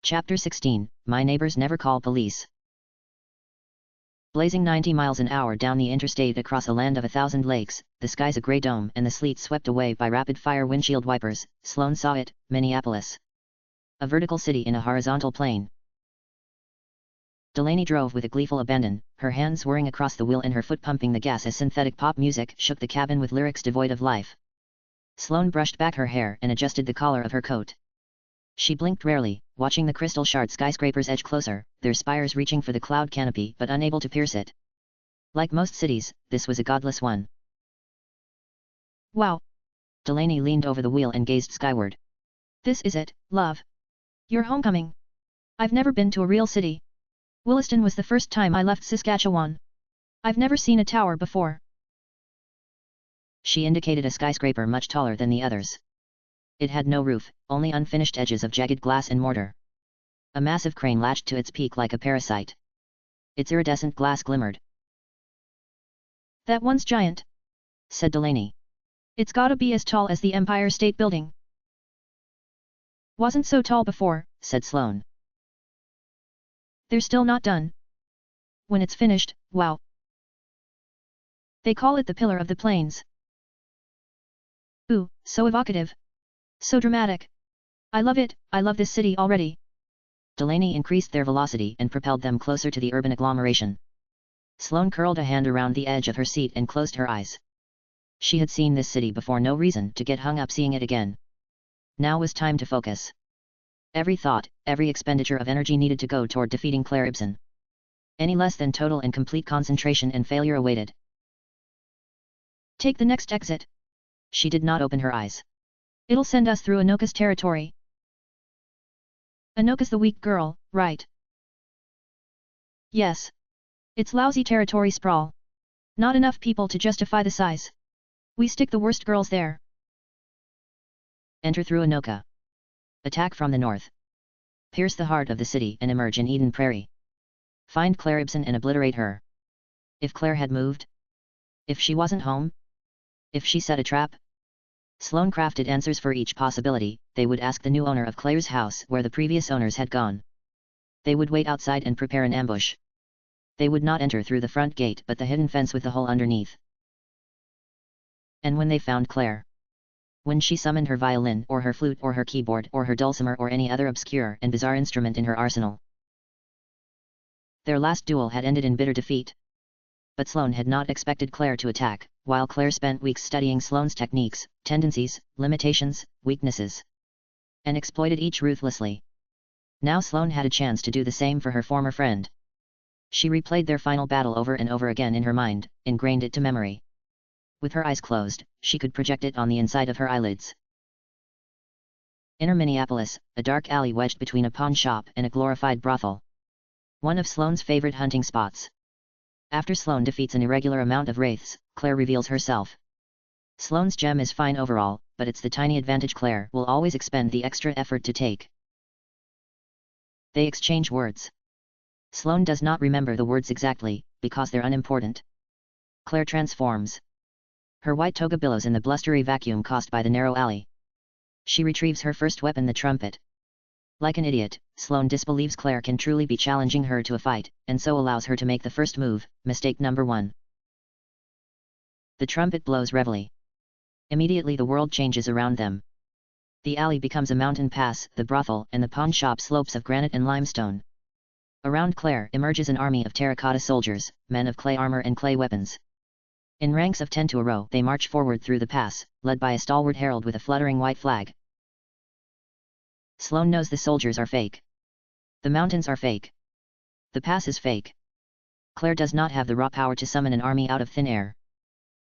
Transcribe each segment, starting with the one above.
Chapter 16, My Neighbors Never Call Police. Blazing 90 miles an hour down the interstate across a land of 1,000 lakes, the sky's a gray dome and the sleet swept away by rapid-fire windshield wipers, Sloane saw it, Minneapolis. A vertical city in a horizontal plane. Delaney drove with a gleeful abandon, her hands whirring across the wheel and her foot pumping the gas as synthetic pop music shook the cabin with lyrics devoid of life. Sloane brushed back her hair and adjusted the collar of her coat. She blinked rarely, watching the crystal-shard skyscrapers edge closer, their spires reaching for the cloud canopy but unable to pierce it. Like most cities, this was a godless one. Wow! Delaney leaned over the wheel and gazed skyward. This is it, love. Your homecoming. I've never been to a real city. Williston was the first time I left Saskatchewan. I've never seen a tower before. She indicated a skyscraper much taller than the others. It had no roof, only unfinished edges of jagged glass and mortar. A massive crane latched to its peak like a parasite. Its iridescent glass glimmered. That one's giant, said Delaney. It's gotta be as tall as the Empire State Building. Wasn't so tall before, said Sloane. They're still not done. When it's finished, wow. They call it the Pillar of the Plains. Ooh, so evocative. So dramatic. I love it, I love this city already. Delaney increased their velocity and propelled them closer to the urban agglomeration. Sloane curled a hand around the edge of her seat and closed her eyes. She had seen this city before, no reason to get hung up seeing it again. Now was time to focus. Every thought, every expenditure of energy needed to go toward defeating Claire Ibsen. Any less than total and complete concentration and failure awaited. Take the next exit. She did not open her eyes. It'll send us through Anoka's territory. Anoka's the weak girl, right? Yes. It's lousy territory sprawl. Not enough people to justify the size. We stick the worst girls there. Enter through Anoka. Attack from the north. Pierce the heart of the city and emerge in Eden Prairie. Find Claire Ibsen and obliterate her. If Claire had moved? If she wasn't home? If she set a trap? Sloane crafted answers for each possibility. They would ask the new owner of Claire's house where the previous owners had gone. They would wait outside and prepare an ambush. They would not enter through the front gate but the hidden fence with the hole underneath. And when they found Claire? When she summoned her violin or her flute or her keyboard or her dulcimer or any other obscure and bizarre instrument in her arsenal? Their last duel had ended in bitter defeat. But Sloane had not expected Claire to attack, while Claire spent weeks studying Sloane's techniques, tendencies, limitations, weaknesses. And exploited each ruthlessly. Now Sloane had a chance to do the same for her former friend. She replayed their final battle over and over again in her mind, ingrained it to memory. With her eyes closed, she could project it on the inside of her eyelids. Inner Minneapolis, a dark alley wedged between a pawn shop and a glorified brothel. One of Sloane's favorite hunting spots. After Sloane defeats an irregular amount of wraiths, Claire reveals herself. Sloane's gem is fine overall, but it's the tiny advantage Claire will always expend the extra effort to take. They exchange words. Sloane does not remember the words exactly, because they're unimportant. Claire transforms. Her white toga billows in the blustery vacuum caused by the narrow alley. She retrieves her first weapon, the trumpet. Like an idiot, Sloane disbelieves Claire can truly be challenging her to a fight, and so allows her to make the first move, mistake number 1. The trumpet blows reveille. Immediately the world changes around them. The alley becomes a mountain pass, the brothel and the pawn shop slopes of granite and limestone. Around Claire emerges an army of terracotta soldiers, men of clay armor and clay weapons. In ranks of 10 to a row they march forward through the pass, led by a stalwart herald with a fluttering white flag. Sloane knows the soldiers are fake. The mountains are fake. The pass is fake. Claire does not have the raw power to summon an army out of thin air.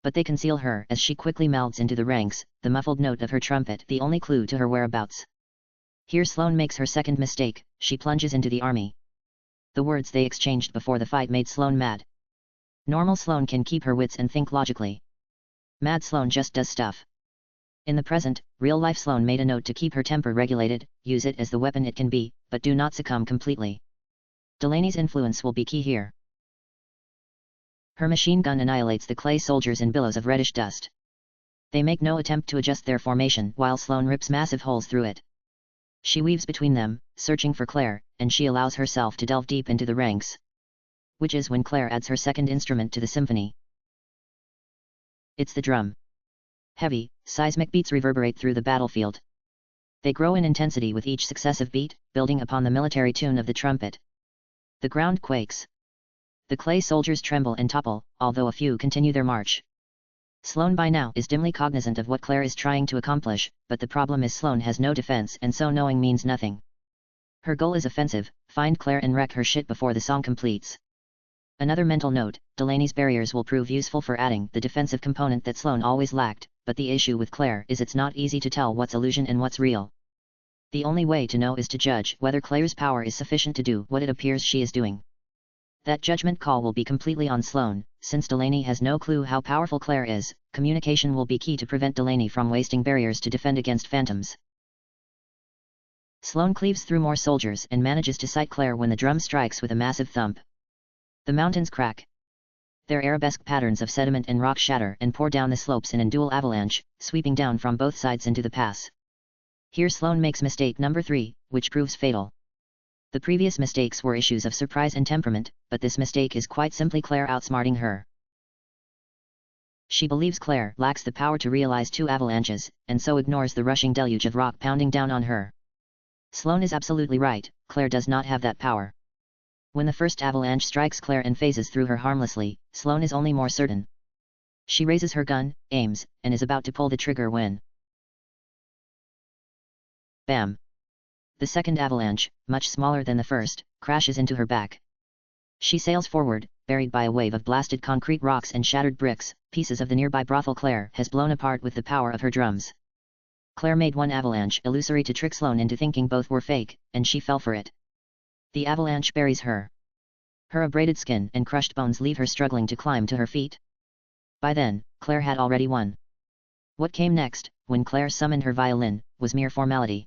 But they conceal her as she quickly melds into the ranks, the muffled note of her trumpet the only clue to her whereabouts. Here Sloane makes her second mistake, she plunges into the army. The words they exchanged before the fight made Sloane mad. Normal Sloane can keep her wits and think logically. Mad Sloane just does stuff. In the present, real-life Sloane made a note to keep her temper regulated, use it as the weapon it can be, but do not succumb completely. Delaney's influence will be key here. Her machine gun annihilates the clay soldiers in billows of reddish dust. They make no attempt to adjust their formation while Sloane rips massive holes through it. She weaves between them, searching for Claire, and she allows herself to delve deep into the ranks. Which is when Claire adds her second instrument to the symphony. It's the drum. Heavy, seismic beats reverberate through the battlefield. They grow in intensity with each successive beat, building upon the military tune of the trumpet. The ground quakes. The clay soldiers tremble and topple, although a few continue their march. Sloane by now is dimly cognizant of what Claire is trying to accomplish, but the problem is Sloane has no defense and so knowing means nothing. Her goal is offensive, find Claire and wreck her shit before the song completes. Another mental note, Delaney's barriers will prove useful for adding the defensive component that Sloane always lacked, but the issue with Claire is it's not easy to tell what's illusion and what's real. The only way to know is to judge whether Claire's power is sufficient to do what it appears she is doing. That judgment call will be completely on Sloane, since Delaney has no clue how powerful Claire is. Communication will be key to prevent Delaney from wasting barriers to defend against phantoms. Sloane cleaves through more soldiers and manages to sight Claire when the drum strikes with a massive thump. The mountains crack. Their arabesque patterns of sediment and rock shatter and pour down the slopes in a dual avalanche, sweeping down from both sides into the pass. Here Sloane makes mistake number 3, which proves fatal. The previous mistakes were issues of surprise and temperament, but this mistake is quite simply Claire outsmarting her. She believes Claire lacks the power to realize 2 avalanches, and so ignores the rushing deluge of rock pounding down on her. Sloane is absolutely right, Claire does not have that power. When the first avalanche strikes Claire and phases through her harmlessly, Sloane is only more certain. She raises her gun, aims, and is about to pull the trigger when... Bam! The second avalanche, much smaller than the first, crashes into her back. She sails forward, buried by a wave of blasted concrete rocks and shattered bricks. Pieces of the nearby brothel Claire has blown apart with the power of her drums. Claire made one avalanche illusory to trick Sloane into thinking both were fake, and she fell for it. The avalanche buries her. Her abraded skin and crushed bones leave her struggling to climb to her feet. By then, Claire had already won. What came next, when Claire summoned her violin, was mere formality.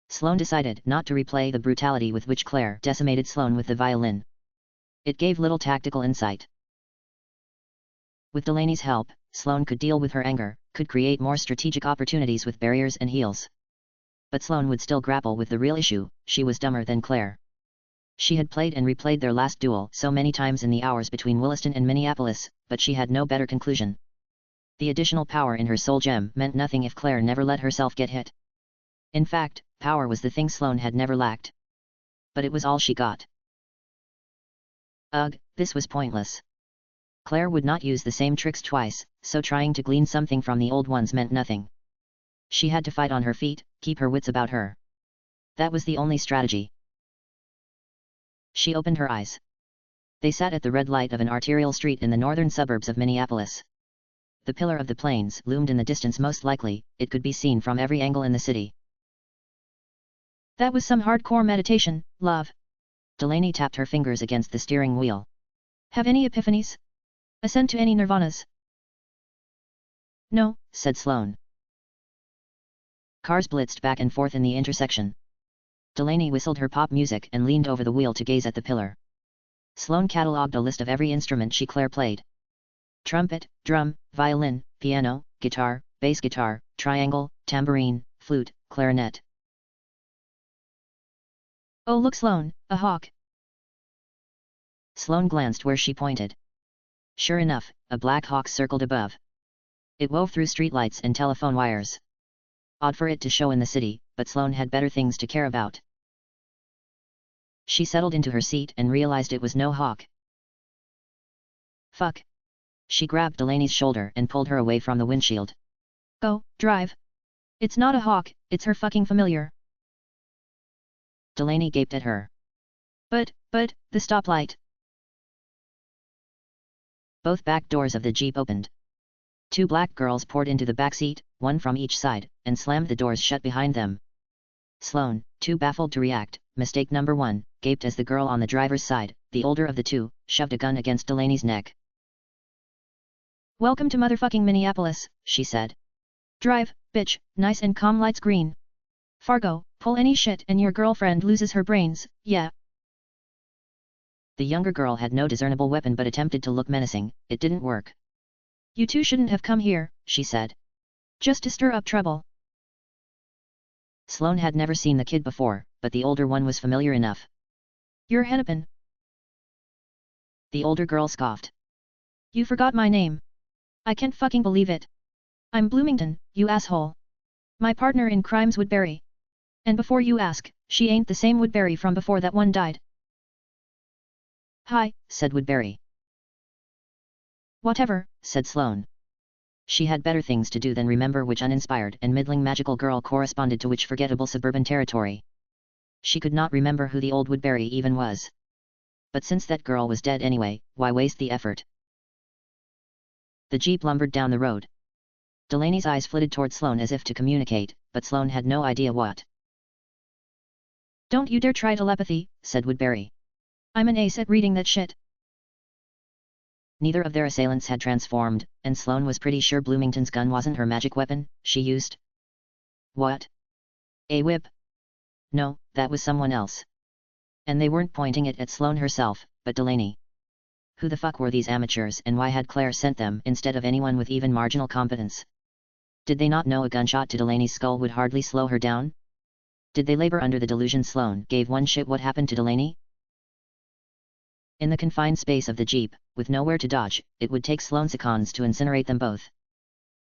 Sloane decided not to replay the brutality with which Claire decimated Sloane with the violin. It gave little tactical insight. With Delaney's help, Sloane could deal with her anger, could create more strategic opportunities with barriers and heals. But Sloane would still grapple with the real issue, she was dumber than Claire. She had played and replayed their last duel so many times in the hours between Williston and Minneapolis, but she had no better conclusion. The additional power in her soul gem meant nothing if Claire never let herself get hit. In fact, power was the thing Sloane had never lacked. But it was all she got. Ugh, this was pointless. Claire would not use the same tricks twice, so trying to glean something from the old ones meant nothing. She had to fight on her feet, keep her wits about her. That was the only strategy. She opened her eyes. They sat at the red light of an arterial street in the northern suburbs of Minneapolis. The Pillar of the Plains loomed in the distance. Most likely, it could be seen from every angle in the city. That was some hardcore meditation, love. Delaney tapped her fingers against the steering wheel. Have any epiphanies? Ascend to any nirvanas? No, said Sloane. Cars blitzed back and forth in the intersection. Delaney whistled her pop music and leaned over the wheel to gaze at the pillar. Sloane catalogued a list of every instrument Claire played. Trumpet, drum, violin, piano, guitar, bass guitar, triangle, tambourine, flute, clarinet. Oh look Sloane, a hawk. Sloane glanced where she pointed. Sure enough, a black hawk circled above. It wove through streetlights and telephone wires. Odd for it to show in the city, but Sloane had better things to care about. She settled into her seat and realized it was no hawk. Fuck. She grabbed Delaney's shoulder and pulled her away from the windshield. Go, drive. It's not a hawk, it's her fucking familiar. Delaney gaped at her. But, the stoplight. Both back doors of the Jeep opened. 2 black girls poured into the back seat, one from each side, and slammed the doors shut behind them. Sloane, too baffled to react, mistake number 1, gaped as the girl on the driver's side, the older of the 2, shoved a gun against Delaney's neck. Welcome to motherfucking Minneapolis, she said. Drive, bitch, nice and calm lights green. Fargo, pull any shit and your girlfriend loses her brains, yeah. The younger girl had no discernible weapon but attempted to look menacing. It didn't work. You two shouldn't have come here, she said. Just to stir up trouble. Sloane had never seen the kid before, but the older one was familiar enough. You're Hennepin. The older girl scoffed. You forgot my name. I can't fucking believe it. I'm Bloomington, you asshole. My partner in crime's Woodbury. And before you ask, she ain't the same Woodbury from before that one died. Hi, said Woodbury. Whatever, said Sloane. She had better things to do than remember which uninspired and middling magical girl corresponded to which forgettable suburban territory. She could not remember who the old Woodbury even was. But since that girl was dead anyway, why waste the effort? The jeep lumbered down the road. Delaney's eyes flitted toward Sloane as if to communicate, but Sloane had no idea what. Don't you dare try telepathy, said Woodbury. I'm an ace at reading that shit. Neither of their assailants had transformed, and Sloane was pretty sure Bloomington's gun wasn't her magic weapon she used. What? A whip? No, that was someone else. And they weren't pointing it at Sloane herself, but Delaney. Who the fuck were these amateurs and why had Claire sent them instead of anyone with even marginal competence? Did they not know a gunshot to Delaney's skull would hardly slow her down? Did they labor under the delusion Sloane gave one shit what happened to Delaney? In the confined space of the jeep, with nowhere to dodge, it would take Sloane seconds to incinerate them both.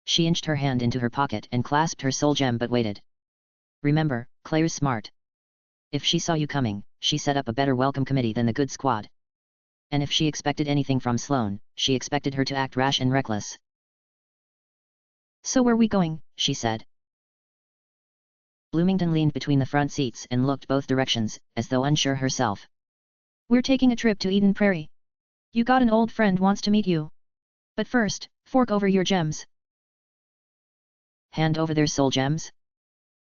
She inched her hand into her pocket and clasped her soul gem but waited. Remember, Claire's smart. If she saw you coming, she set up a better welcome committee than the good squad. And if she expected anything from Sloane, she expected her to act rash and reckless. So where we going? She said. Bloomington leaned between the front seats and looked both directions, as though unsure herself. We're taking a trip to Eden Prairie. You got an old friend wants to meet you. But first, fork over your gems. Hand over their soul gems?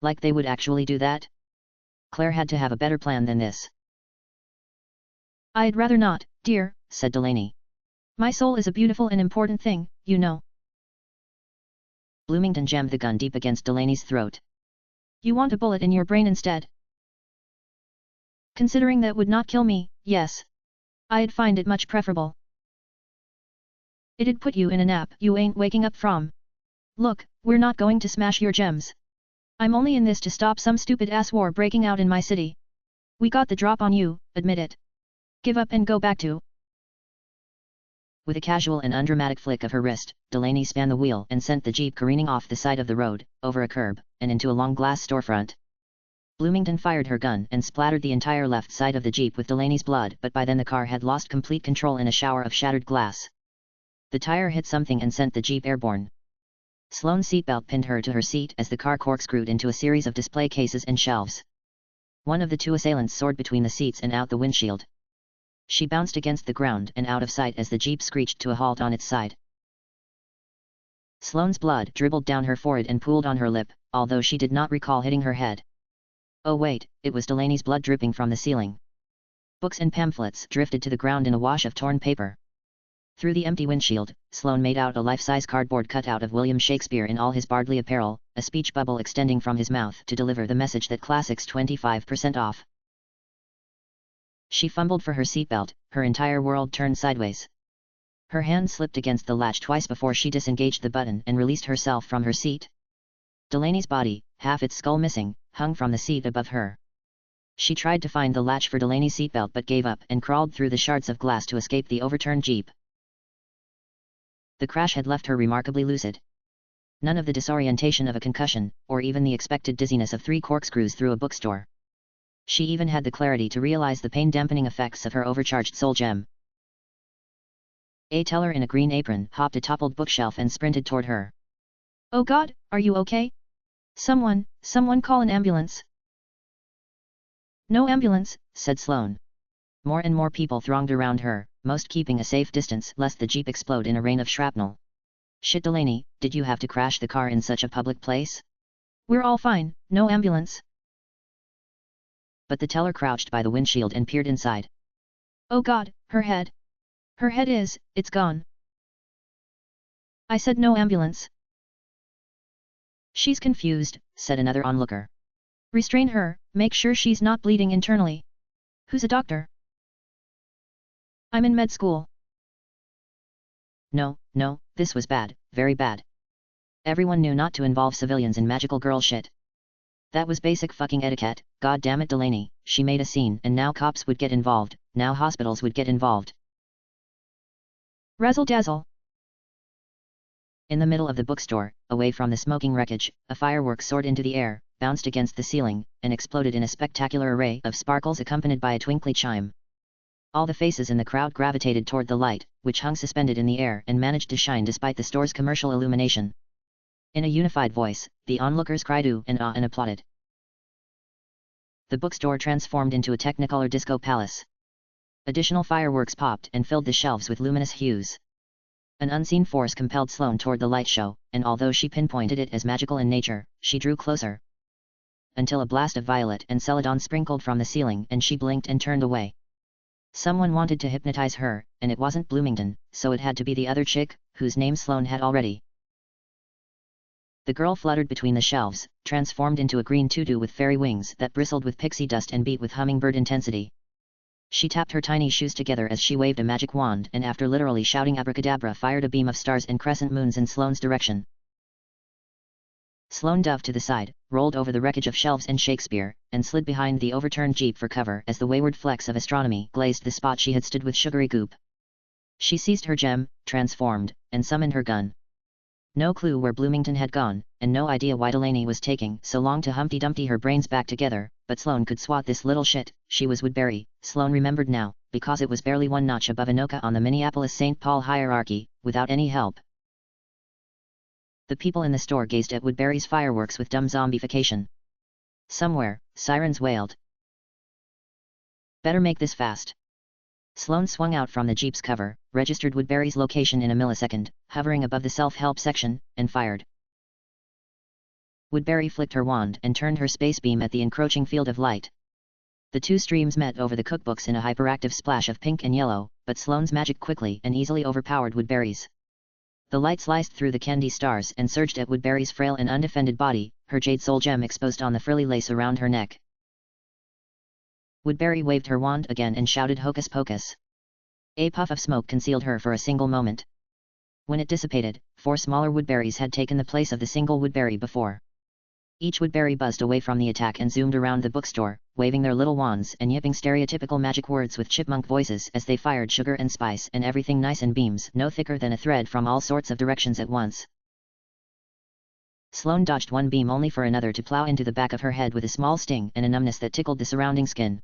Like they would actually do that? Claire had to have a better plan than this. I'd rather not, dear, said Delaney. My soul is a beautiful and important thing, you know. Bloomington jammed the gun deep against Delaney's throat. You want a bullet in your brain instead? Considering that would not kill me, yes. I'd find it much preferable. It'd put you in a nap you ain't waking up from. Look, we're not going to smash your gems. I'm only in this to stop some stupid-ass war breaking out in my city. We got the drop on you, admit it. Give up and go back to. With a casual and undramatic flick of her wrist, Delaney spun the wheel and sent the jeep careening off the side of the road, over a curb, and into a long glass storefront. Bloomington fired her gun and splattered the entire left side of the jeep with Delaney's blood, but by then the car had lost complete control in a shower of shattered glass. The tire hit something and sent the jeep airborne. Sloane's seatbelt pinned her to her seat as the car corkscrewed into a series of display cases and shelves. One of the two assailants soared between the seats and out the windshield. She bounced against the ground and out of sight as the jeep screeched to a halt on its side. Sloane's blood dribbled down her forehead and pooled on her lip, although she did not recall hitting her head. Oh wait, it was Delaney's blood dripping from the ceiling. Books and pamphlets drifted to the ground in a wash of torn paper. Through the empty windshield, Sloane made out a life-size cardboard cutout of William Shakespeare in all his Bardley apparel, a speech bubble extending from his mouth to deliver the message that classics 25% off. She fumbled for her seatbelt, her entire world turned sideways. Her hand slipped against the latch twice before she disengaged the button and released herself from her seat. Delaney's body, half its skull missing, hung from the seat above her. She tried to find the latch for Delaney's seatbelt but gave up and crawled through the shards of glass to escape the overturned jeep. The crash had left her remarkably lucid. None of the disorientation of a concussion, or even the expected dizziness of 3 corkscrews through a bookstore. She even had the clarity to realize the pain-dampening effects of her overcharged soul gem. A teller in a green apron hopped a toppled bookshelf and sprinted toward her. Oh God, are you okay? Someone call an ambulance. No ambulance, said Sloane. More and more people thronged around her, most keeping a safe distance lest the jeep explode in a rain of shrapnel. Shit Delaney, did you have to crash the car in such a public place? We're all fine, no ambulance. But the teller crouched by the windshield and peered inside. Oh God, her head. Her head it's gone. I said no ambulance. She's confused, said another onlooker. Restrain her, make sure she's not bleeding internally. Who's a doctor? I'm in med school. No, this was bad, very bad. Everyone knew not to involve civilians in magical girl shit. That was basic fucking etiquette. God damn it, Delaney, she made a scene and now cops would get involved, now hospitals would get involved. Razzle dazzle. In the middle of the bookstore, away from the smoking wreckage, a firework soared into the air, bounced against the ceiling, and exploded in a spectacular array of sparkles accompanied by a twinkly chime. All the faces in the crowd gravitated toward the light, which hung suspended in the air and managed to shine despite the store's commercial illumination. In a unified voice, the onlookers cried ooh and ah and applauded. The bookstore transformed into a technicolor disco palace. Additional fireworks popped and filled the shelves with luminous hues. An unseen force compelled Sloane toward the light show, and although she pinpointed it as magical in nature, she drew closer. Until a blast of violet and celadon sprinkled from the ceiling and she blinked and turned away. Someone wanted to hypnotize her, and it wasn't Bloomington, so it had to be the other chick, whose name Sloane had already. The girl fluttered between the shelves, transformed into a green tutu with fairy wings that bristled with pixie dust and beat with hummingbird intensity. She tapped her tiny shoes together as she waved a magic wand and after literally shouting abracadabra fired a beam of stars and crescent moons in Sloane's direction. Sloane dove to the side, rolled over the wreckage of shelves and Shakespeare, and slid behind the overturned jeep for cover as the wayward flecks of astronomy glazed the spot she had stood with sugary goop. She seized her gem, transformed, and summoned her gun. No clue where Bloomington had gone, and no idea why Delaney was taking so long to Humpty Dumpty her brains back together, but Sloane could swat this little shit. She was Woodbury, Sloane remembered now, because it was barely one notch above Anoka on the Minneapolis-St. Paul hierarchy, without any help. The people in the store gazed at Woodbury's fireworks with dumb zombification. Somewhere, sirens wailed. Better make this fast. Sloane swung out from the jeep's cover, registered Woodbury's location in a millisecond, hovering above the self-help section, and fired. Woodbury flicked her wand and turned her space beam at the encroaching field of light. The two streams met over the cookbooks in a hyperactive splash of pink and yellow, but Sloane's magic quickly and easily overpowered Woodbury's. The light sliced through the candy stars and surged at Woodbury's frail and undefended body, her jade soul gem exposed on the frilly lace around her neck. Woodbury waved her wand again and shouted hocus pocus. A puff of smoke concealed her for a single moment. When it dissipated, 4 smaller Woodburys had taken the place of the single Woodbury before. Each Woodbury buzzed away from the attack and zoomed around the bookstore, waving their little wands and yipping stereotypical magic words with chipmunk voices as they fired sugar and spice and everything nice and beams no thicker than a thread from all sorts of directions at once. Sloane dodged one beam only for another to plow into the back of her head with a small sting and a numbness that tickled the surrounding skin.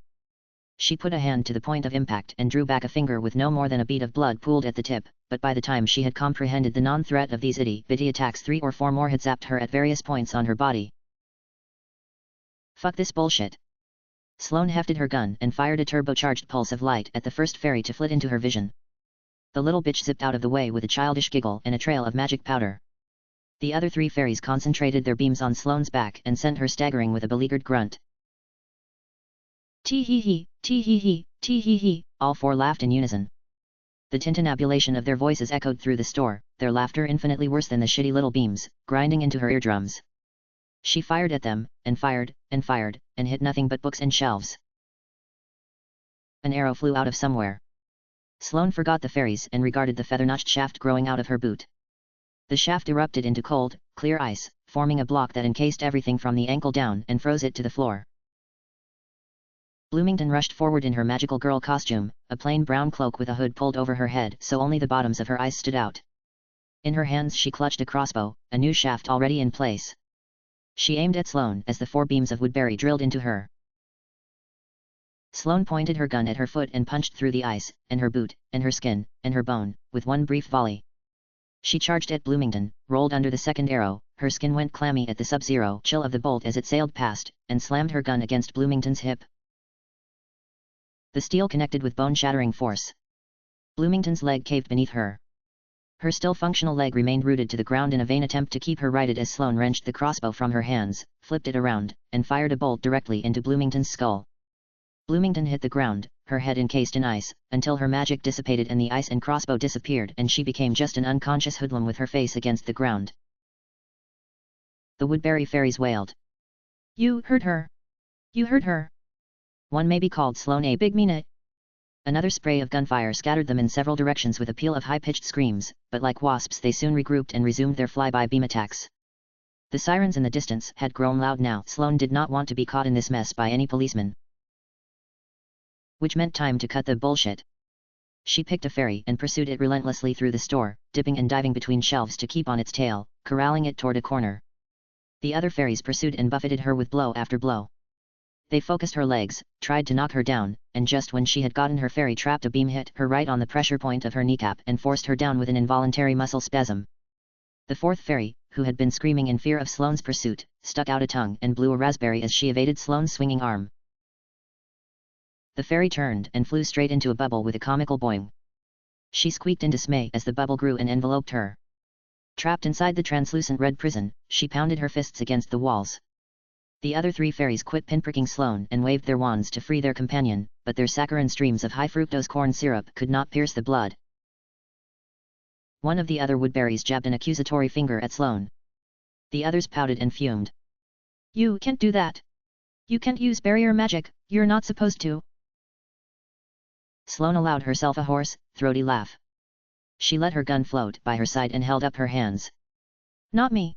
She put a hand to the point of impact and drew back a finger with no more than a bead of blood pooled at the tip, but by the time she had comprehended the non-threat of these itty-bitty attacks 3 or 4 more had zapped her at various points on her body. Fuck this bullshit. Sloane hefted her gun and fired a turbocharged pulse of light at the first fairy to flit into her vision. The little bitch zipped out of the way with a childish giggle and a trail of magic powder. The other 3 fairies concentrated their beams on Sloane's back and sent her staggering with a beleaguered grunt. Tee-hee-hee, tee-hee-hee, tee-hee-hee, all 4 laughed in unison. The tintinnabulation of their voices echoed through the store, their laughter infinitely worse than the shitty little beams, grinding into her eardrums. She fired at them, and fired, and fired, and hit nothing but books and shelves. An arrow flew out of somewhere. Sloane forgot the fairies and regarded the feather-notched shaft growing out of her boot. The shaft erupted into cold, clear ice, forming a block that encased everything from the ankle down and froze it to the floor. Bloomington rushed forward in her magical girl costume, a plain brown cloak with a hood pulled over her head so only the bottoms of her eyes stood out. In her hands she clutched a crossbow, a new shaft already in place. She aimed at Sloane as the 4 beams of Woodbury drilled into her. Sloane pointed her gun at her foot and punched through the ice, and her boot, and her skin, and her bone, with one brief volley. She charged at Bloomington, rolled under the second arrow, her skin went clammy at the sub-zero chill of the bolt as it sailed past, and slammed her gun against Bloomington's hip. The steel connected with bone-shattering force. Bloomington's leg caved beneath her. Her still functional leg remained rooted to the ground in a vain attempt to keep her righted as Sloane wrenched the crossbow from her hands, flipped it around, and fired a bolt directly into Bloomington's skull. Bloomington hit the ground, her head encased in ice, until her magic dissipated and the ice and crossbow disappeared and she became just an unconscious hoodlum with her face against the ground. The Woodbury fairies wailed. You heard her. You heard her. One may be called Sloane a big meanit. Another spray of gunfire scattered them in several directions with a peal of high-pitched screams, but like wasps they soon regrouped and resumed their flyby beam attacks. The sirens in the distance had grown loud now. Sloane did not want to be caught in this mess by any policeman. Which meant time to cut the bullshit. She picked a ferry and pursued it relentlessly through the store, dipping and diving between shelves to keep on its tail, corralling it toward a corner. The other ferries pursued and buffeted her with blow after blow. They focused her legs, tried to knock her down, and just when she had gotten her ferry trapped, a beam hit her right on the pressure point of her kneecap and forced her down with an involuntary muscle spasm. The fourth ferry, who had been screaming in fear of Sloane's pursuit, stuck out a tongue and blew a raspberry as she evaded Sloane's swinging arm. The ferry turned and flew straight into a bubble with a comical boing. She squeaked in dismay as the bubble grew and enveloped her. Trapped inside the translucent red prison, she pounded her fists against the walls. The other three fairies quit pinpricking Sloane and waved their wands to free their companion, but their saccharine streams of high-fructose corn syrup could not pierce the blood. One of the other woodberries jabbed an accusatory finger at Sloane. The others pouted and fumed. You can't do that. You can't use barrier magic, you're not supposed to. Sloane allowed herself a hoarse, throaty laugh. She let her gun float by her side and held up her hands. Not me.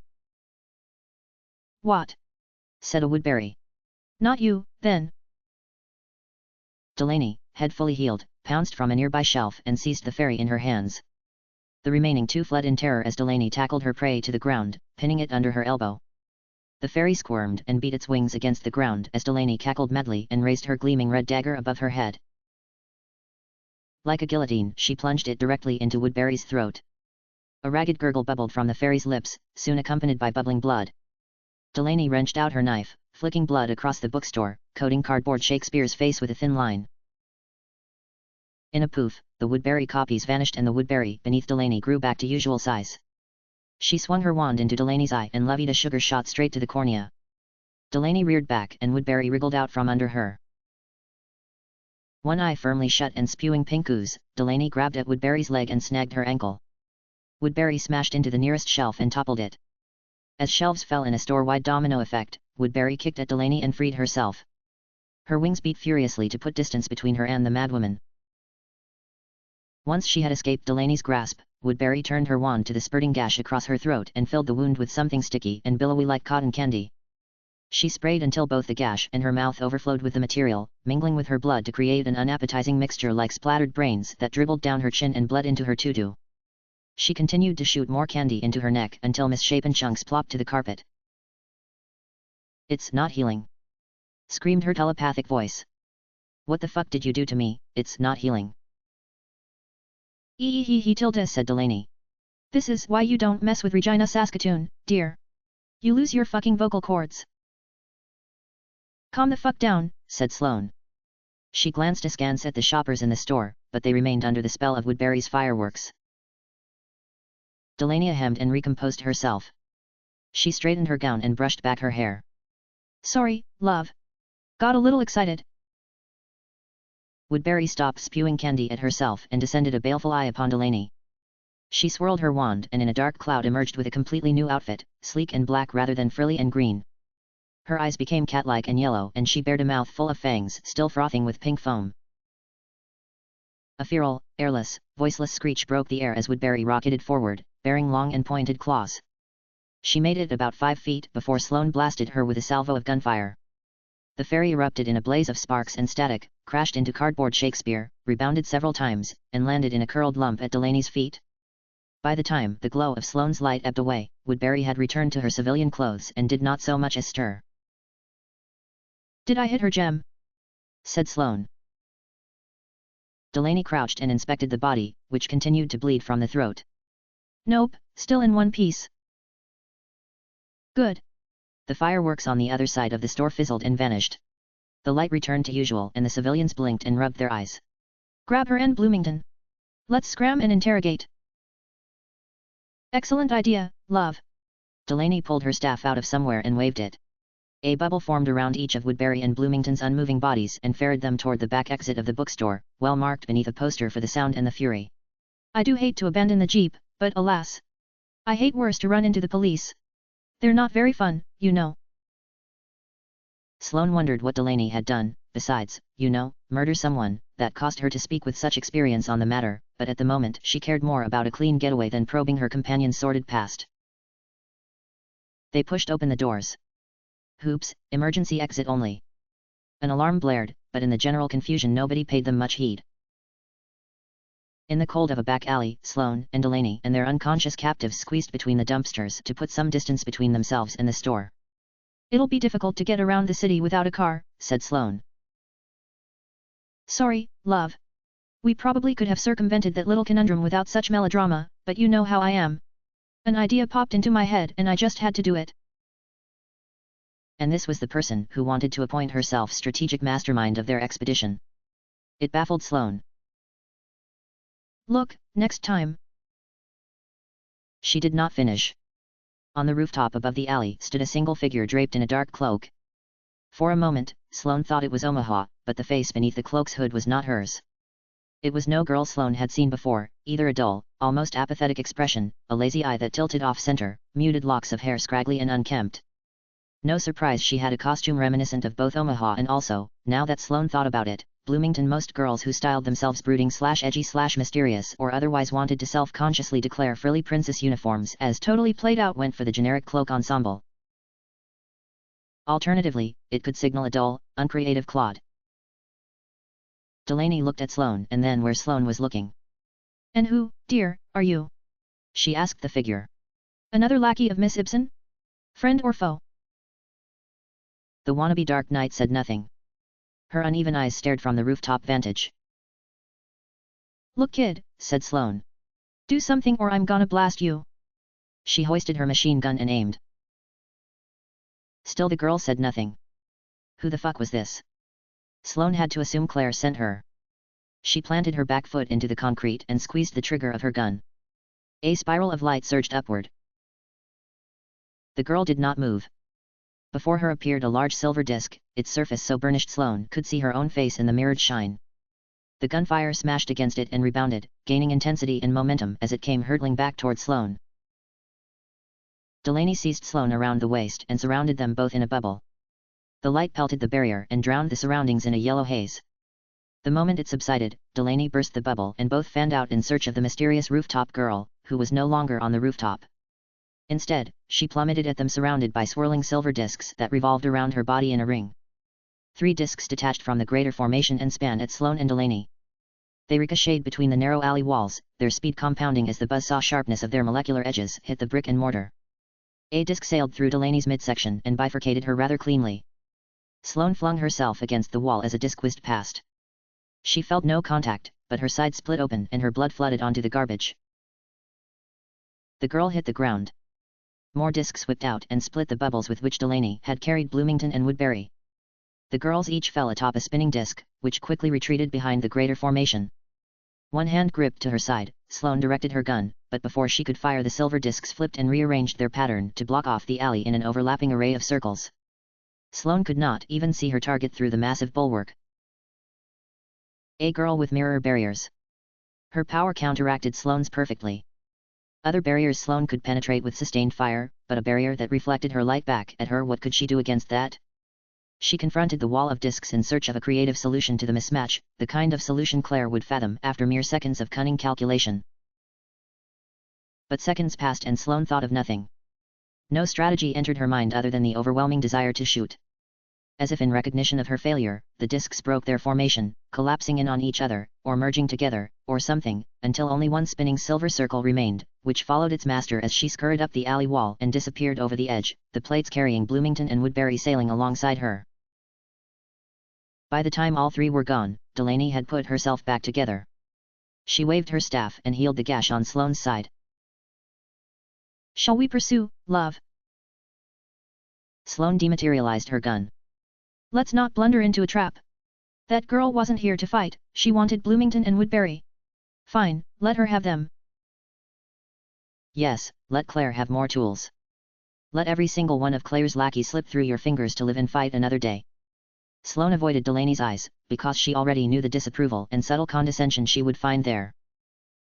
What? Said a woodberry. Not you, then. Delaney, head fully healed, pounced from a nearby shelf and seized the ferry in her hands. The remaining two fled in terror as Delaney tackled her prey to the ground, pinning it under her elbow. The ferry squirmed and beat its wings against the ground as Delaney cackled madly and raised her gleaming red dagger above her head. Like a guillotine, she plunged it directly into Woodberry's throat. A ragged gurgle bubbled from the fairy's lips, soon accompanied by bubbling blood. Delaney wrenched out her knife, flicking blood across the bookstore, coating cardboard Shakespeare's face with a thin line. In a poof, the Woodberry copies vanished and the Woodberry beneath Delaney grew back to usual size. She swung her wand into Delaney's eye and levied a sugar shot straight to the cornea. Delaney reared back and Woodberry wriggled out from under her. One eye firmly shut and spewing pink ooze, Delaney grabbed at Woodberry's leg and snagged her ankle. Woodberry smashed into the nearest shelf and toppled it. As shelves fell in a store-wide domino effect, Woodberry kicked at Delaney and freed herself. Her wings beat furiously to put distance between her and the madwoman. Once she had escaped Delaney's grasp, Woodberry turned her wand to the spurting gash across her throat and filled the wound with something sticky and billowy like cotton candy. She sprayed until both the gash and her mouth overflowed with the material, mingling with her blood to create an unappetizing mixture like splattered brains that dribbled down her chin and bled into her tutu. She continued to shoot more candy into her neck until misshapen chunks plopped to the carpet. "It's not healing," screamed her telepathic voice. "What the fuck did you do to me? It's not healing." Tilda said Delaney. "This is why you don't mess with Regina Saskatoon, dear. You lose your fucking vocal cords." "Calm the fuck down," said Sloane. She glanced askance at the shoppers in the store, but they remained under the spell of Woodberry's fireworks. Delaney hemmed and recomposed herself. She straightened her gown and brushed back her hair. "Sorry, love. Got a little excited." Woodberry stopped spewing candy at herself and descended a baleful eye upon Delaney. She swirled her wand and in a dark cloud emerged with a completely new outfit, sleek and black rather than frilly and green. Her eyes became cat-like and yellow and she bared a mouth full of fangs still frothing with pink foam. A feral, airless, voiceless screech broke the air as Woodberry rocketed forward, bearing long and pointed claws. She made it about 5 feet before Sloane blasted her with a salvo of gunfire. The ferry erupted in a blaze of sparks and static, crashed into cardboard Shakespeare, rebounded several times, and landed in a curled lump at Delaney's feet. By the time the glow of Sloane's light ebbed away, Woodberry had returned to her civilian clothes and did not so much as stir. "Did I hit her, Gem?" said Sloane. Delaney crouched and inspected the body, which continued to bleed from the throat. "Nope, still in one piece." "Good." The fireworks on the other side of the store fizzled and vanished. The light returned to usual and the civilians blinked and rubbed their eyes. "Grab her and Bloomington. Let's scram and interrogate." "Excellent idea, love." Delaney pulled her staff out of somewhere and waved it. A bubble formed around each of Woodberry and Bloomington's unmoving bodies and ferried them toward the back exit of the bookstore, well marked beneath a poster for the Sound and the Fury. "I do hate to abandon the jeep, but alas. I hate worse to run into the police. They're not very fun, you know." Sloane wondered what Delaney had done, besides, murder someone, that caused her to speak with such experience on the matter, but at the moment she cared more about a clean getaway than probing her companion's sordid past. They pushed open the doors. Hoops, emergency exit only. An alarm blared, but in the general confusion nobody paid them much heed. In the cold of a back alley, Sloane and Delaney and their unconscious captives squeezed between the dumpsters to put some distance between themselves and the store. It'll be difficult to get around the city without a car, said Sloane. Sorry, love. We probably could have circumvented that little conundrum without such melodrama, but you know how I am. An idea popped into my head and I just had to do it. And this was the person who wanted to appoint herself strategic mastermind of their expedition. It baffled Sloane. Look, next time. She did not finish. On the rooftop above the alley stood a single figure draped in a dark cloak. For a moment, Sloane thought it was Omaha, but the face beneath the cloak's hood was not hers. It was no girl Sloane had seen before, either a dull, almost apathetic expression, a lazy eye that tilted off-center, muted locks of hair scraggly and unkempt. No surprise she had a costume reminiscent of both Omaha and also, now that Sloane thought about it, Bloomington. Most girls who styled themselves brooding/edgy/mysterious or otherwise wanted to self-consciously declare frilly princess uniforms as totally played out went for the generic cloak ensemble. Alternatively, it could signal a dull, uncreative clod. Delaney looked at Sloane and then where Sloane was looking. And who, dear, are you? She asked the figure. Another lackey of Miss Ibsen? Friend or foe? The wannabe Dark Knight said nothing. Her uneven eyes stared from the rooftop vantage. Look kid, said Sloane. Do something or I'm gonna blast you. She hoisted her machine gun and aimed. Still the girl said nothing. Who the fuck was this? Sloane had to assume Claire sent her. She planted her back foot into the concrete and squeezed the trigger of her gun. A spiral of light surged upward. The girl did not move. Before her appeared a large silver disc, its surface so burnished Sloane could see her own face in the mirrored shine. The gunfire smashed against it and rebounded, gaining intensity and momentum as it came hurtling back toward Sloane. Delaney seized Sloane around the waist and surrounded them both in a bubble. The light pelted the barrier and drowned the surroundings in a yellow haze. The moment it subsided, Delaney burst the bubble and both fanned out in search of the mysterious rooftop girl, who was no longer on the rooftop. Instead, she plummeted at them surrounded by swirling silver discs that revolved around her body in a ring. 3 discs detached from the greater formation and span at Sloane and Delaney. They ricocheted between the narrow alley walls, their speed compounding as the buzzsaw sharpness of their molecular edges hit the brick and mortar. A disc sailed through Delaney's midsection and bifurcated her rather cleanly. Sloane flung herself against the wall as a disc whizzed past. She felt no contact, but her side split open and her blood flooded onto the garbage. The girl hit the ground. More discs whipped out and split the bubbles with which Delaney had carried Bloomington and Woodbury. The girls each fell atop a spinning disc, which quickly retreated behind the greater formation. One hand gripped to her side, Sloane directed her gun, but before she could fire the silver discs flipped and rearranged their pattern to block off the alley in an overlapping array of circles. Sloane could not even see her target through the massive bulwark. A girl with mirror barriers. Her power counteracted Sloane's perfectly. Other barriers Sloane could penetrate with sustained fire, but a barrier that reflected her light back at her, what could she do against that? She confronted the wall of discs in search of a creative solution to the mismatch, the kind of solution Claire would fathom after mere seconds of cunning calculation. But seconds passed and Sloane thought of nothing. No strategy entered her mind other than the overwhelming desire to shoot. As if in recognition of her failure, the discs broke their formation, collapsing in on each other, or merging together, or something, until only one spinning silver circle remained, which followed its master as she scurried up the alley wall and disappeared over the edge, the plates carrying Bloomington and Woodbury sailing alongside her. By the time all 3 were gone, Delaney had put herself back together. She waved her staff and healed the gash on Sloane's side. Shall we pursue, love? Sloane dematerialized her gun. Let's not blunder into a trap. That girl wasn't here to fight, she wanted Bloomington and Woodbury. Fine, let her have them. Yes, let Claire have more tools. Let every single one of Claire's lackeys slip through your fingers to live and fight another day. Sloane avoided Delaney's eyes, because she already knew the disapproval and subtle condescension she would find there.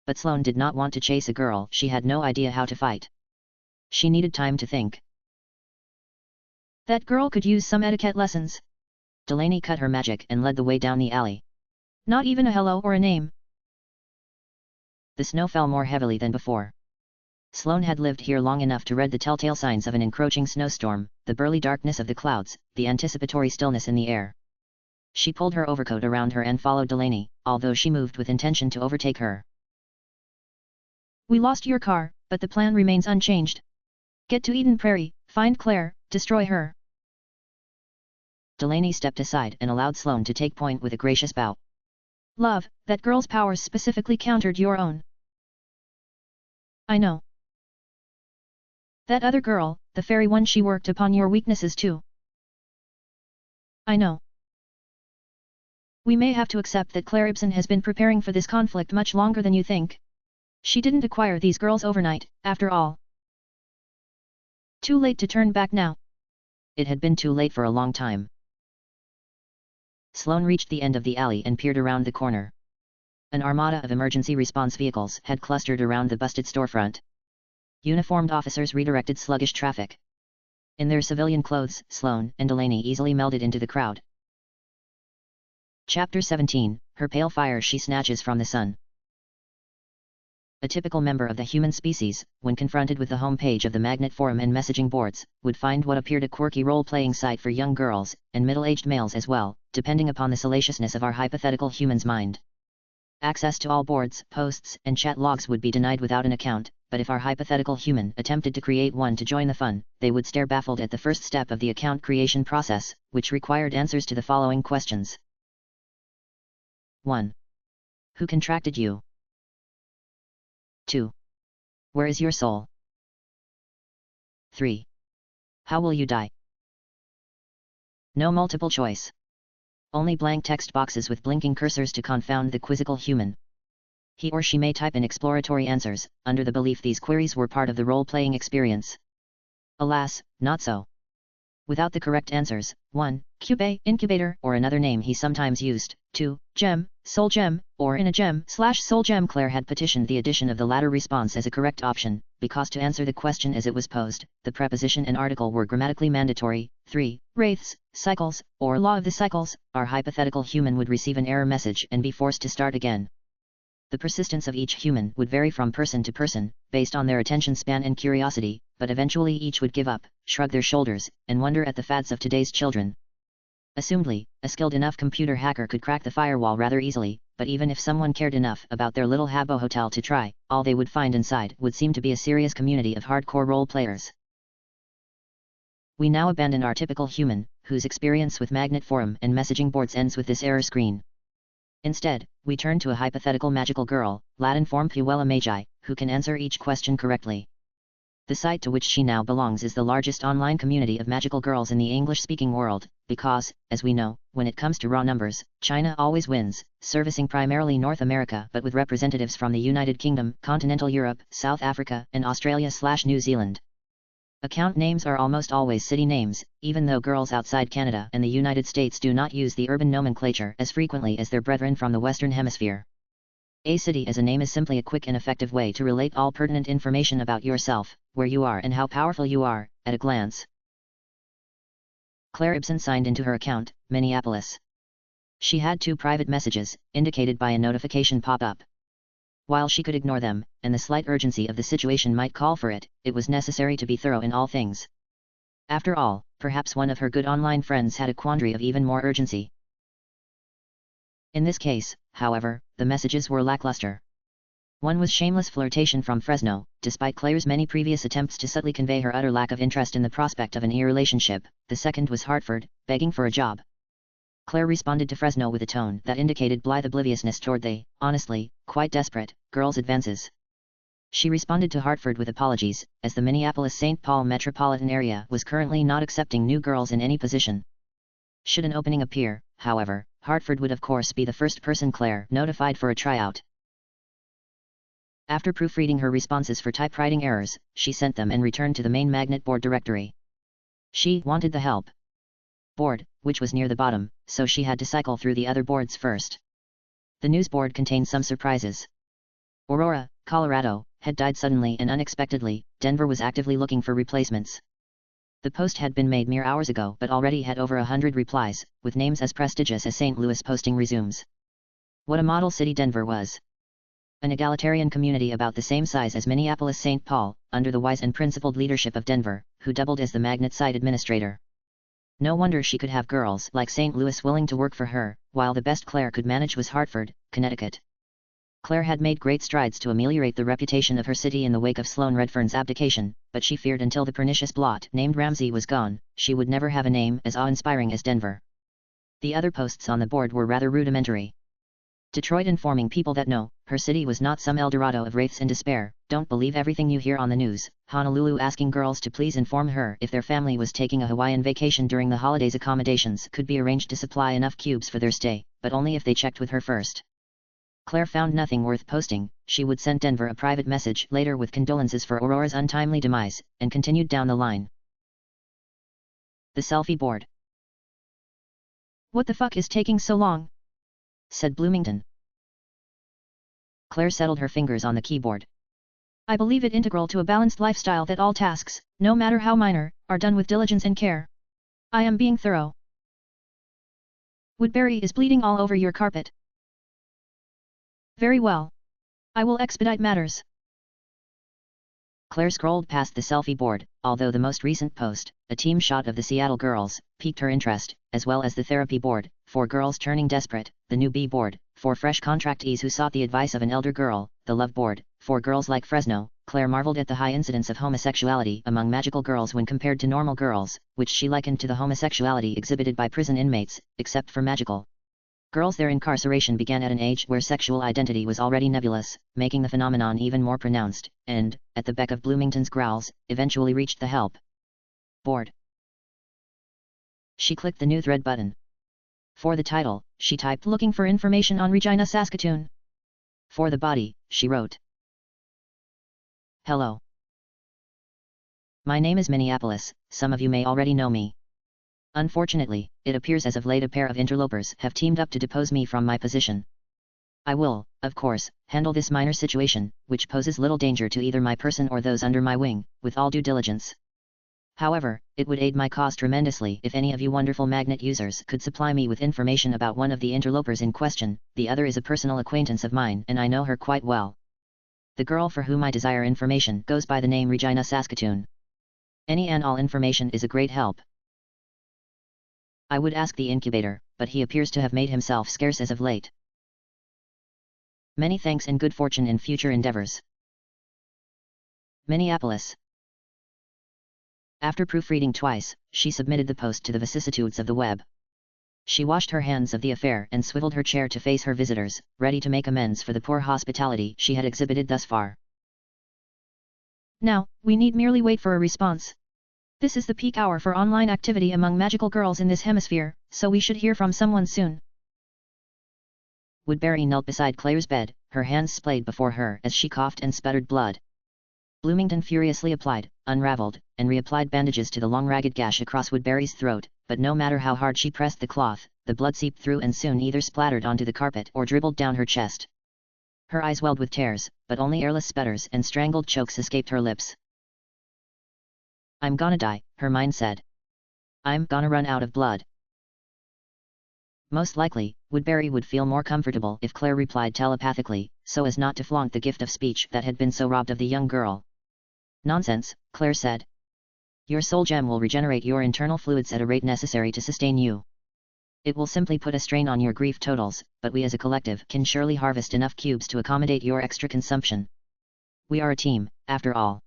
But Sloane did not want to chase a girl she had no idea how to fight. She needed time to think. That girl could use some etiquette lessons. Delaney cut her magic and led the way down the alley. Not even a hello or a name. The snow fell more heavily than before. Sloane had lived here long enough to read the telltale signs of an encroaching snowstorm, the burly darkness of the clouds, the anticipatory stillness in the air. She pulled her overcoat around her and followed Delaney, although she moved with intention to overtake her. We lost your car, but the plan remains unchanged. Get to Eden Prairie, find Claire, destroy her. Delaney stepped aside and allowed Sloane to take point with a gracious bow. Love, that girl's powers specifically countered your own. I know. That other girl, the fairy one, she worked upon your weaknesses too. I know. We may have to accept that Claire Ibsen has been preparing for this conflict much longer than you think. She didn't acquire these girls overnight, after all. Too late to turn back now. It had been too late for a long time. Sloane reached the end of the alley and peered around the corner. An armada of emergency response vehicles had clustered around the busted storefront. Uniformed officers redirected sluggish traffic. In their civilian clothes, Sloane and Delaney easily melded into the crowd. Chapter 17, Her pale fire she snatches from the sun. A typical member of the human species, when confronted with the homepage of the Magnet forum and messaging boards, would find what appeared a quirky role-playing site for young girls, and middle-aged males as well, depending upon the salaciousness of our hypothetical human's mind. Access to all boards, posts, and chat logs would be denied without an account, but if our hypothetical human attempted to create one to join the fun, they would stare baffled at the first step of the account creation process, which required answers to the following questions. 1. Who contracted you? 2. Where is your soul? 3. How will you die? No multiple choice. Only blank text boxes with blinking cursors to confound the quizzical human. He or she may type in exploratory answers, under the belief these queries were part of the role-playing experience. Alas, not so. Without the correct answers, 1. Cube, incubator, or another name he sometimes used, 2. Gem, soul gem, or in a gem/soul gem. Claire had petitioned the addition of the latter response as a correct option, because to answer the question as it was posed, the preposition and article were grammatically mandatory. 3. Wraiths, cycles, or law of the cycles, our hypothetical human would receive an error message and be forced to start again. The persistence of each human would vary from person to person, based on their attention span and curiosity, but eventually each would give up, shrug their shoulders, and wonder at the fads of today's children. Assumedly, a skilled enough computer hacker could crack the firewall rather easily, but even if someone cared enough about their little Habbo hotel to try, all they would find inside would seem to be a serious community of hardcore role players. We now abandon our typical human, whose experience with Magnet forum and messaging boards ends with this error screen. Instead, we turn to a hypothetical magical girl, Latin form Puella Magi, who can answer each question correctly. The site to which she now belongs is the largest online community of magical girls in the English-speaking world, because, as we know, when it comes to raw numbers, China always wins, servicing primarily North America but with representatives from the United Kingdom, continental Europe, South Africa, and Australia/New Zealand. Account names are almost always city names, even though girls outside Canada and the United States do not use the urban nomenclature as frequently as their brethren from the Western Hemisphere. A city as a name is simply a quick and effective way to relate all pertinent information about yourself, where you are and how powerful you are, at a glance. Claire Ibsen signed into her account, Minneapolis. She had 2 private messages, indicated by a notification pop-up. While she could ignore them, and the slight urgency of the situation might call for it, it was necessary to be thorough in all things. After all, perhaps one of her good online friends had a quandary of even more urgency. In this case, however, the messages were lackluster. One was shameless flirtation from Fresno, despite Claire's many previous attempts to subtly convey her utter lack of interest in the prospect of an e-relationship. The second was Hartford, begging for a job. Claire responded to Fresno with a tone that indicated blithe obliviousness toward the, honestly, quite desperate, girl's advances. She responded to Hartford with apologies, as the Minneapolis-St. Paul metropolitan area was currently not accepting new girls in any position. Should an opening appear, however, Hartford would of course be the first person Claire notified for a tryout. After proofreading her responses for typewriting errors, she sent them and returned to the main Magnet board directory. She wanted the help board, which was near the bottom, so she had to cycle through the other boards first. The news board contained some surprises. Aurora, Colorado, had died suddenly and unexpectedly. Denver was actively looking for replacements. The post had been made mere hours ago but already had over 100 replies, with names as prestigious as St. Louis. Posting resumes. What a model city Denver was. An egalitarian community about the same size as Minneapolis-St. Paul, under the wise and principled leadership of Denver, who doubled as the magnet site administrator. No wonder she could have girls like St. Louis willing to work for her, while the best Claire could manage was Hartford, Connecticut. Claire had made great strides to ameliorate the reputation of her city in the wake of Sloane Redfern's abdication, but she feared until the pernicious blot named Ramsey was gone, she would never have a name as awe-inspiring as Denver. The other posts on the board were rather rudimentary. Detroit informing people that no, her city was not some El Dorado of wraiths and despair, don't believe everything you hear on the news. Honolulu asking girls to please inform her if their family was taking a Hawaiian vacation during the holidays. Accommodations could be arranged to supply enough cubes for their stay, but only if they checked with her first. Claire found nothing worth posting. She would send Denver a private message later with condolences for Aurora's untimely demise, and continued down the line. The selfie board. What the fuck is taking so long? Said Bloomington. Claire settled her fingers on the keyboard. I believe it integral to a balanced lifestyle that all tasks, no matter how minor, are done with diligence and care. I am being thorough. Woodbury is bleeding all over your carpet. Very well. I will expedite matters. Claire scrolled past the selfie board, although the most recent post, a team shot of the Seattle girls, piqued her interest, as well as the therapy board, for girls turning desperate, the new B board, for fresh contractees who sought the advice of an elder girl, the love board, for girls like Fresno. Claire marveled at the high incidence of homosexuality among magical girls when compared to normal girls, which she likened to the homosexuality exhibited by prison inmates, except for magical girls. Their incarceration began at an age where sexual identity was already nebulous, making the phenomenon even more pronounced, and, at the beck of Bloomington's growls, eventually reached the help board. She clicked the new thread button. For the title, she typed looking for information on Regina, Saskatoon. For the body, she wrote, Hello. My name is Minneapolis, some of you may already know me. Unfortunately, it appears as of late a pair of interlopers have teamed up to depose me from my position. I will, of course, handle this minor situation, which poses little danger to either my person or those under my wing, with all due diligence. However, it would aid my cause tremendously if any of you wonderful magnet users could supply me with information about one of the interlopers in question. The other is a personal acquaintance of mine and I know her quite well. The girl for whom I desire information goes by the name Regina Saskatoon. Any and all information is a great help. I would ask the incubator, but he appears to have made himself scarce as of late. Many thanks and good fortune in future endeavors. Minneapolis. After proofreading twice, she submitted the post to the vicissitudes of the web. She washed her hands of the affair and swiveled her chair to face her visitors, ready to make amends for the poor hospitality she had exhibited thus far. Now, we need merely wait for a response. This is the peak hour for online activity among magical girls in this hemisphere, so we should hear from someone soon. Woodbury knelt beside Claire's bed, her hands splayed before her as she coughed and sputtered blood. Bloomington furiously applied, unraveled, and reapplied bandages to the long ragged gash across Woodbury's throat, but no matter how hard she pressed the cloth, the blood seeped through and soon either splattered onto the carpet or dribbled down her chest. Her eyes welled with tears, but only airless sputters and strangled chokes escaped her lips. I'm gonna die, her mind said. I'm gonna run out of blood. Most likely, Woodbury would feel more comfortable if Claire replied telepathically, so as not to flaunt the gift of speech that had been so robbed of the young girl. Nonsense, Claire said. Your soul gem will regenerate your internal fluids at a rate necessary to sustain you. It will simply put a strain on your grief totals, but we as a collective can surely harvest enough cubes to accommodate your extra consumption. We are a team, after all.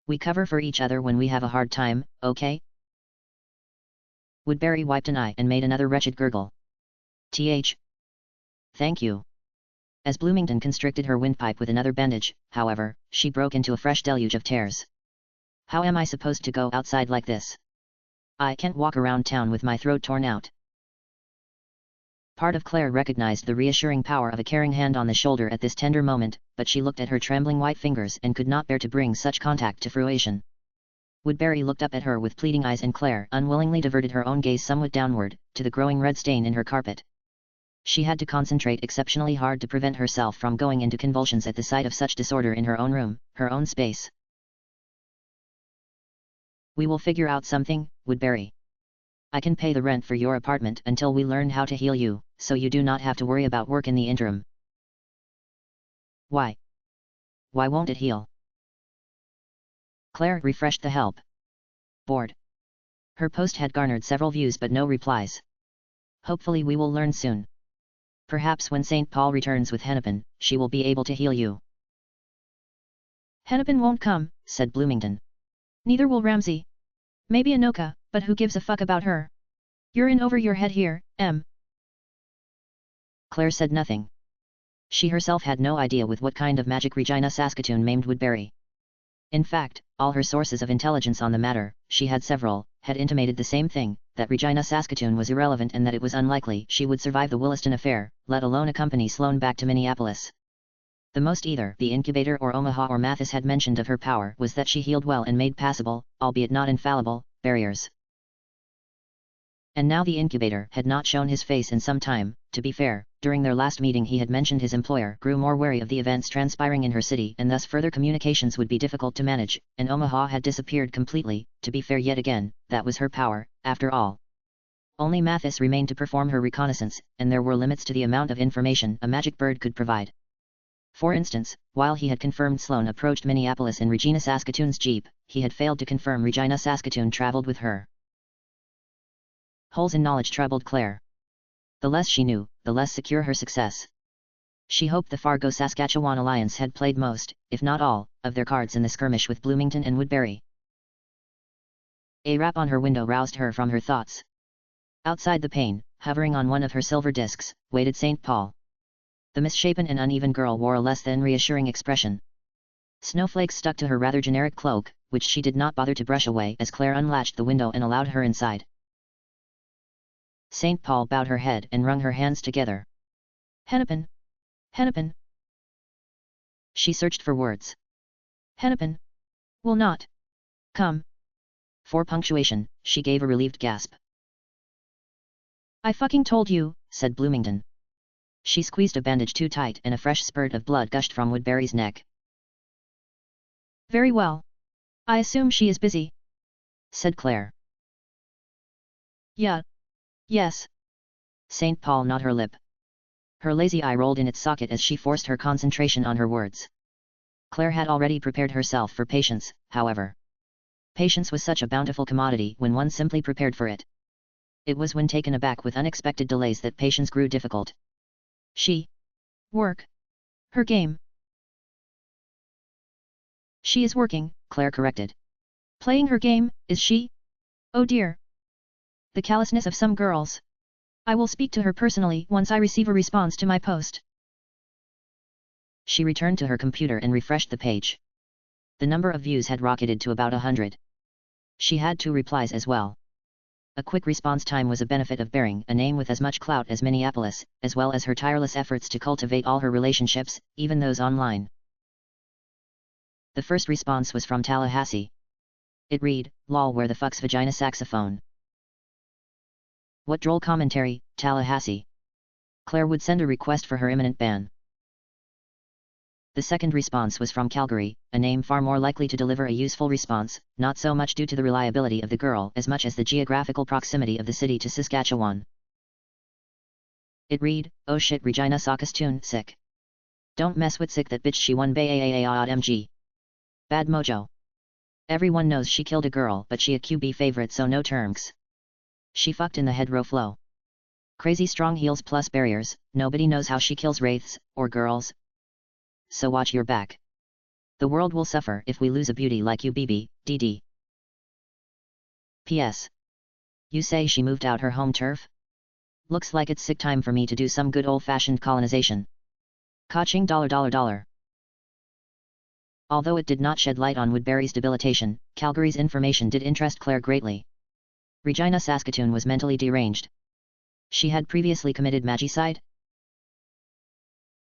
We cover for each other when we have a hard time, okay? Woodbury wiped an eye and made another wretched gurgle. Thank you. As Bloomington constricted her windpipe with another bandage, however, she broke into a fresh deluge of tears. How am I supposed to go outside like this? I can't walk around town with my throat torn out. Part of Claire recognized the reassuring power of a caring hand on the shoulder at this tender moment, but she looked at her trembling white fingers and could not bear to bring such contact to fruition. Woodbury looked up at her with pleading eyes and Claire unwillingly diverted her own gaze somewhat downward, to the growing red stain in her carpet. She had to concentrate exceptionally hard to prevent herself from going into convulsions at the sight of such disorder in her own room, her own space. We will figure out something, Woodbury. I can pay the rent for your apartment until we learn how to heal you, so you do not have to worry about work in the interim. Why? Why won't it heal? Claire refreshed the help board. Her post had garnered several views but no replies. Hopefully we will learn soon. Perhaps when St. Paul returns with Hennepin, she will be able to heal you. Hennepin won't come, said Bloomington. Neither will Ramsay. Maybe Anoka, but who gives a fuck about her? You're in over your head here, M. Claire said nothing. She herself had no idea with what kind of magic Regina Saskatoon maimed Woodbury. In fact, all her sources of intelligence on the matter, she had several, had intimated the same thing, that Regina Saskatoon was irrelevant and that it was unlikely she would survive the Williston affair, let alone accompany Sloane back to Minneapolis. The most either the incubator or Omaha or Mathis had mentioned of her power was that she healed well and made passable, albeit not infallible, barriers. And now the incubator had not shown his face in some time. To be fair, during their last meeting he had mentioned his employer grew more wary of the events transpiring in her city and thus further communications would be difficult to manage, and Omaha had disappeared completely. To be fair yet again, that was her power, after all. Only Mathis remained to perform her reconnaissance, and there were limits to the amount of information a magic bird could provide. For instance, while he had confirmed Sloane approached Minneapolis in Regina Saskatoon's jeep, he had failed to confirm Regina Saskatoon traveled with her. Holes in knowledge troubled Claire. The less she knew, the less secure her success. She hoped the Fargo-Saskatchewan alliance had played most, if not all, of their cards in the skirmish with Bloomington and Woodbury. A rap on her window roused her from her thoughts. Outside the pane, hovering on one of her silver discs, waited St. Paul. The misshapen and uneven girl wore a less than reassuring expression. Snowflakes stuck to her rather generic cloak, which she did not bother to brush away as Claire unlatched the window and allowed her inside. St. Paul bowed her head and wrung her hands together. Hennepin. Hennepin. She searched for words. Hennepin. Will not. Come. For punctuation, she gave a relieved gasp. I fucking told you, said Bloomington. She squeezed a bandage too tight and a fresh spurt of blood gushed from Woodbury's neck. Very well. I assume she is busy, said Claire. Yeah. Yes. St. Paul gnawed her lip. Her lazy eye rolled in its socket as she forced her concentration on her words. Claire had already prepared herself for patience, however. Patience was such a bountiful commodity when one simply prepared for it. It was when taken aback with unexpected delays that patience grew difficult. Work. Her game. She is working, Claire corrected. Playing her game, is she? Oh dear. The callousness of some girls. I will speak to her personally once I receive a response to my post. She returned to her computer and refreshed the page. The number of views had rocketed to about 100. She had 2 replies as well. A quick response time was a benefit of bearing a name with as much clout as Minneapolis, as well as her tireless efforts to cultivate all her relationships, even those online. The first response was from Tallahassee. It read, "Lol, where the fuck's vagina saxophone?" What droll commentary, Tallahassee. Claire would send a request for her imminent ban. The second response was from Calgary, a name far more likely to deliver a useful response, not so much due to the reliability of the girl as much as the geographical proximity of the city to Saskatchewan. It read, "Oh shit, Regina Saskatoon, sick. Don't mess with sick that bitch, she won MG. Bad mojo. Everyone knows she killed a girl but she a QB favorite so no terms. She fucked in the head row flow. Crazy strong heels plus barriers, nobody knows how she kills wraiths, or girls. So watch your back. The world will suffer if we lose a beauty like you DD. P.S. You say she moved out her home turf? Looks like it's sick time for me to do some good old-fashioned colonization. Ka-ching $. Although it did not shed light on Woodbury's debilitation, Calgary's information did interest Claire greatly. Regina Saskatoon was mentally deranged. She had previously committed magicide?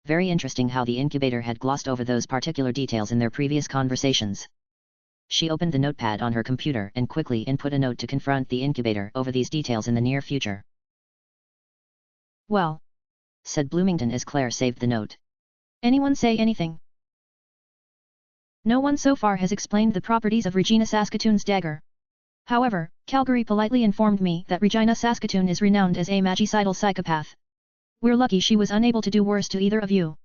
Very interesting how the incubator had glossed over those particular details in their previous conversations. She opened the notepad on her computer and quickly input a note to confront the incubator over these details in the near future. Well, said Bloomington as Claire saved the note. Anyone say anything? No one so far has explained the properties of Regina Saskatoon's dagger. However, Calgary politely informed me that Regina Saskatoon is renowned as a magicidal psychopath. We're lucky she was unable to do worse to either of you.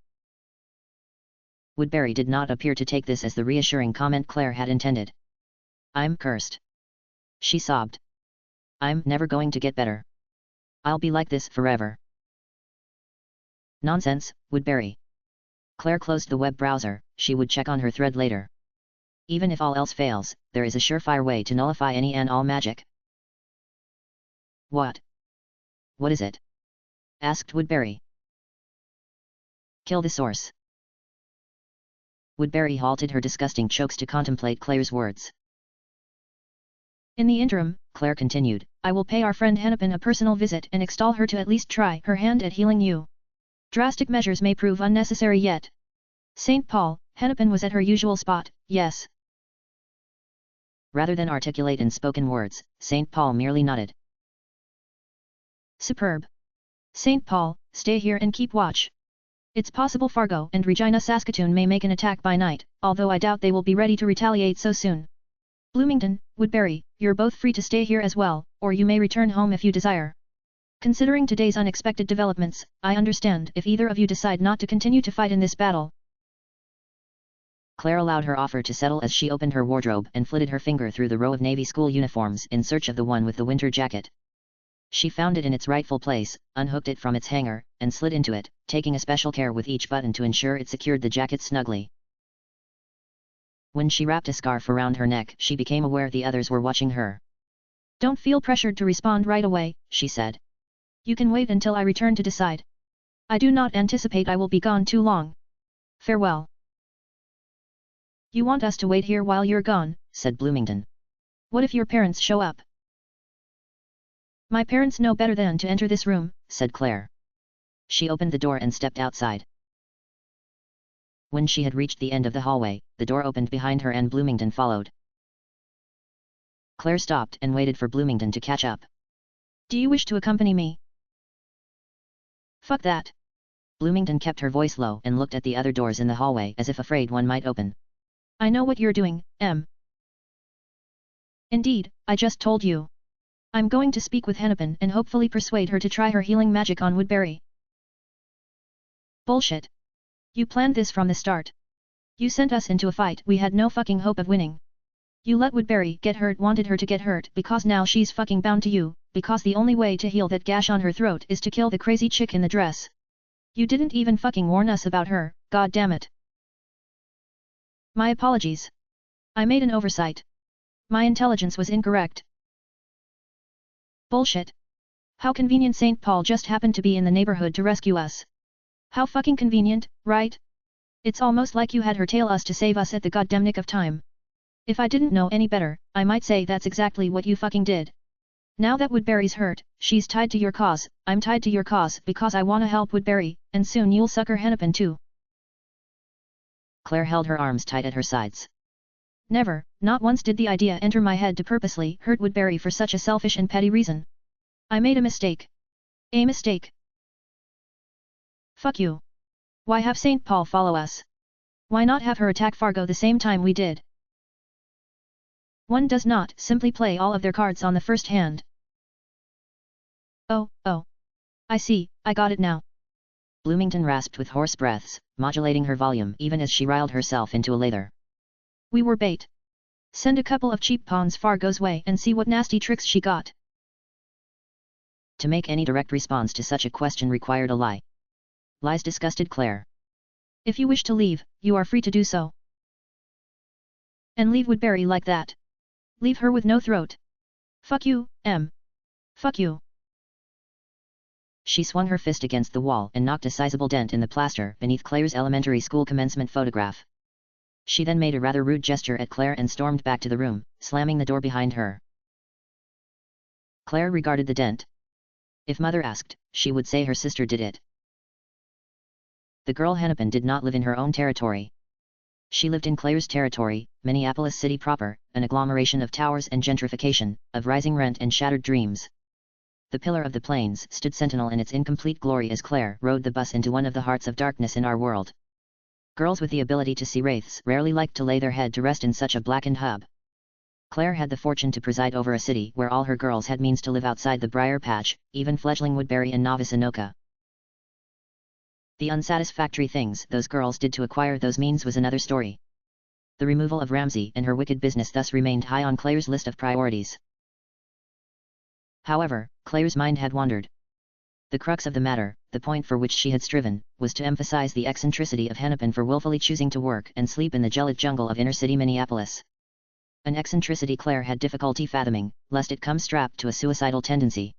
Woodbury did not appear to take this as the reassuring comment Claire had intended. I'm cursed. She sobbed. I'm never going to get better. I'll be like this forever. Nonsense, Woodbury. Claire closed the web browser. She would check on her thread later. Even if all else fails, there is a surefire way to nullify any and all magic. What? What is it? Asked Woodbury. Kill the source. Woodbury halted her disgusting chokes to contemplate Claire's words. In the interim, Claire continued, I will pay our friend Hennepin a personal visit and extol her to at least try her hand at healing you. Drastic measures may prove unnecessary yet. St. Paul, Hennepin was at her usual spot, yes. Rather than articulate in spoken words, St. Paul merely nodded. Superb. St. Paul, stay here and keep watch. It's possible Fargo and Regina Saskatoon may make an attack by night, although I doubt they will be ready to retaliate so soon. Bloomington, Woodbury, you're both free to stay here as well, or you may return home if you desire. Considering today's unexpected developments, I understand if either of you decide not to continue to fight in this battle. Claire allowed her offer to settle as she opened her wardrobe and flitted her finger through the row of Navy school uniforms in search of the one with the winter jacket. She found it in its rightful place, unhooked it from its hanger, and slid into it, taking especial care with each button to ensure it secured the jacket snugly. When she wrapped a scarf around her neck, she became aware the others were watching her. Don't feel pressured to respond right away, she said. You can wait until I return to decide. I do not anticipate I will be gone too long. Farewell. You want us to wait here while you're gone, said Bloomington. What if your parents show up? My parents know better than to enter this room, said Claire. She opened the door and stepped outside. When she had reached the end of the hallway, the door opened behind her and Bloomington followed. Claire stopped and waited for Bloomington to catch up. Do you wish to accompany me? Fuck that. Bloomington kept her voice low and looked at the other doors in the hallway as if afraid one might open. I know what you're doing, Em. Indeed, I just told you. I'm going to speak with Hennepin and hopefully persuade her to try her healing magic on Woodbury. Bullshit. You planned this from the start. You sent us into a fight we had no fucking hope of winning. You let Woodbury get hurt, wanted her to get hurt because now she's fucking bound to you, because the only way to heal that gash on her throat is to kill the crazy chick in the dress. You didn't even fucking warn us about her, god damn it. My apologies. I made an oversight. My intelligence was incorrect. Bullshit. How convenient St. Paul just happened to be in the neighborhood to rescue us. How fucking convenient, right? It's almost like you had her tail us to save us at the goddamn nick of time. If I didn't know any better, I might say that's exactly what you fucking did. Now that Woodbury's hurt, she's tied to your cause, I'm tied to your cause because I wanna help Woodbury, and soon you'll sucker Hennepin too. Claire held her arms tight at her sides. Never, not once did the idea enter my head to purposely hurt Woodbury for such a selfish and petty reason. I made a mistake. A mistake. Fuck you. Why have St. Paul follow us? Why not have her attack Fargo the same time we did? One does not simply play all of their cards on the first hand. Oh. I see, I got it now. Bloomington rasped with hoarse breaths, modulating her volume even as she riled herself into a lather. We were bait. Send a couple of cheap pawns Fargo's way and see what nasty tricks she got. To make any direct response to such a question required a lie. Lies disgusted Claire. If you wish to leave, you are free to do so. And leave Woodbury like that. Leave her with no throat. Fuck you, Em. Fuck you. She swung her fist against the wall and knocked a sizable dent in the plaster beneath Claire's elementary school commencement photograph. She then made a rather rude gesture at Claire and stormed back to the room, slamming the door behind her. Claire regarded the dent. If Mother asked, she would say her sister did it. The girl Hennepin did not live in her own territory. She lived in Claire's territory, Minneapolis City proper, an agglomeration of towers and gentrification, of rising rent and shattered dreams. The Pillar of the Plains stood sentinel in its incomplete glory as Claire rode the bus into one of the hearts of darkness in our world. Girls with the ability to see wraiths rarely liked to lay their head to rest in such a blackened hub. Claire had the fortune to preside over a city where all her girls had means to live outside the briar patch, even fledgling Woodbury and novice Anoka. The unsatisfactory things those girls did to acquire those means was another story. The removal of Ramsay and her wicked business thus remained high on Claire's list of priorities. However, Claire's mind had wandered. The crux of the matter, the point for which she had striven, was to emphasize the eccentricity of Hennepin for willfully choosing to work and sleep in the gelid jungle of inner-city Minneapolis. An eccentricity Claire had difficulty fathoming, lest it come strapped to a suicidal tendency.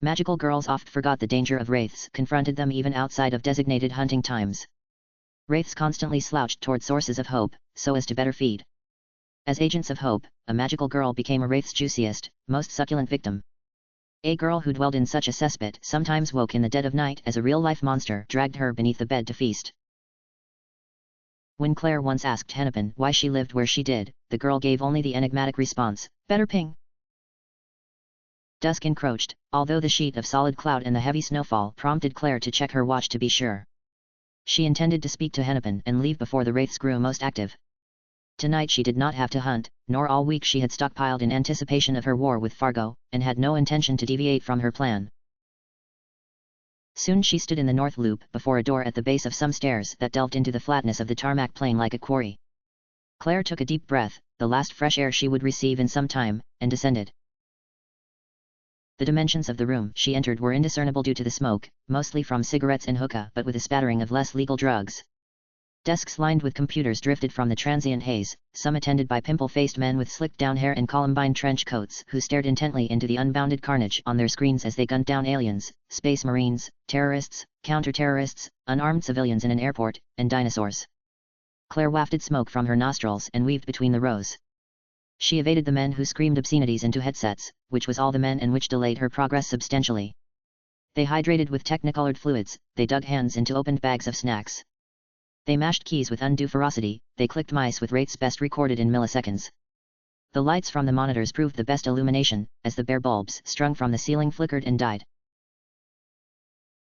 Magical girls oft forgot the danger of wraiths confronted them even outside of designated hunting times. Wraiths constantly slouched toward sources of hope, so as to better feed. As agents of hope, a magical girl became a wraith's juiciest, most succulent victim. A girl who dwelled in such a cesspit sometimes woke in the dead of night as a real-life monster dragged her beneath the bed to feast. When Claire once asked Hennepin why she lived where she did, the girl gave only the enigmatic response, "Better ping." Dusk encroached, although the sheet of solid cloud and the heavy snowfall prompted Claire to check her watch to be sure. She intended to speak to Hennepin and leave before the wraiths grew most active. Tonight she did not have to hunt, nor all week she had stockpiled in anticipation of her war with Fargo, and had no intention to deviate from her plan. Soon she stood in the north loop before a door at the base of some stairs that delved into the flatness of the tarmac plain like a quarry. Claire took a deep breath, the last fresh air she would receive in some time, and descended. The dimensions of the room she entered were indiscernible due to the smoke, mostly from cigarettes and hookah but with a spattering of less legal drugs. Desks lined with computers drifted from the transient haze, some attended by pimple-faced men with slicked-down hair and Columbine trench coats who stared intently into the unbounded carnage on their screens as they gunned down aliens, space marines, terrorists, counter-terrorists, unarmed civilians in an airport, and dinosaurs. Claire wafted smoke from her nostrils and weaved between the rows. She evaded the men who screamed obscenities into headsets, which was all the men and which delayed her progress substantially. They hydrated with technicolored fluids, they dug hands into opened bags of snacks. They mashed keys with undue ferocity, they clicked mice with rates best recorded in milliseconds. The lights from the monitors proved the best illumination, as the bare bulbs strung from the ceiling flickered and died.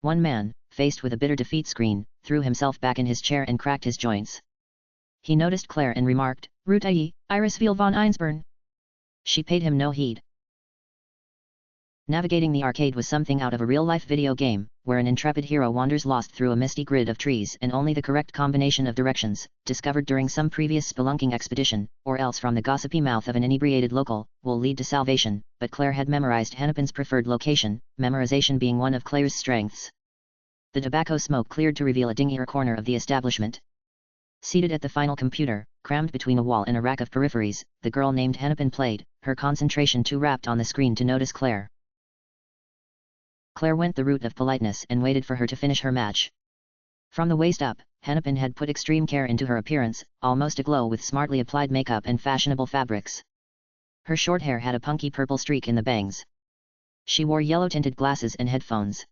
One man, faced with a bitter defeat screen, threw himself back in his chair and cracked his joints. He noticed Claire and remarked, "Rutai, Irisville von Einsburn." She paid him no heed. Navigating the arcade was something out of a real-life video game, where an intrepid hero wanders lost through a misty grid of trees and only the correct combination of directions, discovered during some previous spelunking expedition, or else from the gossipy mouth of an inebriated local, will lead to salvation, but Claire had memorized Hennepin's preferred location, memorization being one of Claire's strengths. The tobacco smoke cleared to reveal a dingier corner of the establishment. Seated at the final computer, crammed between a wall and a rack of peripheries, the girl named Hennepin played, her concentration too rapt on the screen to notice Claire. Claire went the route of politeness and waited for her to finish her match. From the waist up, Hennepin had put extreme care into her appearance, almost aglow with smartly applied makeup and fashionable fabrics. Her short hair had a punky purple streak in the bangs. She wore yellow-tinted glasses and headphones.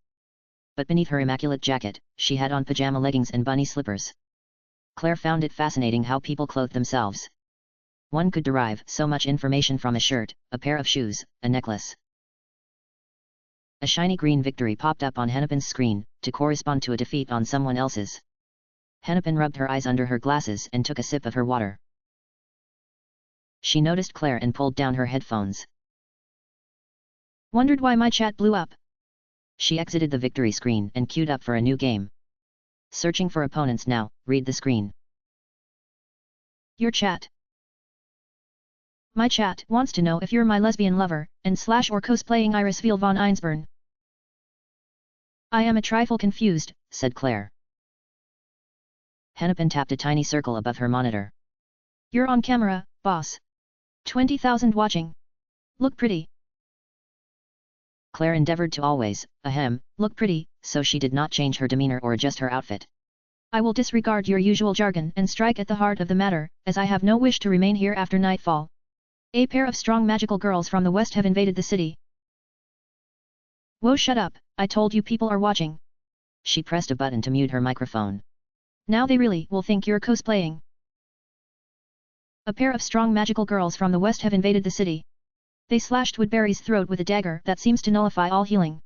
But beneath her immaculate jacket, she had on pajama leggings and bunny slippers. Claire found it fascinating how people clothed themselves. One could derive so much information from a shirt, a pair of shoes, a necklace. A shiny green victory popped up on Hennepin's screen, to correspond to a defeat on someone else's. Hennepin rubbed her eyes under her glasses and took a sip of her water. She noticed Claire and pulled down her headphones. "Wondered why my chat blew up." She exited the victory screen and queued up for a new game. Searching for opponents now, read the screen. "Your chat. My chat wants to know if you're my lesbian lover, and / or cosplaying Irisville von Einsburn." "I am a trifle confused," said Claire. Hennepin tapped a tiny circle above her monitor. "You're on camera, boss. 20,000 watching. Look pretty." Claire endeavored to always, look pretty, so she did not change her demeanor or adjust her outfit. "I will disregard your usual jargon and strike at the heart of the matter, as I have no wish to remain here after nightfall. A pair of strong magical girls from the west have invaded the city." "Whoa, shut up, I told you people are watching." She pressed a button to mute her microphone. "Now they really will think you're cosplaying." "A pair of strong magical girls from the west have invaded the city. They slashed Woodbury's throat with a dagger that seems to nullify all healing.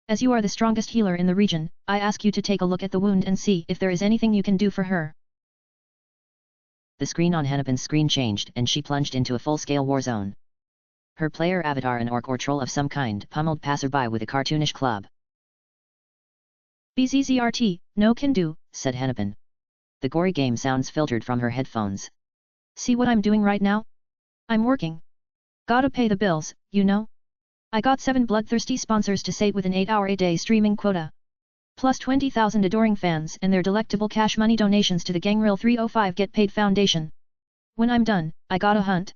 As you are the strongest healer in the region, I ask you to take a look at the wound and see if there is anything you can do for her." The screen on Hennepin's screen changed and she plunged into a full-scale war zone. Her player avatar, an orc or troll of some kind, pummeled passerby with a cartoonish club. BZZRT, no can do, said Hennepin. The gory game sounds filtered from her headphones. See what I'm doing right now? I'm working. Gotta pay the bills, you know? I got 7 bloodthirsty sponsors to sate with an 8-hour-a-day streaming quota. Plus 20,000 adoring fans and their delectable cash money donations to the Gangrel 305 Get Paid Foundation. When I'm done, I gotta hunt.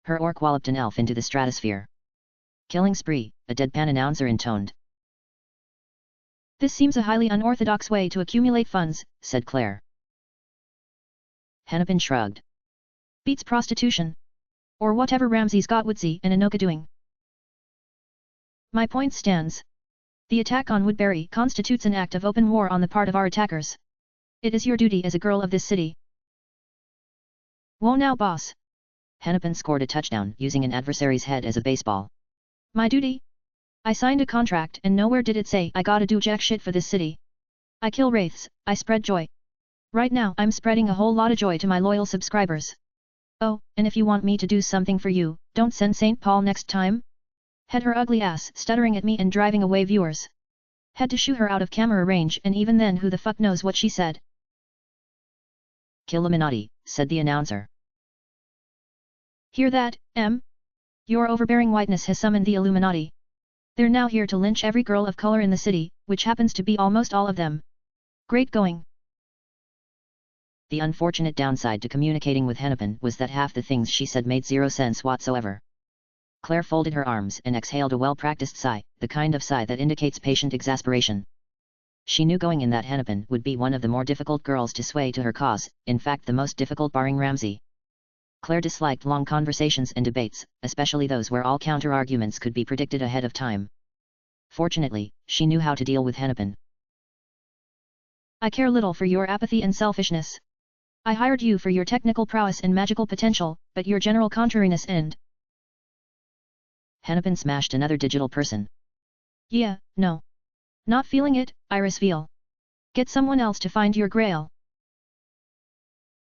Her orc walloped an elf into the stratosphere. Killing spree, a deadpan announcer intoned. This seems a highly unorthodox way to accumulate funds, said Claire. Hennepin shrugged. Beats prostitution. Or whatever Ramses got Woodsy and Anoka doing. My point stands. The attack on Woodbury constitutes an act of open war on the part of our attackers. It is your duty as a girl of this city. Whoa now, boss. Hennepin scored a touchdown using an adversary's head as a baseball. My duty? I signed a contract and nowhere did it say I gotta do jack shit for this city. I kill wraiths, I spread joy. Right now I'm spreading a whole lot of joy to my loyal subscribers. Oh, and if you want me to do something for you, don't send St. Paul next time? Had her ugly ass stuttering at me and driving away viewers. Had to shoot her out of camera range and even then who the fuck knows what she said. Kill Illuminati, said the announcer. Hear that, M? Your overbearing whiteness has summoned the Illuminati. They're now here to lynch every girl of color in the city, which happens to be almost all of them. Great going. The unfortunate downside to communicating with Hennepin was that half the things she said made zero sense whatsoever. Claire folded her arms and exhaled a well-practiced sigh, the kind of sigh that indicates patient exasperation. She knew going in that Hennepin would be one of the more difficult girls to sway to her cause, in fact the most difficult barring Ramsay. Claire disliked long conversations and debates, especially those where all counter-arguments could be predicted ahead of time. Fortunately, she knew how to deal with Hennepin. I care little for your apathy and selfishness. I hired you for your technical prowess and magical potential, but your general contrariness and... Hennepin smashed another digital person. Yeah, no. Not feeling it, Iris Veal. Get someone else to find your grail.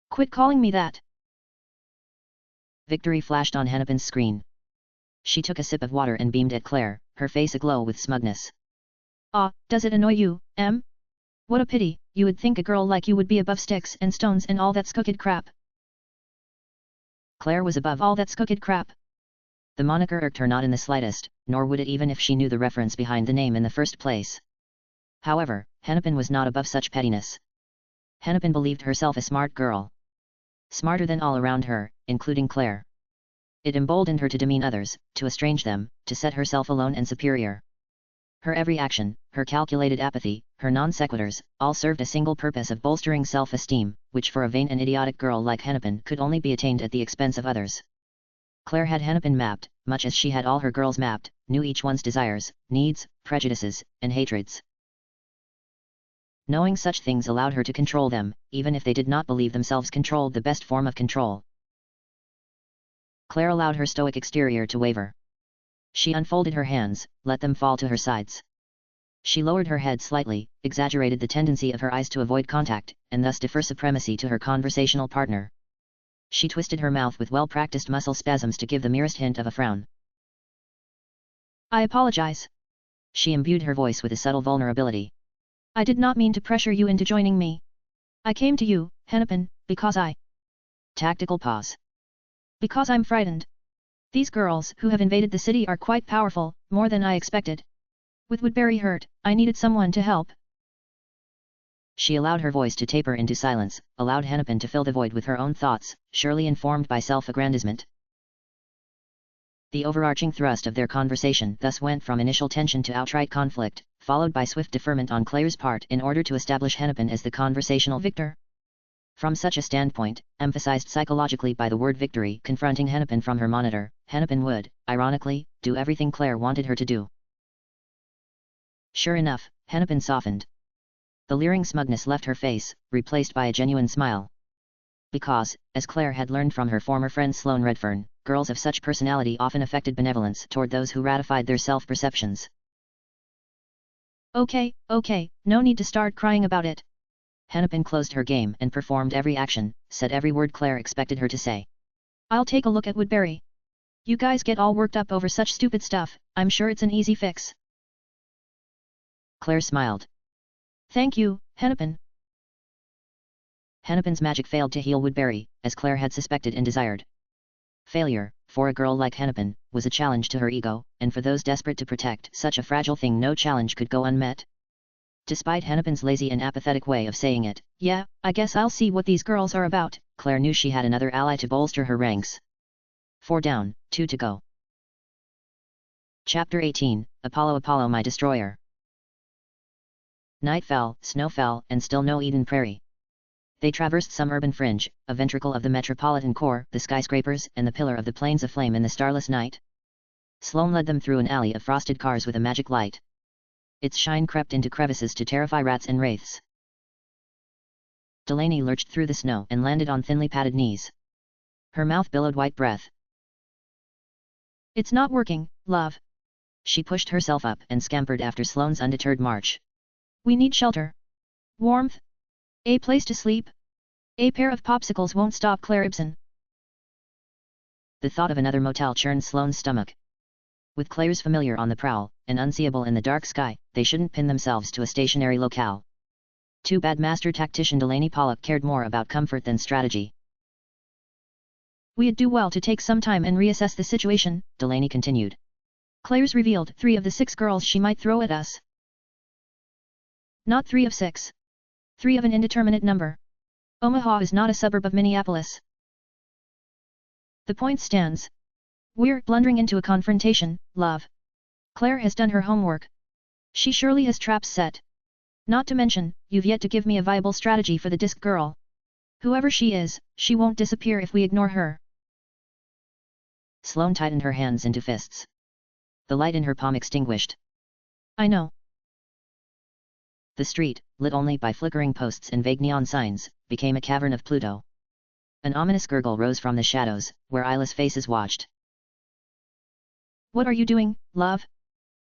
Quit calling me that. Victory flashed on Hennepin's screen. She took a sip of water and beamed at Claire, her face aglow with smugness. Ah, does it annoy you, M? What a pity, you would think a girl like you would be above sticks and stones and all that skooked crap. Claire was above all that skooked crap. The moniker irked her not in the slightest, nor would it even if she knew the reference behind the name in the first place. However, Hennepin was not above such pettiness. Hennepin believed herself a smart girl. Smarter than all around her, including Claire. It emboldened her to demean others, to estrange them, to set herself alone and superior. Her every action, her calculated apathy, her non-sequiturs, all served a single purpose of bolstering self-esteem, which for a vain and idiotic girl like Hennepin could only be attained at the expense of others. Claire had Hennepin mapped, much as she had all her girls mapped, knew each one's desires, needs, prejudices, and hatreds. Knowing such things allowed her to control them, even if they did not believe themselves controlled the best form of control. Claire allowed her stoic exterior to waver. She unfolded her hands, let them fall to her sides. She lowered her head slightly, exaggerated the tendency of her eyes to avoid contact, and thus defer supremacy to her conversational partner. She twisted her mouth with well-practiced muscle spasms to give the merest hint of a frown. I apologize. She imbued her voice with a subtle vulnerability. I did not mean to pressure you into joining me. I came to you, Hennepin, because I... Tactical pause. Because I'm frightened. These girls who have invaded the city are quite powerful, more than I expected. With Woodbury hurt, I needed someone to help. She allowed her voice to taper into silence, allowed Hennepin to fill the void with her own thoughts, surely informed by self-aggrandizement. The overarching thrust of their conversation thus went from initial tension to outright conflict, followed by swift deferment on Claire's part in order to establish Hennepin as the conversational victor. From such a standpoint, emphasized psychologically by the word victory confronting Hennepin from her monitor, Hennepin would, ironically, do everything Claire wanted her to do. Sure enough, Hennepin softened. The leering smugness left her face, replaced by a genuine smile. Because, as Claire had learned from her former friend Sloane Redfern, girls of such personality often affected benevolence toward those who ratified their self-perceptions. Okay, no need to start crying about it. Hennepin closed her game and performed every action, said every word Claire expected her to say. I'll take a look at Woodbury. You guys get all worked up over such stupid stuff, I'm sure it's an easy fix. Claire smiled. Thank you, Hennepin. Hennepin's magic failed to heal Woodbury, as Claire had suspected and desired. Failure, for a girl like Hennepin, was a challenge to her ego, and for those desperate to protect such a fragile thing no challenge could go unmet. Despite Hennepin's lazy and apathetic way of saying it, "Yeah, I guess I'll see what these girls are about," Claire knew she had another ally to bolster her ranks. 4 down, 2 to go. Chapter 18, Apollo Apollo my destroyer. Night fell, snow fell, and still no Eden Prairie. They traversed some urban fringe, a ventricle of the metropolitan core, the skyscrapers, and the pillar of the plains aflame in the starless night. Sloane led them through an alley of frosted cars with a magic light. Its shine crept into crevices to terrify rats and wraiths. Delaney lurched through the snow and landed on thinly padded knees. Her mouth billowed white breath. "It's not working, love." She pushed herself up and scampered after Sloane's undeterred march. "We need shelter. Warmth. A place to sleep. A pair of popsicles won't stop Claire Ibsen." The thought of another motel churned Sloane's stomach. With Claire's familiar on the prowl, and unseeable in the dark sky, they shouldn't pin themselves to a stationary locale. Too bad Master Tactician Delaney Pollock cared more about comfort than strategy. "We'd do well to take some time and reassess the situation," Delaney continued. "Claire's revealed 3 of the 6 girls she might throw at us. Not 3 of 6. 3 of an indeterminate number. Omaha is not a suburb of Minneapolis. The point stands. We're blundering into a confrontation, love. Claire has done her homework. She surely has traps set. Not to mention, you've yet to give me a viable strategy for the disc girl. Whoever she is, she won't disappear if we ignore her." Sloane tightened her hands into fists. The light in her palm extinguished. "I know." The street, lit only by flickering posts and vague neon signs, became a cavern of Pluto. An ominous gurgle rose from the shadows, where eyeless faces watched. "What are you doing, love?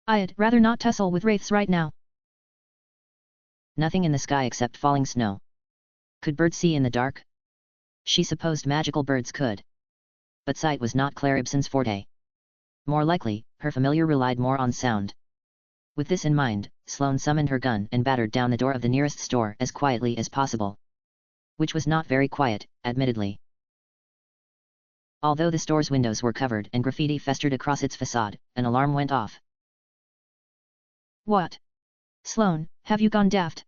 I'd rather not tussle with wraiths right now." Nothing in the sky except falling snow. Could birds see in the dark? She supposed magical birds could. But sight was not Claire Ibsen's forte. More likely, her familiar relied more on sound. With this in mind, Sloane summoned her gun and battered down the door of the nearest store as quietly as possible. Which was not very quiet, admittedly. Although the store's windows were covered and graffiti festered across its facade, an alarm went off. "What? Sloane, have you gone daft?"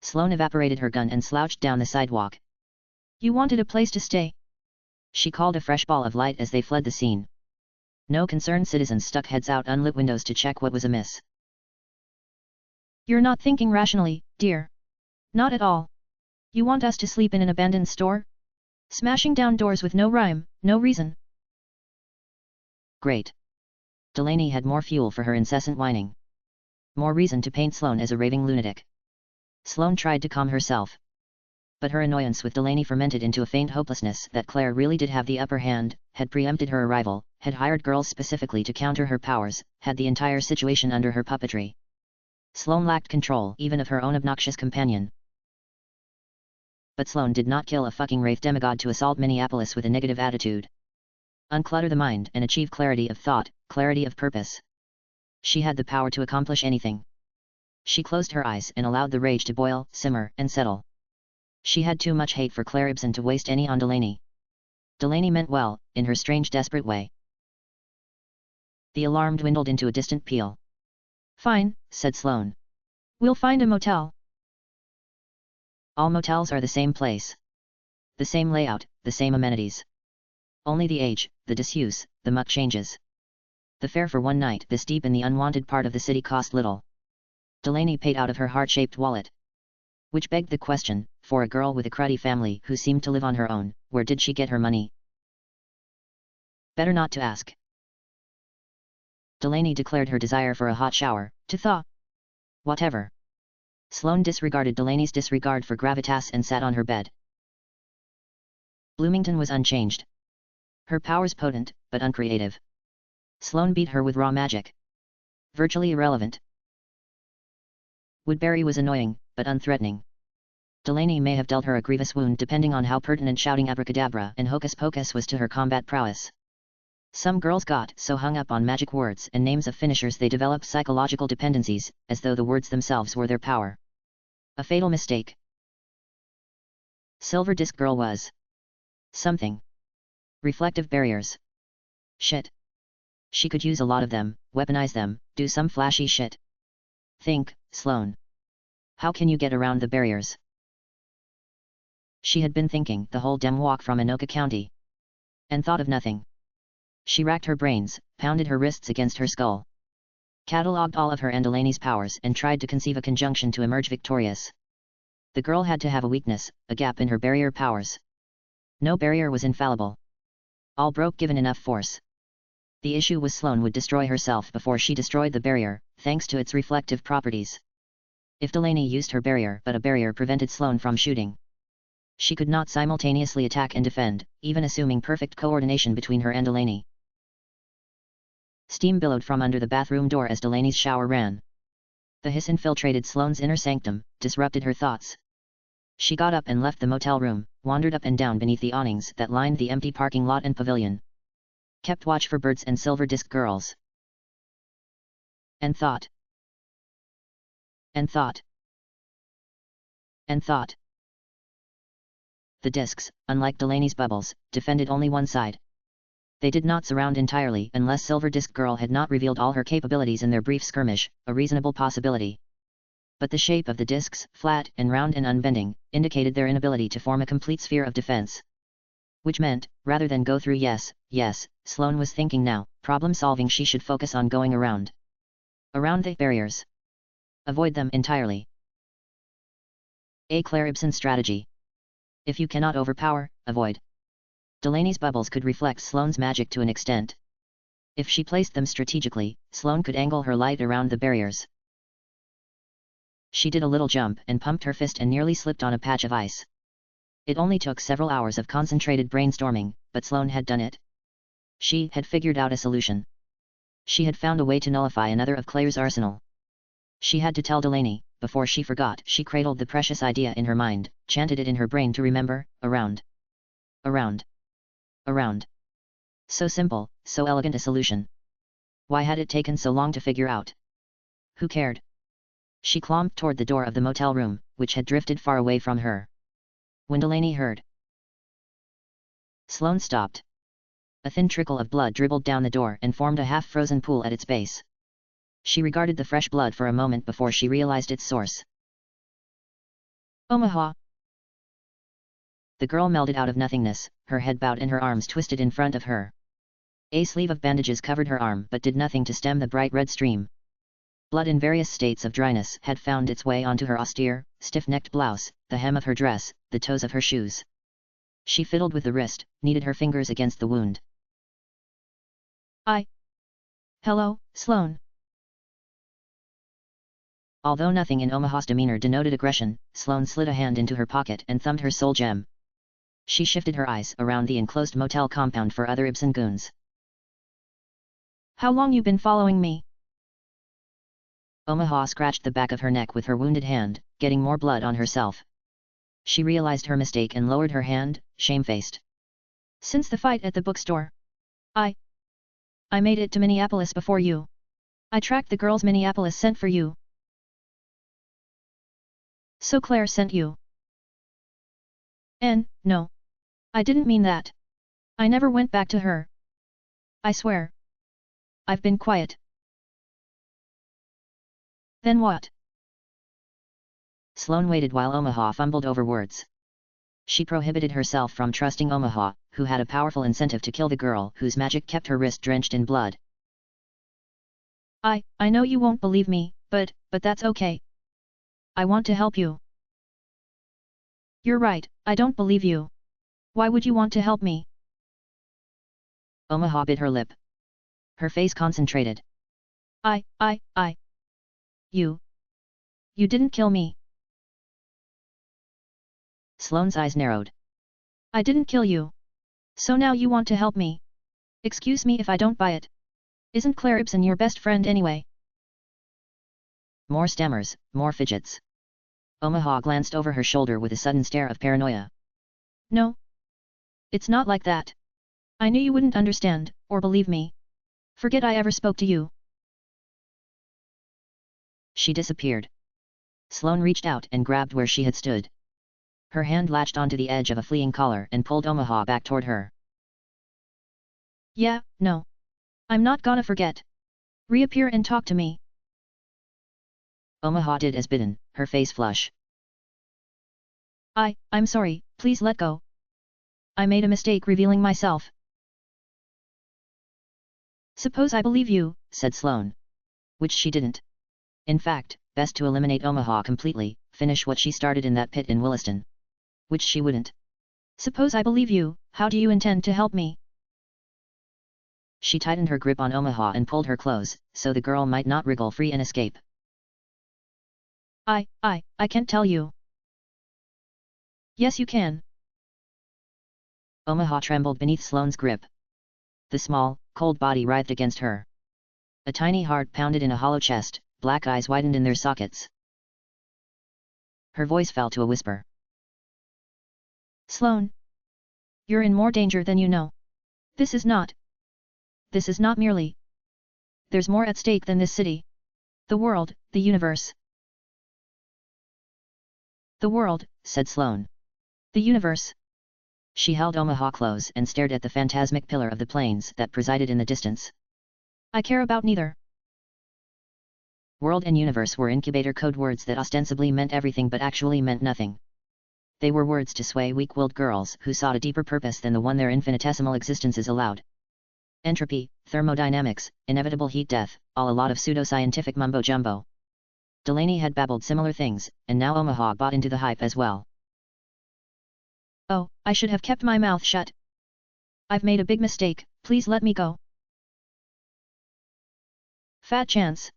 Sloane evaporated her gun and slouched down the sidewalk. "You wanted a place to stay." She called a fresh ball of light as they fled the scene. No concerned citizens stuck heads out unlit windows to check what was amiss. "You're not thinking rationally, dear. Not at all. You want us to sleep in an abandoned store? Smashing down doors with no rhyme, no reason." Great. Delaney had more fuel for her incessant whining. More reason to paint Sloane as a raving lunatic. Sloane tried to calm herself. But her annoyance with Delaney fermented into a faint hopelessness that Claire really did have the upper hand, had preempted her arrival, had hired girls specifically to counter her powers, had the entire situation under her puppetry. Sloane lacked control even of her own obnoxious companion. But Sloane did not kill a fucking wraith demigod to assault Minneapolis with a negative attitude. Unclutter the mind and achieve clarity of thought, clarity of purpose. She had the power to accomplish anything. She closed her eyes and allowed the rage to boil, simmer, and settle. She had too much hate for Claire Ibsen to waste any on Delaney. Delaney meant well, in her strange desperate way. The alarm dwindled into a distant peal. "Fine," said Sloane. "We'll find a motel." All motels are the same place. The same layout, the same amenities. Only the age, the disuse, the muck changes. The fare for one night this deep in the unwanted part of the city cost little. Delaney paid out of her heart-shaped wallet. Which begged the question, for a girl with a cruddy family who seemed to live on her own, where did she get her money? Better not to ask. Delaney declared her desire for a hot shower, to thaw. Whatever. Sloane disregarded Delaney's disregard for gravitas and sat on her bed. Bloomington was unchanged. Her powers potent, but uncreative. Sloane beat her with raw magic. Virtually irrelevant. Woodbury was annoying, but unthreatening. Delaney may have dealt her a grievous wound depending on how pertinent shouting abracadabra and hocus pocus was to her combat prowess. Some girls got so hung up on magic words and names of finishers they developed psychological dependencies, as though the words themselves were their power. A fatal mistake. Silver Disc Girl was something. Reflective barriers. Shit. She could use a lot of them, weaponize them, do some flashy shit. Think, Sloane. How can you get around the barriers? She had been thinking the whole damn walk from Madoka County. And thought of nothing. She racked her brains, pounded her wrists against her skull. Catalogued all of her and Delaney's powers and tried to conceive a conjunction to emerge victorious. The girl had to have a weakness, a gap in her barrier powers. No barrier was infallible. All broke given enough force. The issue was Sloane would destroy herself before she destroyed the barrier, thanks to its reflective properties. If Delaney used her barrier but a barrier prevented Sloane from shooting, she could not simultaneously attack and defend, even assuming perfect coordination between her and Delaney. Steam billowed from under the bathroom door as Delaney's shower ran. The hiss infiltrated Sloane's inner sanctum, disrupted her thoughts. She got up and left the motel room, wandered up and down beneath the awnings that lined the empty parking lot and pavilion. Kept watch for birds and silver disc girls. And thought. And thought. And thought. The discs, unlike Delaney's bubbles, defended only one side. They did not surround entirely unless Silver Disc Girl had not revealed all her capabilities in their brief skirmish, a reasonable possibility. But the shape of the discs, flat and round and unbending, indicated their inability to form a complete sphere of defense. Which meant, rather than go through yes, Sloane was thinking now, problem solving she should focus on going around. Around the barriers. Avoid them entirely. A Claire Ibsen strategy. If you cannot overpower, avoid. Delaney's bubbles could reflect Sloane's magic to an extent. If she placed them strategically, Sloane could angle her light around the barriers. She did a little jump and pumped her fist and nearly slipped on a patch of ice. It only took several hours of concentrated brainstorming, but Sloane had done it. She had figured out a solution. She had found a way to nullify another of Claire's arsenal. She had to tell Delaney. Before she forgot, she cradled the precious idea in her mind, chanted it in her brain to remember, around. Around. Around. So simple, so elegant a solution. Why had it taken so long to figure out? Who cared? She clomped toward the door of the motel room, which had drifted far away from her. When Delaney heard, Sloane stopped. A thin trickle of blood dribbled down the door and formed a half-frozen pool at its base. She regarded the fresh blood for a moment before she realized its source. Omaha. The girl melded out of nothingness, her head bowed and her arms twisted in front of her. A sleeve of bandages covered her arm but did nothing to stem the bright red stream. Blood in various states of dryness had found its way onto her austere, stiff-necked blouse, the hem of her dress, the toes of her shoes. She fiddled with the wrist, kneaded her fingers against the wound. Hello, Sloane. Although nothing in Omaha's demeanor denoted aggression, Sloane slid a hand into her pocket and thumbed her soul gem. She shifted her eyes around the enclosed motel compound for other Ibsen goons. How long you been following me? Omaha scratched the back of her neck with her wounded hand, getting more blood on herself. She realized her mistake and lowered her hand, shamefaced. Since the fight at the bookstore. I made it to Minneapolis before you. I tracked the girls Minneapolis sent for you. So Claire sent you. And, no. I didn't mean that. I never went back to her. I swear. I've been quiet. Then what? Sloane waited while Omaha fumbled over words. She prohibited herself from trusting Omaha, who had a powerful incentive to kill the girl whose magic kept her wrist drenched in blood. I know you won't believe me, but that's okay. I want to help you. You're right, I don't believe you. Why would you want to help me? Omaha bit her lip. Her face concentrated. You didn't kill me. Sloane's eyes narrowed. I didn't kill you. So now you want to help me. Excuse me if I don't buy it. Isn't Claire Ibsen your best friend anyway? More stammers, more fidgets. Omaha glanced over her shoulder with a sudden stare of paranoia. No. It's not like that. I knew you wouldn't understand, or believe me. Forget I ever spoke to you. She disappeared. Sloane reached out and grabbed where she had stood. Her hand latched onto the edge of a fleeing collar and pulled Omaha back toward her. Yeah, no. I'm not gonna forget. Reappear and talk to me. Omaha did as bidden, her face flush. I'm sorry, please let go. I made a mistake revealing myself. Suppose I believe you, said Sloane. Which she didn't. In fact, best to eliminate Omaha completely, finish what she started in that pit in Williston. Which she wouldn't. Suppose I believe you, how do you intend to help me? She tightened her grip on Omaha and pulled her close, so the girl might not wriggle free and escape. I can't tell you. Yes you can. Omaha trembled beneath Sloane's grip. The small, cold body writhed against her. A tiny heart pounded in a hollow chest, black eyes widened in their sockets. Her voice fell to a whisper. Sloane. You're in more danger than you know. This is not merely. There's more at stake than this city. The world, the universe. The world, said Sloane. The universe. She held Omaha close and stared at the phantasmic pillar of the plains that presided in the distance. I care about neither. World and universe were incubator code words that ostensibly meant everything but actually meant nothing. They were words to sway weak-willed girls who sought a deeper purpose than the one their infinitesimal existences allowed. Entropy, thermodynamics, inevitable heat death, all a lot of pseudoscientific mumbo-jumbo. Delaney had babbled similar things, and now Omaha bought into the hype as well. Oh, I should have kept my mouth shut. I've made a big mistake, please let me go. Fat chance.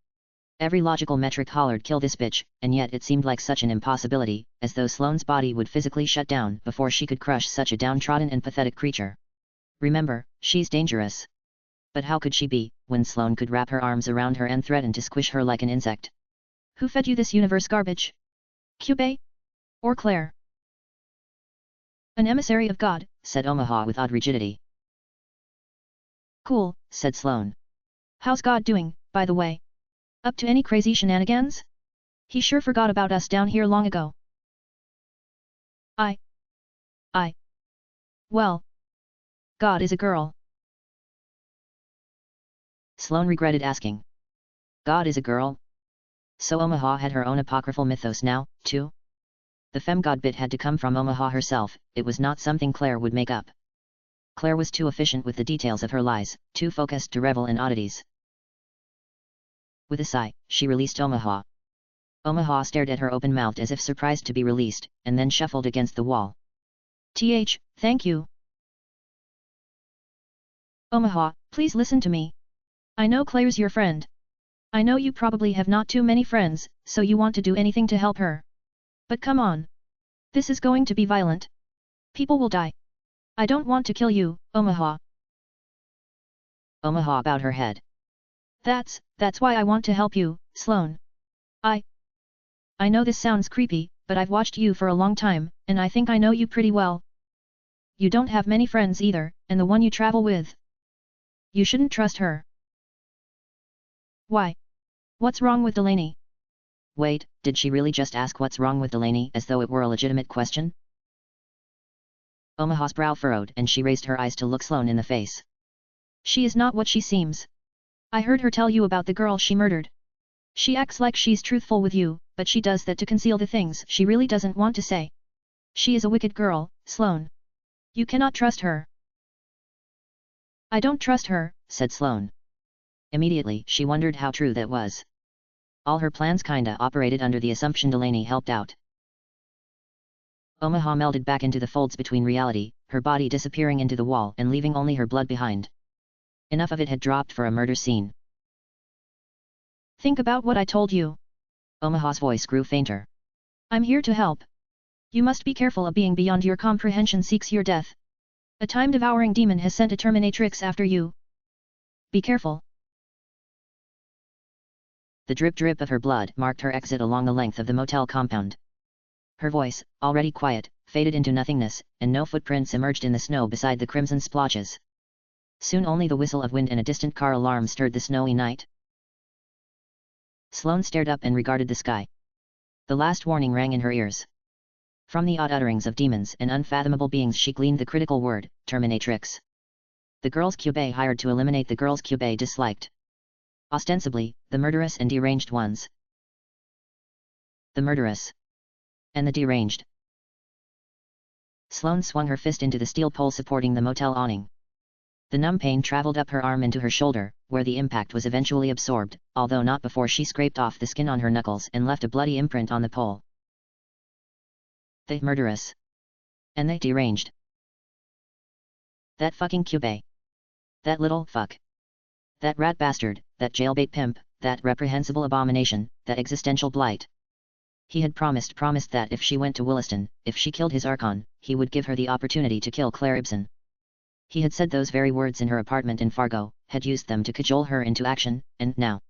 Every logical metric hollered kill this bitch, and yet it seemed like such an impossibility, as though Sloane's body would physically shut down before she could crush such a downtrodden and pathetic creature. Remember, she's dangerous. But how could she be, when Sloane could wrap her arms around her and threaten to squish her like an insect? Who fed you this universe garbage? Cube? Or Claire? An emissary of God, said Omaha with odd rigidity. Cool, said Sloane. How's God doing, by the way? Up to any crazy shenanigans? He sure forgot about us down here long ago. Well. God is a girl. Sloane regretted asking. God is a girl? So Omaha had her own apocryphal mythos now, too? The femme-god bit had to come from Omaha herself, it was not something Claire would make up. Claire was too efficient with the details of her lies, too focused to revel in oddities. With a sigh, she released Omaha. Omaha stared at her open-mouthed as if surprised to be released, and then shuffled against the wall. Thank you. Omaha, please listen to me. I know Claire's your friend. I know you probably have not too many friends, so you want to do anything to help her. But come on. This is going to be violent. People will die. I don't want to kill you, Omaha. Omaha bowed her head. That's why I want to help you, Sloane. I know this sounds creepy, but I've watched you for a long time, and I think I know you pretty well. You don't have many friends either, and the one you travel with. You shouldn't trust her. Why? What's wrong with Delaney? Wait, did she really just ask what's wrong with Delaney as though it were a legitimate question? Omaha's brow furrowed and she raised her eyes to look Sloane in the face. She is not what she seems. I heard her tell you about the girl she murdered. She acts like she's truthful with you, but she does that to conceal the things she really doesn't want to say. She is a wicked girl, Sloane. You cannot trust her. I don't trust her, said Sloane. Immediately she wondered how true that was. All her plans kinda operated under the assumption Delaney helped out. Omaha melded back into the folds between reality, her body disappearing into the wall and leaving only her blood behind. Enough of it had dropped for a murder scene. Think about what I told you. Omaha's voice grew fainter. I'm here to help. You must be careful, a being beyond your comprehension seeks your death. A time-devouring demon has sent a Terminatrix after you. Be careful. The drip-drip of her blood marked her exit along the length of the motel compound. Her voice, already quiet, faded into nothingness, and no footprints emerged in the snow beside the crimson splotches. Soon only the whistle of wind and a distant car alarm stirred the snowy night. Sloane stared up and regarded the sky. The last warning rang in her ears. From the odd utterings of demons and unfathomable beings she gleaned the critical word, Terminatrix. The girls Kyubey hired to eliminate the girls Kyubey disliked. Ostensibly, the murderous and deranged ones. The murderous. And the deranged. Sloane swung her fist into the steel pole supporting the motel awning. The numb pain traveled up her arm into her shoulder, where the impact was eventually absorbed, although not before she scraped off the skin on her knuckles and left a bloody imprint on the pole. The murderous. And the deranged. That fucking Kyubey. That little fuck. That rat bastard, that jailbait pimp, that reprehensible abomination, that existential blight. He had promised that if she went to Williston, if she killed his Archon, he would give her the opportunity to kill Claire Ibsen. He had said those very words in her apartment in Fargo, had used them to cajole her into action, and now.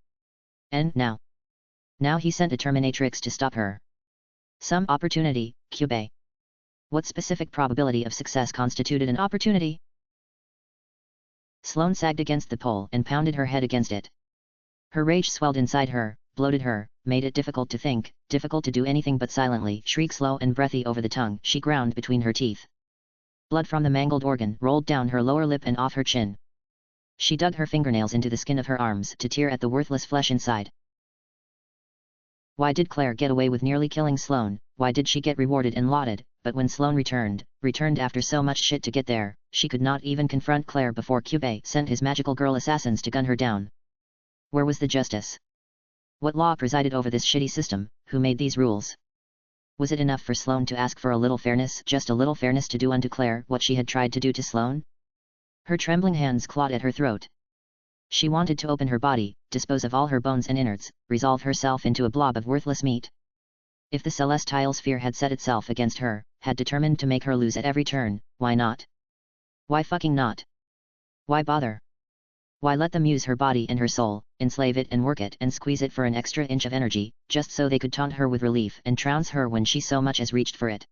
Now he sent a Terminatrix to stop her. Some opportunity, Kyubey. What specific probability of success constituted an opportunity? Sloane sagged against the pole and pounded her head against it. Her rage swelled inside her, bloated her, made it difficult to think, difficult to do anything but silently shriek slow and breathy over the tongue she ground between her teeth. Blood from the mangled organ rolled down her lower lip and off her chin. She dug her fingernails into the skin of her arms to tear at the worthless flesh inside. Why did Claire get away with nearly killing Sloane? Why did she get rewarded and lauded, but when Sloane returned after so much shit to get there, she could not even confront Claire before Kyubey sent his magical girl assassins to gun her down? Where was the justice? What law presided over this shitty system? Who made these rules? Was it enough for Sloane to ask for a little fairness, just a little fairness to do unto Claire what she had tried to do to Sloane? Her trembling hands clawed at her throat. She wanted to open her body, dispose of all her bones and innards, resolve herself into a blob of worthless meat. If the celestial sphere had set itself against her, had determined to make her lose at every turn, why not? Why fucking not? Why bother? Why let them use her body and her soul, enslave it and work it and squeeze it for an extra inch of energy, just so they could taunt her with relief and trounce her when she so much as reached for it?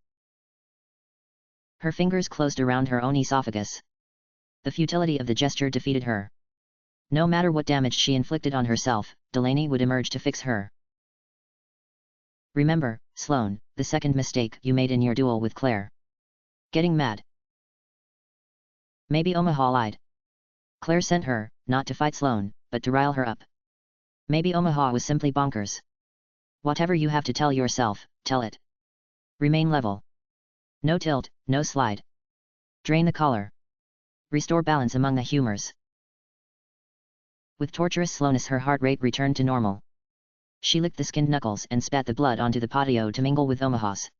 Her fingers closed around her own esophagus. The futility of the gesture defeated her. No matter what damage she inflicted on herself, Delaney would emerge to fix her. Remember, Sloane, the second mistake you made in your duel with Claire. Getting mad. Maybe Omaha lied. Claire sent her, not to fight Sloane, but to rile her up. Maybe Omaha was simply bonkers. Whatever you have to tell yourself, tell it. Remain level. No tilt, no slide. Drain the collar. Restore balance among the humors. With torturous slowness her heart rate returned to normal. She licked the skinned knuckles and spat the blood onto the patio to mingle with Omaha's.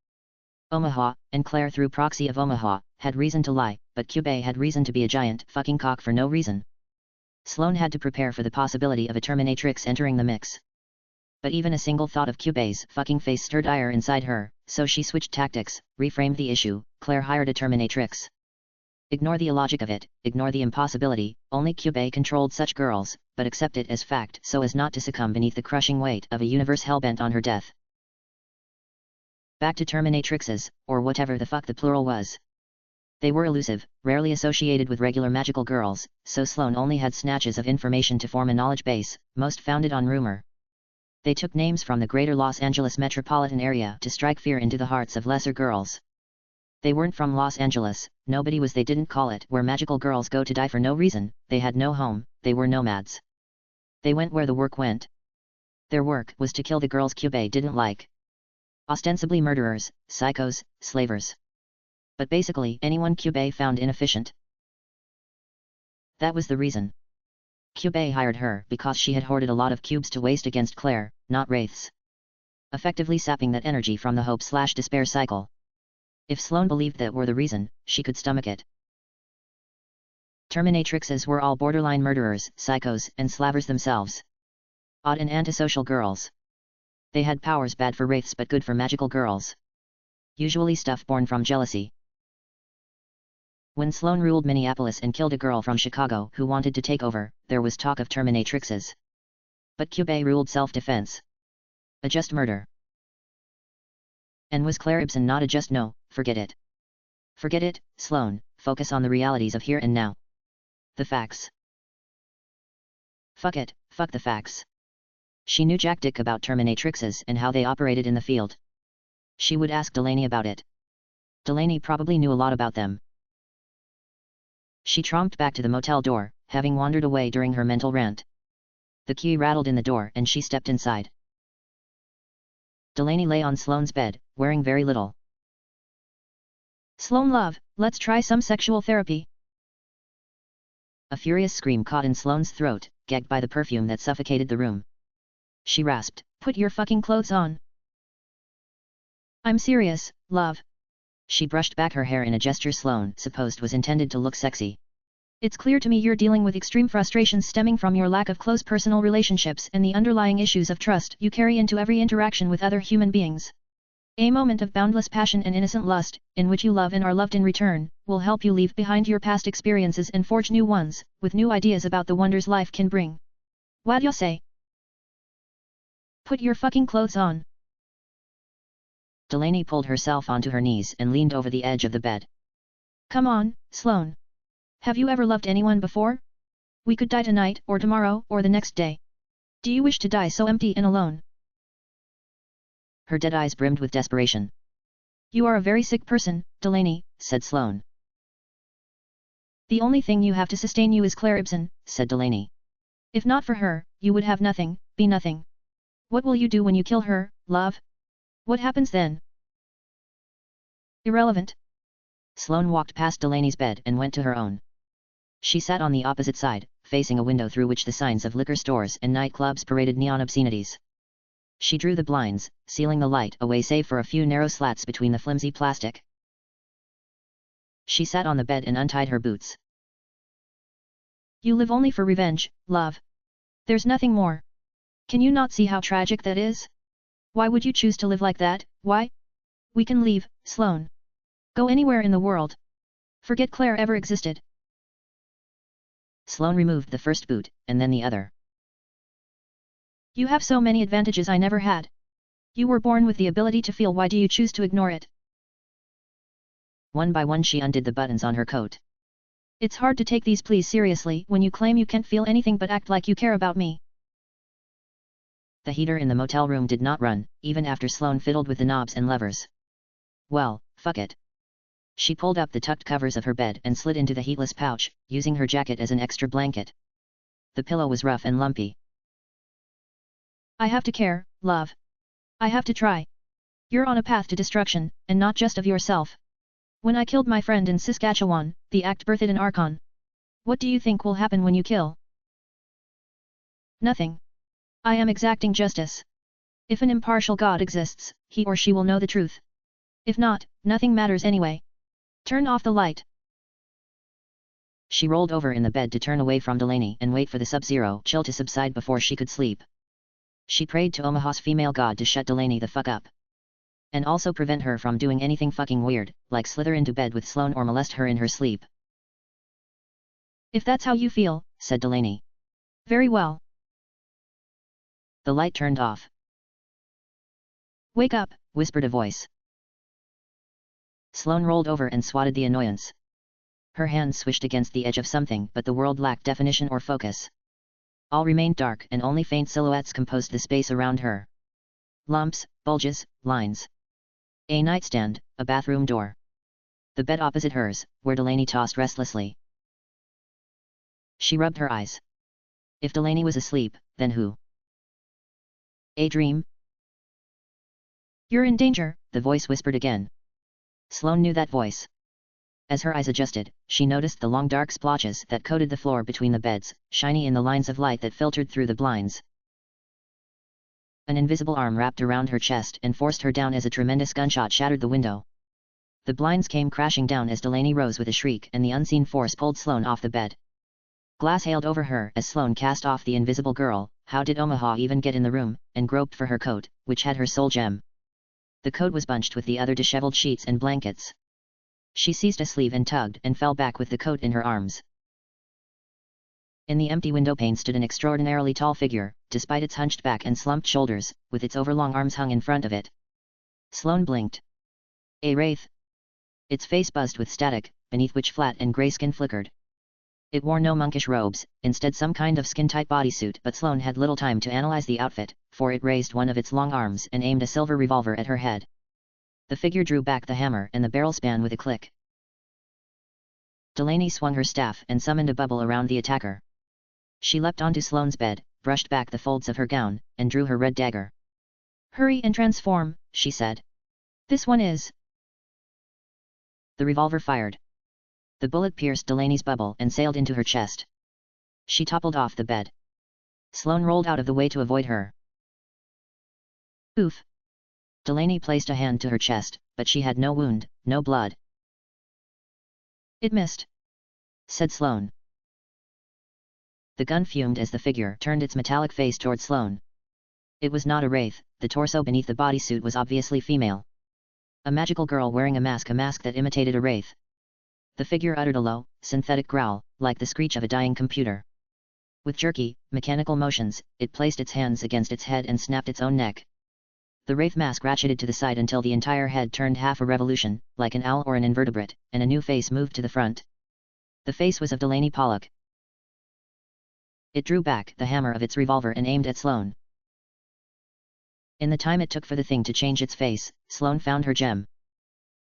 Omaha, and Claire through proxy of Omaha, had reason to lie, but Kyubey had reason to be a giant fucking cock for no reason. Sloane had to prepare for the possibility of a Terminatrix entering the mix. But even a single thought of Kyubey's fucking face stirred ire inside her, so she switched tactics, reframed the issue. Claire hired a Terminatrix. Ignore the illogic of it, ignore the impossibility, only Kyubey controlled such girls, but accept it as fact so as not to succumb beneath the crushing weight of a universe hellbent on her death. Back to Terminatrixes, or whatever the fuck the plural was. They were elusive, rarely associated with regular magical girls, so Sloane only had snatches of information to form a knowledge base, most founded on rumor. They took names from the greater Los Angeles metropolitan area to strike fear into the hearts of lesser girls. They weren't from Los Angeles, nobody was. They didn't call it where magical girls go to die for no reason, they had no home, they were nomads. They went where the work went. Their work was to kill the girls Kyubey didn't like. Ostensibly murderers, psychos, slavers. But basically anyone Kyubey found inefficient. That was the reason. Kyubey hired her because she had hoarded a lot of cubes to waste against Claire, not wraiths. Effectively sapping that energy from the hope/despair cycle. If Sloane believed that were the reason, she could stomach it. Terminatrixes were all borderline murderers, psychos, and slavers themselves. Odd and antisocial girls. They had powers bad for wraiths but good for magical girls. Usually stuff born from jealousy. When Sloane ruled Minneapolis and killed a girl from Chicago who wanted to take over, there was talk of Terminatrixes. But Kyubey ruled self-defense. A just murder. And was Claire Ibsen not a just no? Forget it. Forget it, Sloane, focus on the realities of here and now. The facts. Fuck it, fuck the facts. She knew jack dick about Terminatrixes and how they operated in the field. She would ask Delaney about it. Delaney probably knew a lot about them. She tromped back to the motel door, having wandered away during her mental rant. The key rattled in the door and she stepped inside. Delaney lay on Sloane's bed, wearing very little. Sloane love, let's try some sexual therapy. A furious scream caught in Sloane's throat, gagged by the perfume that suffocated the room. She rasped, "Put your fucking clothes on." "I'm serious, love." She brushed back her hair in a gesture Sloane supposed was intended to look sexy. "It's clear to me you're dealing with extreme frustrations stemming from your lack of close personal relationships and the underlying issues of trust you carry into every interaction with other human beings. A moment of boundless passion and innocent lust, in which you love and are loved in return, will help you leave behind your past experiences and forge new ones, with new ideas about the wonders life can bring. What you say? Put your fucking clothes on." Delaney pulled herself onto her knees and leaned over the edge of the bed. "Come on, Sloane. Have you ever loved anyone before? We could die tonight, or tomorrow, or the next day. Do you wish to die so empty and alone?" Her dead eyes brimmed with desperation. "You are a very sick person, Delaney," said Sloane. "The only thing you have to sustain you is Claire Ibsen," said Delaney. "If not for her, you would have nothing, be nothing. What will you do when you kill her, love? What happens then?" "Irrelevant." Sloane walked past Delaney's bed and went to her own. She sat on the opposite side, facing a window through which the signs of liquor stores and nightclubs paraded neon obscenities. She drew the blinds, sealing the light away save for a few narrow slats between the flimsy plastic. She sat on the bed and untied her boots. "You live only for revenge, love. There's nothing more. Can you not see how tragic that is? Why would you choose to live like that, why? We can leave, Sloane. Go anywhere in the world. Forget Claire ever existed." Sloane removed the first boot, and then the other. "You have so many advantages I never had. You were born with the ability to feel, why do you choose to ignore it?" One by one she undid the buttons on her coat. "It's hard to take these pleas seriously when you claim you can't feel anything but act like you care about me." The heater in the motel room did not run, even after Sloane fiddled with the knobs and levers. Well, fuck it. She pulled up the tucked covers of her bed and slid into the heatless pouch, using her jacket as an extra blanket. The pillow was rough and lumpy. "I have to care, love. I have to try. You're on a path to destruction, and not just of yourself. When I killed my friend in Saskatchewan, the act birthed an archon. What do you think will happen when you kill?" "Nothing. I am exacting justice. If an impartial God exists, he or she will know the truth. If not, nothing matters anyway. Turn off the light." She rolled over in the bed to turn away from Delaney and wait for the sub-zero chill to subside before she could sleep. She prayed to Omaha's female god to shut Delaney the fuck up. And also prevent her from doing anything fucking weird, like slither into bed with Sloane or molest her in her sleep. "If that's how you feel," said Delaney. "Very well." The light turned off. "Wake up," whispered a voice. Sloane rolled over and swatted the annoyance. Her hands swished against the edge of something, but the world lacked definition or focus. All remained dark and only faint silhouettes composed the space around her. Lumps, bulges, lines. A nightstand, a bathroom door. The bed opposite hers, where Delaney tossed restlessly. She rubbed her eyes. If Delaney was asleep, then who? A dream? "You're in danger," the voice whispered again. Sloane knew that voice. As her eyes adjusted, she noticed the long dark splotches that coated the floor between the beds, shiny in the lines of light that filtered through the blinds. An invisible arm wrapped around her chest and forced her down as a tremendous gunshot shattered the window. The blinds came crashing down as Delaney rose with a shriek and the unseen force pulled Sloane off the bed. Glass hailed over her as Sloane cast off the invisible girl. How did Omaha even get in the room, and groped for her coat, which had her soul gem. The coat was bunched with the other disheveled sheets and blankets. She seized a sleeve and tugged and fell back with the coat in her arms. In the empty windowpane stood an extraordinarily tall figure, despite its hunched back and slumped shoulders, with its overlong arms hung in front of it. Sloane blinked. A wraith. Its face buzzed with static, beneath which flat and grey skin flickered. It wore no monkish robes, instead some kind of skin-tight bodysuit, but Sloane had little time to analyze the outfit, for it raised one of its long arms and aimed a silver revolver at her head. The figure drew back the hammer and the barrel span with a click. Delaney swung her staff and summoned a bubble around the attacker. She leapt onto Sloane's bed, brushed back the folds of her gown, and drew her red dagger. "Hurry and transform," she said. "This one is." The revolver fired. The bullet pierced Delaney's bubble and sailed into her chest. She toppled off the bed. Sloane rolled out of the way to avoid her. "Oof." Delaney placed a hand to her chest, but she had no wound, no blood. "It missed," said Sloane. The gun fumed as the figure turned its metallic face toward Sloane. It was not a wraith, the torso beneath the bodysuit was obviously female. A magical girl wearing a mask that imitated a wraith. The figure uttered a low, synthetic growl, like the screech of a dying computer. With jerky, mechanical motions, it placed its hands against its head and snapped its own neck. The wraith mask ratcheted to the side until the entire head turned half a revolution, like an owl or an invertebrate, and a new face moved to the front. The face was of Delaney Pollock. It drew back the hammer of its revolver and aimed at Sloane. In the time it took for the thing to change its face, Sloane found her gem.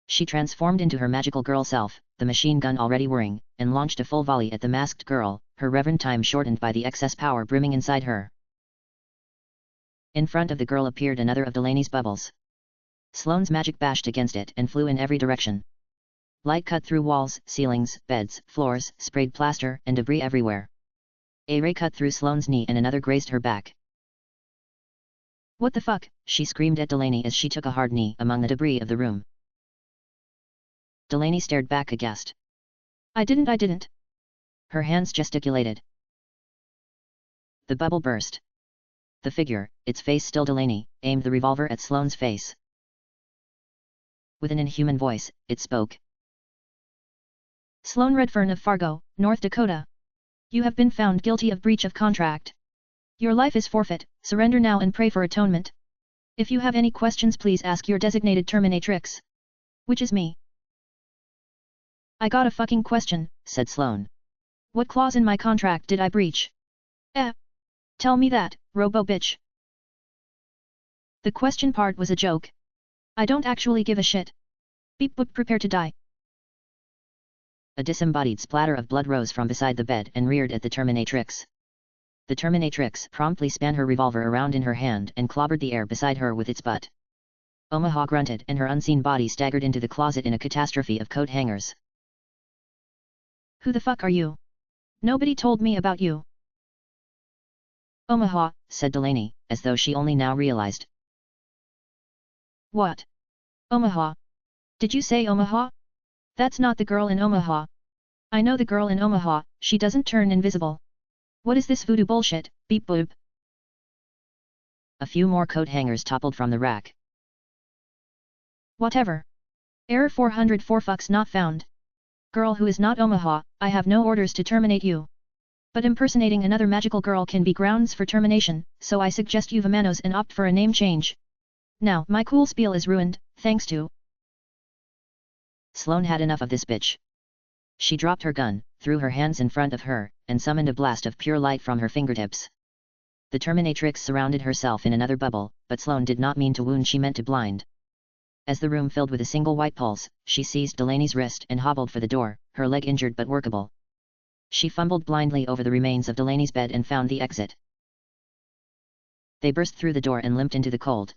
She transformed into her magical girl self, the machine gun already whirring, and launched a full volley at the masked girl, her reverend time shortened by the excess power brimming inside her. In front of the girl appeared another of Delaney's bubbles. Sloane's magic bashed against it and flew in every direction. Light cut through walls, ceilings, beds, floors, sprayed plaster and debris everywhere. A ray cut through Sloane's knee and another grazed her back. "What the fuck?" she screamed at Delaney as she took a hard knee among the debris of the room. Delaney stared back aghast. I didn't. Her hands gesticulated. The bubble burst. The figure, its face still Delaney, aimed the revolver at Sloane's face. With an inhuman voice, it spoke. "Sloane Redfern of Fargo, North Dakota. You have been found guilty of breach of contract. Your life is forfeit, surrender now and pray for atonement. If you have any questions please ask your designated terminatrix. Which is me." "I got a fucking question," said Sloane. "What clause in my contract did I breach?" Tell me that, robo-bitch." The question part was a joke. I don't actually give a shit. Beep boop, prepare to die. A disembodied splatter of blood rose from beside the bed and reared at the Terminatrix. The Terminatrix promptly span her revolver around in her hand and clobbered the air beside her with its butt. Omaha grunted and her unseen body staggered into the closet in a catastrophe of coat hangers. "Who the fuck are you? Nobody told me about you." "Omaha," said Delaney, as though she only now realized. "What? Omaha? Did you say Omaha? That's not the girl in Omaha. I know the girl in Omaha, she doesn't turn invisible. What is this voodoo bullshit, beep boop?" A few more coat hangers toppled from the rack. "Whatever. Error 404 fucks not found. Girl who is not Omaha, I have no orders to terminate you. But impersonating another magical girl can be grounds for termination, so I suggest you vamanos and opt for a name change. Now my cool spiel is ruined, thanks to..." Sloane had enough of this bitch. She dropped her gun, threw her hands in front of her, and summoned a blast of pure light from her fingertips. The Terminatrix surrounded herself in another bubble, but Sloane did not mean to wound, she meant to blind. As the room filled with a single white pulse, she seized Delaney's wrist and hobbled for the door, her leg injured but workable. She fumbled blindly over the remains of Delaney's bed and found the exit. They burst through the door and limped into the cold.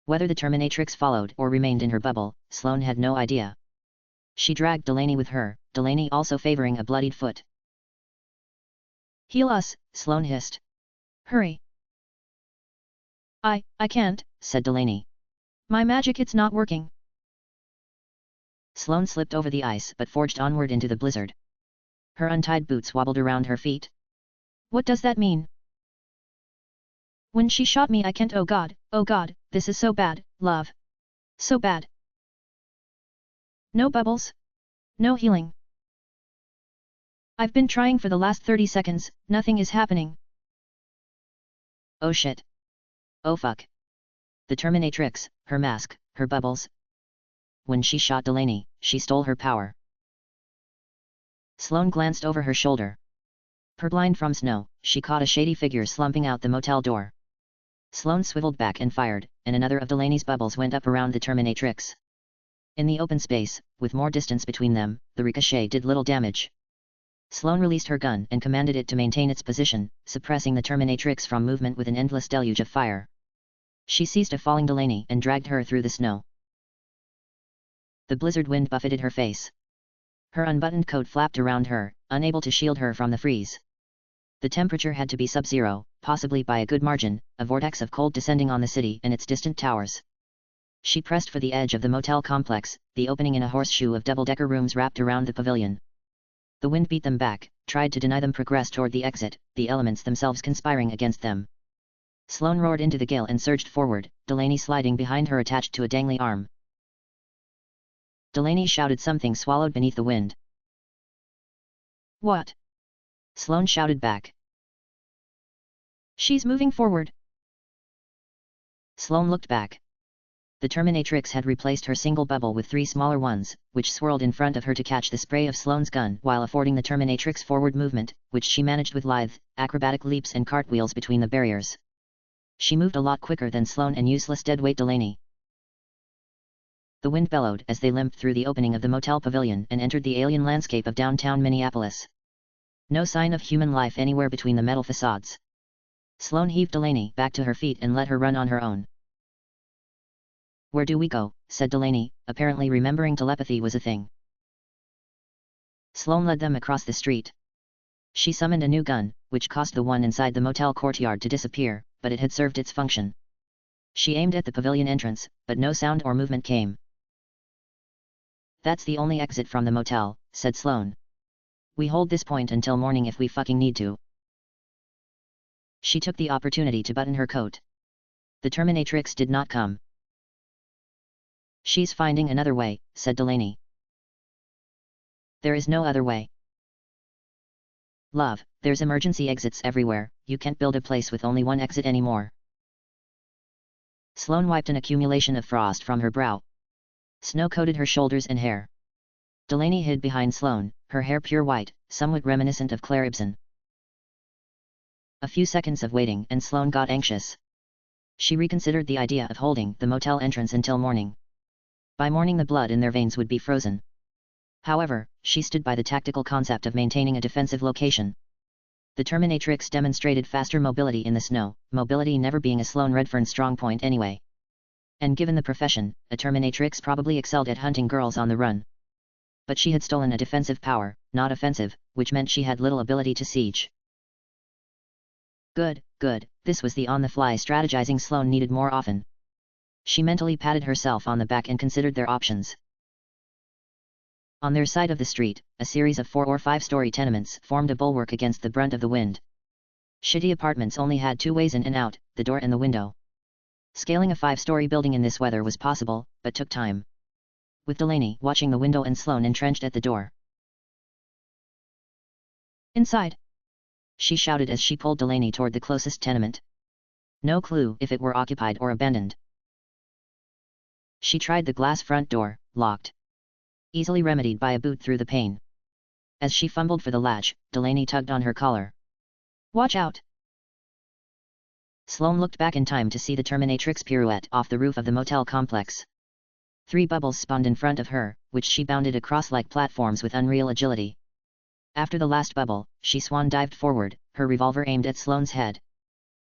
Whether the Terminatrix followed or remained in her bubble, Sloane had no idea. She dragged Delaney with her, Delaney also favoring a bloodied foot. "Heal us," Sloane hissed. "Hurry." I can't," said Delaney. "My magic it's not working." Sloane slipped over the ice but forged onward into the blizzard. Her untied boots wobbled around her feet. "What does that mean?" "When she shot me I can't, oh god, this is so bad, love. So bad. No bubbles? No healing. I've been trying for the last 30 seconds, nothing is happening." "Oh shit. Oh fuck. The Terminatrix, her mask, her bubbles. When she shot Delaney, she stole her power. Sloane glanced over her shoulder. Purblind from snow, she caught a shady figure slumping out the motel door. Sloane swiveled back and fired, and another of Delaney's bubbles went up around the Terminatrix. In the open space, with more distance between them, the ricochet did little damage. Sloane released her gun and commanded it to maintain its position, suppressing the Terminatrix from movement with an endless deluge of fire. She seized a falling Delaney and dragged her through the snow. The blizzard wind buffeted her face. Her unbuttoned coat flapped around her, unable to shield her from the freeze. The temperature had to be sub-zero, possibly by a good margin, a vortex of cold descending on the city and its distant towers. She pressed for the edge of the motel complex, the opening in a horseshoe of double-decker rooms wrapped around the pavilion. The wind beat them back, tried to deny them progress toward the exit, the elements themselves conspiring against them. Sloane roared into the gale and surged forward, Delaney sliding behind her attached to a dangly arm. Delaney shouted something swallowed beneath the wind. What? Sloane shouted back. She's moving forward. Sloane looked back. The Terminatrix had replaced her single bubble with 3 smaller ones, which swirled in front of her to catch the spray of Sloane's gun while affording the Terminatrix forward movement, which she managed with lithe, acrobatic leaps and cartwheels between the barriers. She moved a lot quicker than Sloane and useless deadweight Delaney. The wind bellowed as they limped through the opening of the motel pavilion and entered the alien landscape of downtown Minneapolis. No sign of human life anywhere between the metal facades. Sloane heaved Delaney back to her feet and let her run on her own. "Where do we go?" said Delaney, apparently remembering telepathy was a thing. Sloane led them across the street. She summoned a new gun, which caused the one inside the motel courtyard to disappear, but it had served its function. She aimed at the pavilion entrance, but no sound or movement came. "That's the only exit from the motel," said Sloane. "We hold this point until morning if we fucking need to." She took the opportunity to button her coat. The Terminatrix did not come. "She's finding another way," said Delaney. "There is no other way. Love, there's emergency exits everywhere, you can't build a place with only one exit anymore." Sloane wiped an accumulation of frost from her brow. Snow coated her shoulders and hair. Delaney hid behind Sloane, her hair pure white, somewhat reminiscent of Claire Ibsen. A few seconds of waiting and Sloane got anxious. She reconsidered the idea of holding the motel entrance until morning. By morning the blood in their veins would be frozen. However, she stood by the tactical concept of maintaining a defensive location. The Terminatrix demonstrated faster mobility in the snow, mobility never being a Sloane Redfern strong point anyway. And given the profession, a Terminatrix probably excelled at hunting girls on the run. But she had stolen a defensive power, not offensive, which meant she had little ability to siege. Good, this was the on-the-fly strategizing Sloane needed more often. She mentally patted herself on the back and considered their options. On their side of the street, a series of 4- or 5-story tenements formed a bulwark against the brunt of the wind. Shitty apartments only had 2 ways in and out, the door and the window. Scaling a 5-story building in this weather was possible, but took time. With Delaney watching the window and Sloane entrenched at the door. "Inside!" she shouted as she pulled Delaney toward the closest tenement. No clue if it were occupied or abandoned. She tried the glass front door, locked. Easily remedied by a boot through the pane. As she fumbled for the latch, Delaney tugged on her collar. "Watch out!" Sloane looked back in time to see the Terminatrix pirouette off the roof of the motel complex. 3 bubbles spawned in front of her, which she bounded across like platforms with unreal agility. After the last bubble, she swan dived forward, her revolver aimed at Sloane's head.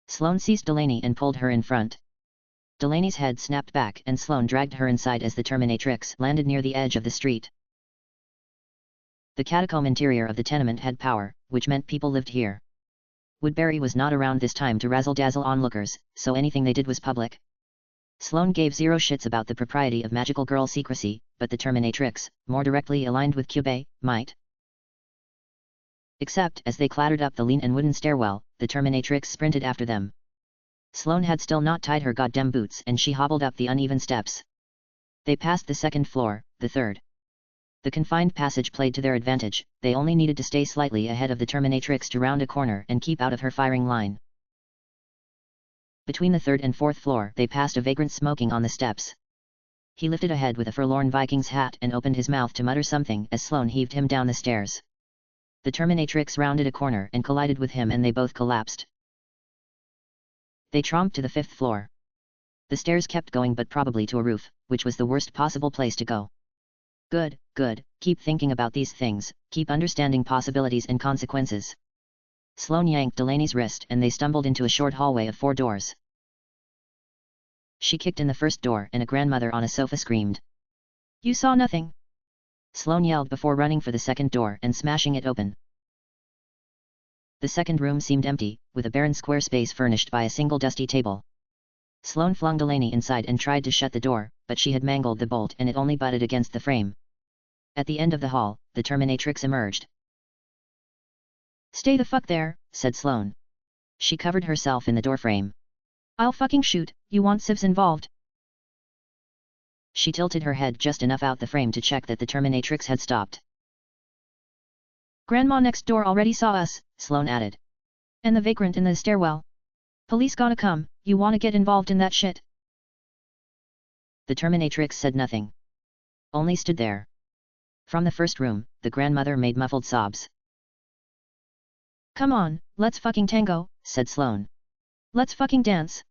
Sloane seized Delaney and pulled her in front. Delaney's head snapped back and Sloane dragged her inside as the Terminatrix landed near the edge of the street. The catacomb interior of the tenement had power, which meant people lived here. Woodbury was not around this time to razzle-dazzle onlookers, so anything they did was public. Sloane gave 0 shits about the propriety of magical girl secrecy, but the Terminatrix, more directly aligned with Cube, might. Except as they clattered up the lean and wooden stairwell, the Terminatrix sprinted after them. Sloane had still not tied her goddamn boots and she hobbled up the uneven steps. They passed the 2nd floor, the 3rd. The confined passage played to their advantage, they only needed to stay slightly ahead of the Terminatrix to round a corner and keep out of her firing line. Between the 3rd and 4th floor they passed a vagrant smoking on the steps. He lifted a head with a forlorn Viking's hat and opened his mouth to mutter something as Sloane heaved him down the stairs. The Terminatrix rounded a corner and collided with him, and they both collapsed. They tromped to the 5th floor. The stairs kept going, but probably to a roof, which was the worst possible place to go. Good, good, keep thinking about these things, keep understanding possibilities and consequences. Sloane yanked Delaney's wrist and they stumbled into a short hallway of 4 doors. She kicked in the first door and a grandmother on a sofa screamed. You saw nothing? Sloane yelled before running for the second door and smashing it open. The second room seemed empty, with a barren square space furnished by a single dusty table. Sloane flung Delaney inside and tried to shut the door, but she had mangled the bolt and it only butted against the frame. At the end of the hall, the Terminatrix emerged. Stay the fuck there, said Sloane. She covered herself in the doorframe. I'll fucking shoot, you want civs involved? She tilted her head just enough out the frame to check that the Terminatrix had stopped. Grandma next door already saw us, Sloane added. And the vagrant in the stairwell. Police gonna come, you wanna get involved in that shit? The Terminatrix said nothing. Only stood there. From the first room, the grandmother made muffled sobs. Come on, let's fucking tango, said Sloane. Let's fucking dance.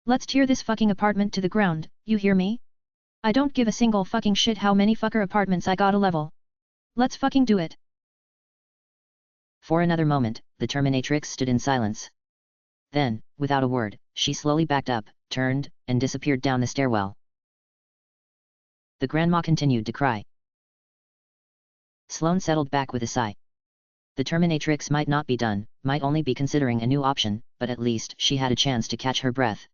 Let's tear this fucking apartment to the ground, you hear me? I don't give a single fucking shit how many fucker apartments I gotta level. Let's fucking do it. For another moment, the Terminatrix stood in silence. Then, without a word, she slowly backed up, turned, and disappeared down the stairwell. The grandma continued to cry. Sloane settled back with a sigh. The Terminatrix might not be done, might only be considering a new option, but at least she had a chance to catch her breath.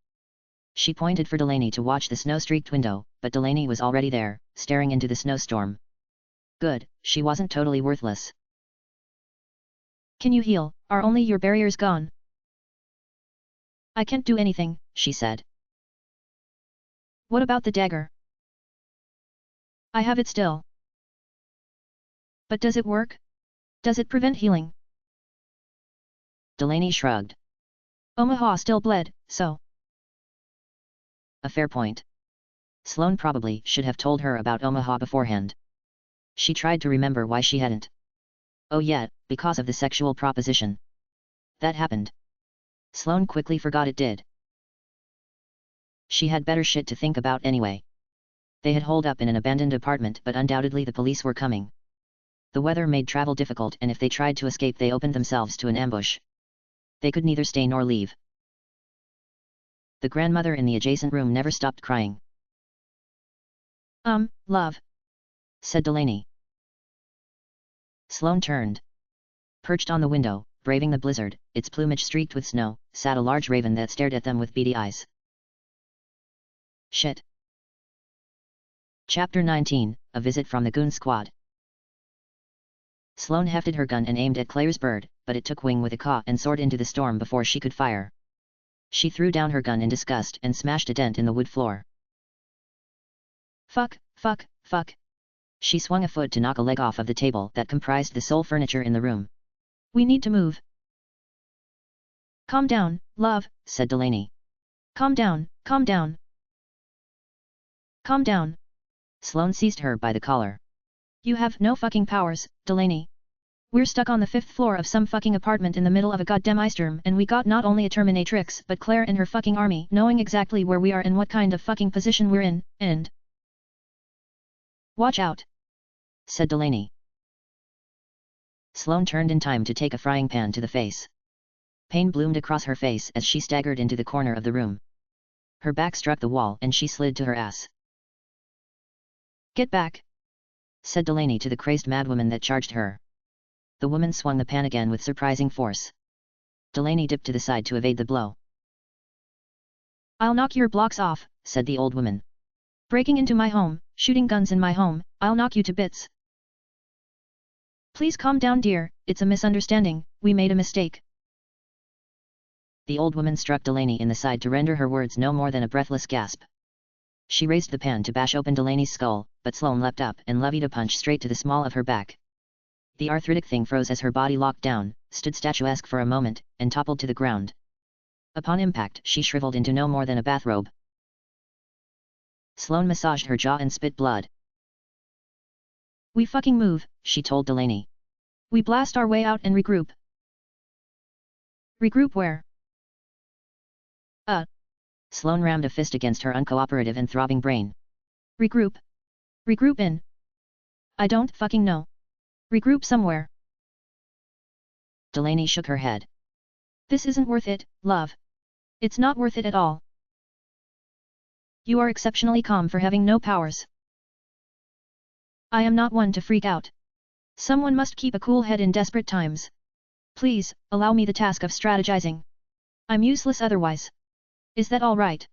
She pointed for Delaney to watch the snow-streaked window, but Delaney was already there, staring into the snowstorm. Good, she wasn't totally worthless. Can you heal, are only your barriers gone? I can't do anything, she said. What about the dagger? I have it still. But does it work? Does it prevent healing? Delaney shrugged. Omaha still bled, so. A fair point. Sloane probably should have told her about Omaha beforehand. She tried to remember why she hadn't. Oh yeah, because of the sexual proposition. That happened. Sloane quickly forgot it did. She had better shit to think about anyway. They had holed up in an abandoned apartment, but undoubtedly the police were coming. The weather made travel difficult, and if they tried to escape they opened themselves to an ambush. They could neither stay nor leave. The grandmother in the adjacent room never stopped crying. Love, said Delaney. Sloane turned. Perched on the window, braving the blizzard, its plumage streaked with snow, sat a large raven that stared at them with beady eyes. Shit. Chapter 19, A Visit from the Goon Squad. Sloane hefted her gun and aimed at Claire's bird, but it took wing with a caw and soared into the storm before she could fire. She threw down her gun in disgust and smashed a dent in the wood floor. Fuck, fuck, fuck. She swung a foot to knock a leg off of the table that comprised the sole furniture in the room. We need to move. Calm down, love, said Delaney. Calm down, calm down. Calm down. Sloane seized her by the collar. You have no fucking powers, Delaney. We're stuck on the 5th floor of some fucking apartment in the middle of a goddamn ice storm, and we got not only a Terminatrix but Claire and her fucking army knowing exactly where we are and what kind of fucking position we're in, and... Watch out, said Delaney. Sloane turned in time to take a frying pan to the face. Pain bloomed across her face as she staggered into the corner of the room. Her back struck the wall and she slid to her ass. Get back, said Delaney to the crazed madwoman that charged her. The woman swung the pan again with surprising force. Delaney dipped to the side to evade the blow. I'll knock your blocks off, said the old woman. Breaking into my home, shooting guns in my home, I'll knock you to bits. Please calm down, dear, it's a misunderstanding, we made a mistake. The old woman struck Delaney in the side to render her words no more than a breathless gasp. She raised the pan to bash open Delaney's skull, but Sloane leapt up and levied a punch straight to the small of her back. The arthritic thing froze as her body locked down, stood statuesque for a moment, and toppled to the ground. Upon impact she shriveled into no more than a bathrobe. Sloane massaged her jaw and spit blood. We fucking move, she told Delaney. We blast our way out and regroup. Regroup where? Sloane rammed a fist against her uncooperative and throbbing brain. Regroup? Regroup in? I don't fucking know. Regroup somewhere. Delaney shook her head. This isn't worth it, love. It's not worth it at all. You are exceptionally calm for having no powers. I am not one to freak out. Someone must keep a cool head in desperate times. Please, allow me the task of strategizing. I'm useless otherwise. Is that all right?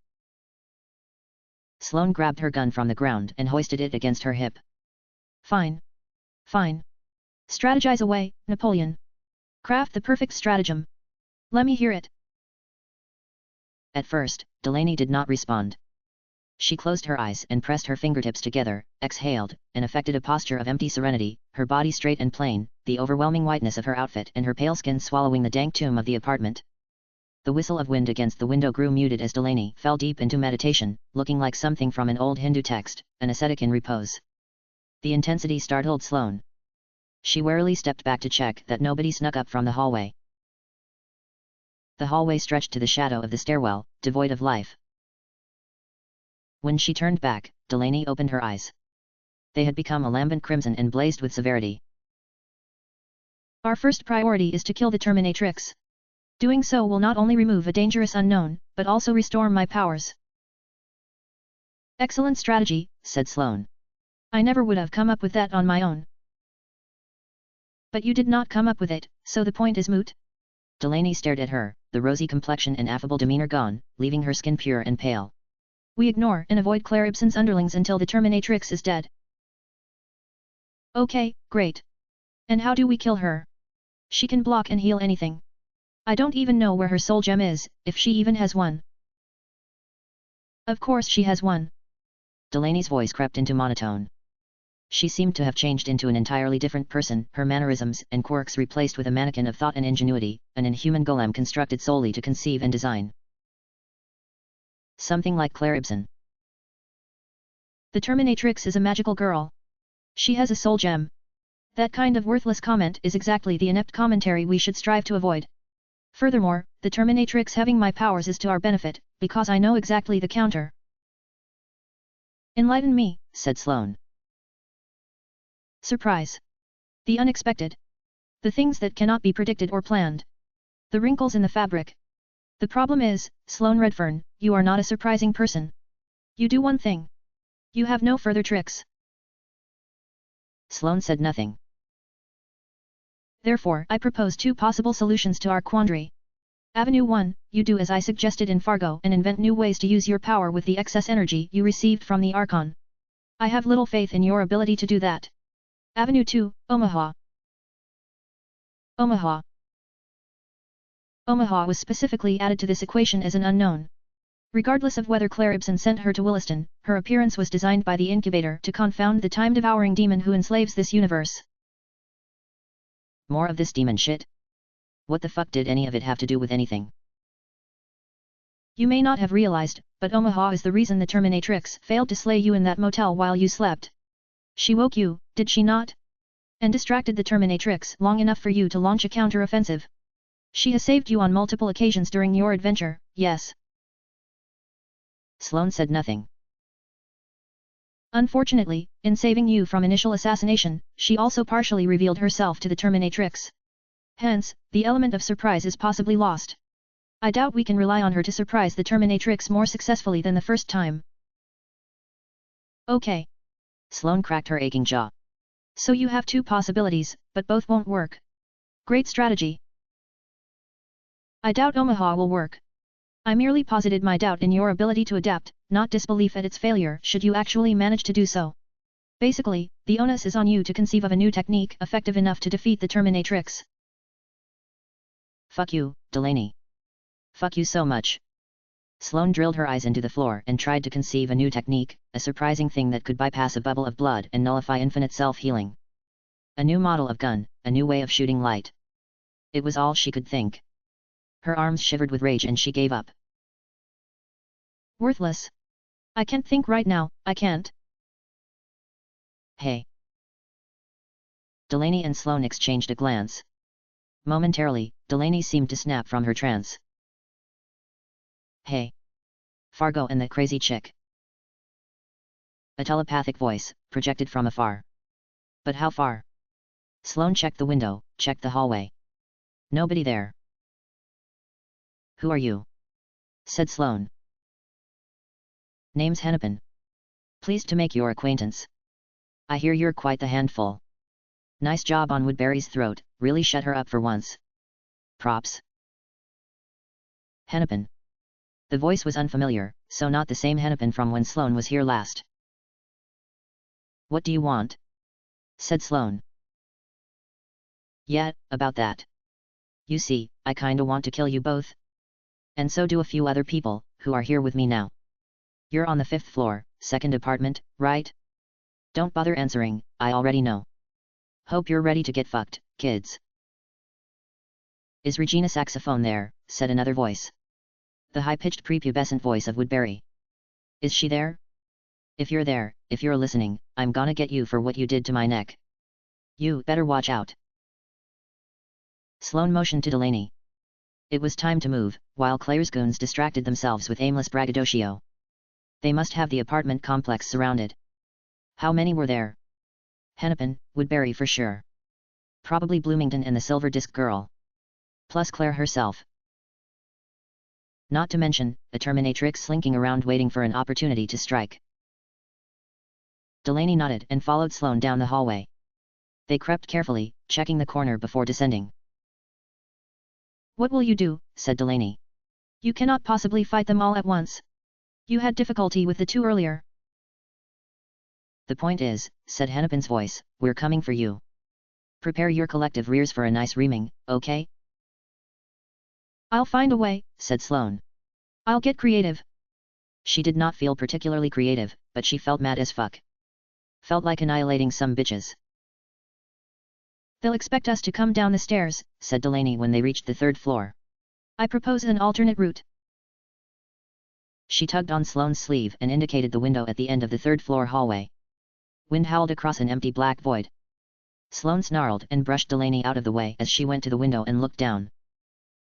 Sloane grabbed her gun from the ground and hoisted it against her hip. Fine. Fine. Strategize away, Napoleon. Craft the perfect stratagem. Let me hear it. At first, Delaney did not respond. She closed her eyes and pressed her fingertips together, exhaled, and affected a posture of empty serenity, her body straight and plain, the overwhelming whiteness of her outfit and her pale skin swallowing the dank tomb of the apartment. The whistle of wind against the window grew muted as Delaney fell deep into meditation, looking like something from an old Hindu text, an ascetic in repose. The intensity startled Sloane. She warily stepped back to check that nobody snuck up from the hallway. The hallway stretched to the shadow of the stairwell, devoid of life. When she turned back, Delaney opened her eyes. They had become a lambent crimson and blazed with severity. Our first priority is to kill the Terminatrix. Doing so will not only remove a dangerous unknown, but also restore my powers. Excellent strategy, said Sloane. I never would have come up with that on my own. But you did not come up with it, so the point is moot? Delaney stared at her, the rosy complexion and affable demeanor gone, leaving her skin pure and pale. We ignore and avoid Claire Ibsen's underlings until the Terminatrix is dead. Okay, great. And how do we kill her? She can block and heal anything. I don't even know where her soul gem is, if she even has one. Of course she has one. Delaney's voice crept into monotone. She seemed to have changed into an entirely different person, her mannerisms and quirks replaced with a mannequin of thought and ingenuity, an inhuman golem constructed solely to conceive and design. Something like Claire Ibsen. The Terminatrix is a magical girl. She has a soul gem. That kind of worthless comment is exactly the inept commentary we should strive to avoid. Furthermore, the Terminatrix having my powers is to our benefit, because I know exactly the counter. Enlighten me, said Sloane. Surprise. The unexpected. The things that cannot be predicted or planned. The wrinkles in the fabric. The problem is, Sloane Redfern, you are not a surprising person. You do one thing. You have no further tricks. Sloane said nothing. Therefore, I propose two possible solutions to our quandary. Avenue 1, you do as I suggested in Fargo and invent new ways to use your power with the excess energy you received from the Archon. I have little faith in your ability to do that. Avenue 2, Omaha. Omaha. Omaha was specifically added to this equation as an unknown. Regardless of whether Claire Ibsen sent her to Williston, her appearance was designed by the Incubator to confound the time-devouring demon who enslaves this universe. More of this demon shit? What the fuck did any of it have to do with anything? You may not have realized, but Omaha is the reason the Terminatrix failed to slay you in that motel while you slept. She woke you, did she not? And distracted the Terminatrix long enough for you to launch a counter-offensive. She has saved you on multiple occasions during your adventure, yes. Sloane said nothing. Unfortunately, in saving you from initial assassination, she also partially revealed herself to the Terminatrix. Hence, the element of surprise is possibly lost. I doubt we can rely on her to surprise the Terminatrix more successfully than the first time. Okay. Sloane cracked her aching jaw. So you have two possibilities, but both won't work. Great strategy. I doubt Omaha will work. I merely posited my doubt in your ability to adapt, not disbelief at its failure should you actually manage to do so. Basically, the onus is on you to conceive of a new technique effective enough to defeat the Terminatrix. Fuck you, Delaney. Fuck you so much. Sloane drilled her eyes into the floor and tried to conceive a new technique, a surprising thing that could bypass a bubble of blood and nullify infinite self-healing. A new model of gun, a new way of shooting light. It was all she could think. Her arms shivered with rage and she gave up. Worthless. I can't think right now, I can't. Hey. Delaney and Sloane exchanged a glance. Momentarily, Delaney seemed to snap from her trance. Hey! Fargo and the crazy chick. A telepathic voice, projected from afar. But how far? Sloane checked the window, checked the hallway. Nobody there. Who are you? Said Sloane. Name's Hennepin. Pleased to make your acquaintance. I hear you're quite the handful. Nice job on Woodbury's throat, really shut her up for once. Props. Hennepin. The voice was unfamiliar, so not the same Hennepin from when Sloane was here last. What do you want? Said Sloane. Yeah, about that. You see, I kinda want to kill you both. And so do a few other people, who are here with me now. You're on the 5th floor, second apartment, right? Don't bother answering, I already know. Hope you're ready to get fucked, kids. Is Regina Saxophone there? Said another voice. The high-pitched prepubescent voice of Woodbury. Is she there? If you're there, if you're listening, I'm gonna get you for what you did to my neck. You better watch out. Sloane motioned to Delaney. It was time to move, while Claire's goons distracted themselves with aimless braggadocio. They must have the apartment complex surrounded. How many were there? Hennepin, Woodbury for sure. Probably Bloomington and the Silver Disc Girl. Plus Claire herself. Not to mention, a Terminatrix slinking around waiting for an opportunity to strike. Delaney nodded and followed Sloane down the hallway. They crept carefully, checking the corner before descending. What will you do? Said Delaney. You cannot possibly fight them all at once. You had difficulty with the 2 earlier. The point is, said Hennepin's voice, we're coming for you. Prepare your collective rears for a nice reaming, okay? I'll find a way, said Sloane. I'll get creative. She did not feel particularly creative, but she felt mad as fuck. Felt like annihilating some bitches. They'll expect us to come down the stairs, said Delaney when they reached the 3rd floor. I propose an alternate route. She tugged on Sloane's sleeve and indicated the window at the end of the 3rd floor hallway. Wind howled across an empty black void. Sloane snarled and brushed Delaney out of the way as she went to the window and looked down.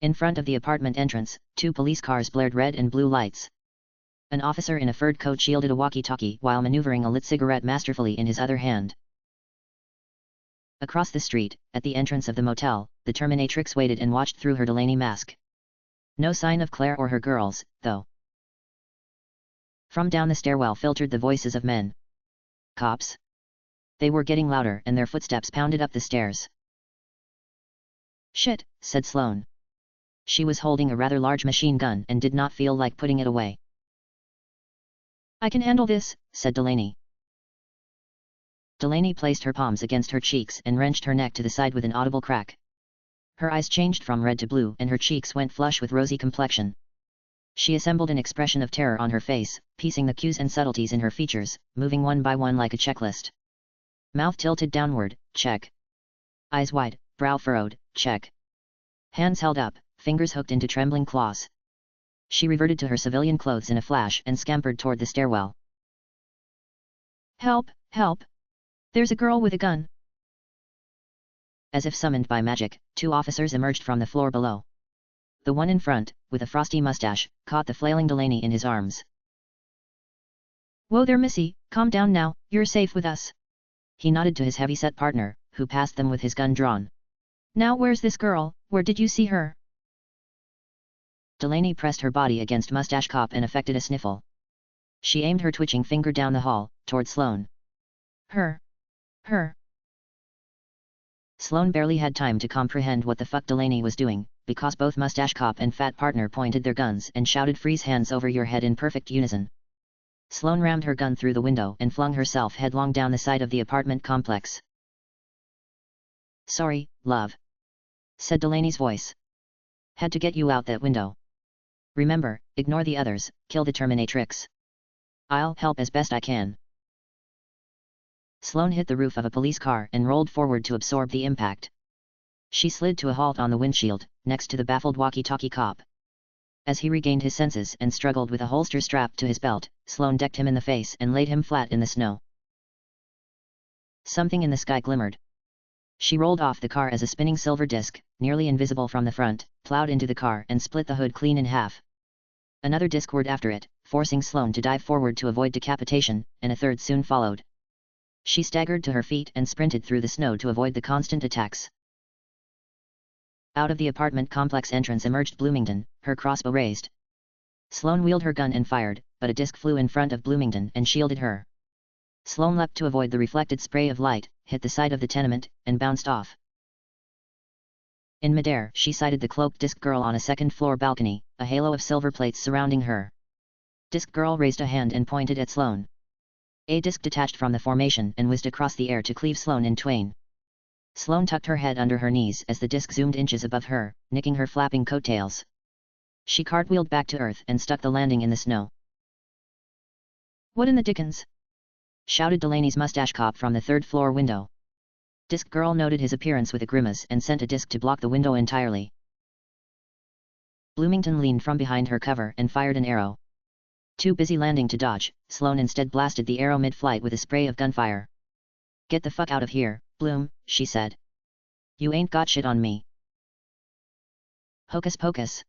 In front of the apartment entrance, 2 police cars blared red and blue lights. An officer in a furred coat shielded a walkie-talkie while maneuvering a lit cigarette masterfully in his other hand. Across the street, at the entrance of the motel, the Terminatrix waited and watched through her Delaney mask. No sign of Claire or her girls, though. From down the stairwell filtered the voices of men. Cops. They were getting louder and their footsteps pounded up the stairs. Shit, said Sloane. She was holding a rather large machine gun and did not feel like putting it away. I can handle this, said Delaney. Delaney placed her palms against her cheeks and wrenched her neck to the side with an audible crack. Her eyes changed from red to blue and her cheeks went flush with rosy complexion. She assembled an expression of terror on her face, piecing the cues and subtleties in her features, moving one by one like a checklist. Mouth tilted downward, check. Eyes wide, brow furrowed, check. Hands held up, fingers hooked into trembling claws. She reverted to her civilian clothes in a flash and scampered toward the stairwell. Help, help! There's a girl with a gun. As if summoned by magic, 2 officers emerged from the floor below. The one in front, with a frosty mustache, caught the flailing Delaney in his arms. Whoa there Missy, calm down now, you're safe with us. He nodded to his heavy-set partner, who passed them with his gun drawn. Now where's this girl, where did you see her? Delaney pressed her body against Mustache Cop and affected a sniffle. She aimed her twitching finger down the hall, toward Sloane. Her. Sloane barely had time to comprehend what the fuck Delaney was doing, because both Mustache Cop and Fat Partner pointed their guns and shouted freeze hands over your head in perfect unison. Sloane rammed her gun through the window and flung herself headlong down the side of the apartment complex. Sorry, love. Said Delaney's voice. Had to get you out that window. Remember, ignore the others, kill the Terminatrix. I'll help as best I can. Sloane hit the roof of a police car and rolled forward to absorb the impact. She slid to a halt on the windshield, next to the baffled walkie-talkie cop. As he regained his senses and struggled with a holster strapped to his belt, Sloane decked him in the face and laid him flat in the snow. Something in the sky glimmered. She rolled off the car as a spinning silver disc, nearly invisible from the front, plowed into the car and split the hood clean in half. Another disc whirred after it, forcing Sloane to dive forward to avoid decapitation, and a third soon followed. She staggered to her feet and sprinted through the snow to avoid the constant attacks. Out of the apartment complex entrance emerged Bloomington, her crossbow raised. Sloane wheeled her gun and fired, but a disc flew in front of Bloomington and shielded her. Sloane leapt to avoid the reflected spray of light, hit the side of the tenement, and bounced off. In midair, she sighted the cloaked disc girl on a second-floor balcony, a halo of silver plates surrounding her. Disc girl raised a hand and pointed at Sloane. A disc detached from the formation and whizzed across the air to cleave Sloane in twain. Sloane tucked her head under her knees as the disc zoomed inches above her, nicking her flapping coattails. She cartwheeled back to earth and stuck the landing in the snow. "What in the dickens?" shouted Delaney's mustache cop from the third-floor window. Disc girl noted his appearance with a grimace and sent a disc to block the window entirely. Bloomington leaned from behind her cover and fired an arrow. Too busy landing to dodge, Sloane instead blasted the arrow mid-flight with a spray of gunfire. "Get the fuck out of here, Bloom," she said. "You ain't got shit on me." Hocus pocus.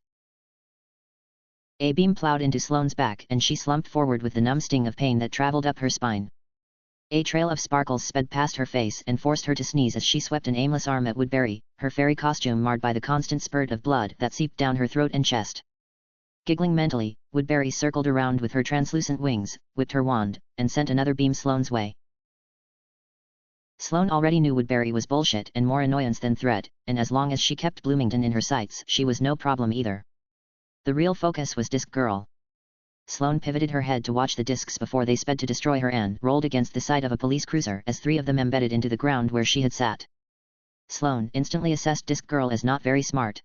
A beam plowed into Sloane's back and she slumped forward with the numb sting of pain that traveled up her spine. A trail of sparkles sped past her face and forced her to sneeze as she swept an aimless arm at Woodbury, her fairy costume marred by the constant spurt of blood that seeped down her throat and chest. Giggling mentally, Woodbury circled around with her translucent wings, whipped her wand, and sent another beam Sloane's way. Sloane already knew Woodbury was bullshit and more annoyance than threat, and as long as she kept Bloomington in her sights she was no problem either. The real focus was Disc Girl. Sloane pivoted her head to watch the discs before they sped to destroy her and rolled against the side of a police cruiser as 3 of them embedded into the ground where she had sat. Sloane instantly assessed Disc Girl as not very smart.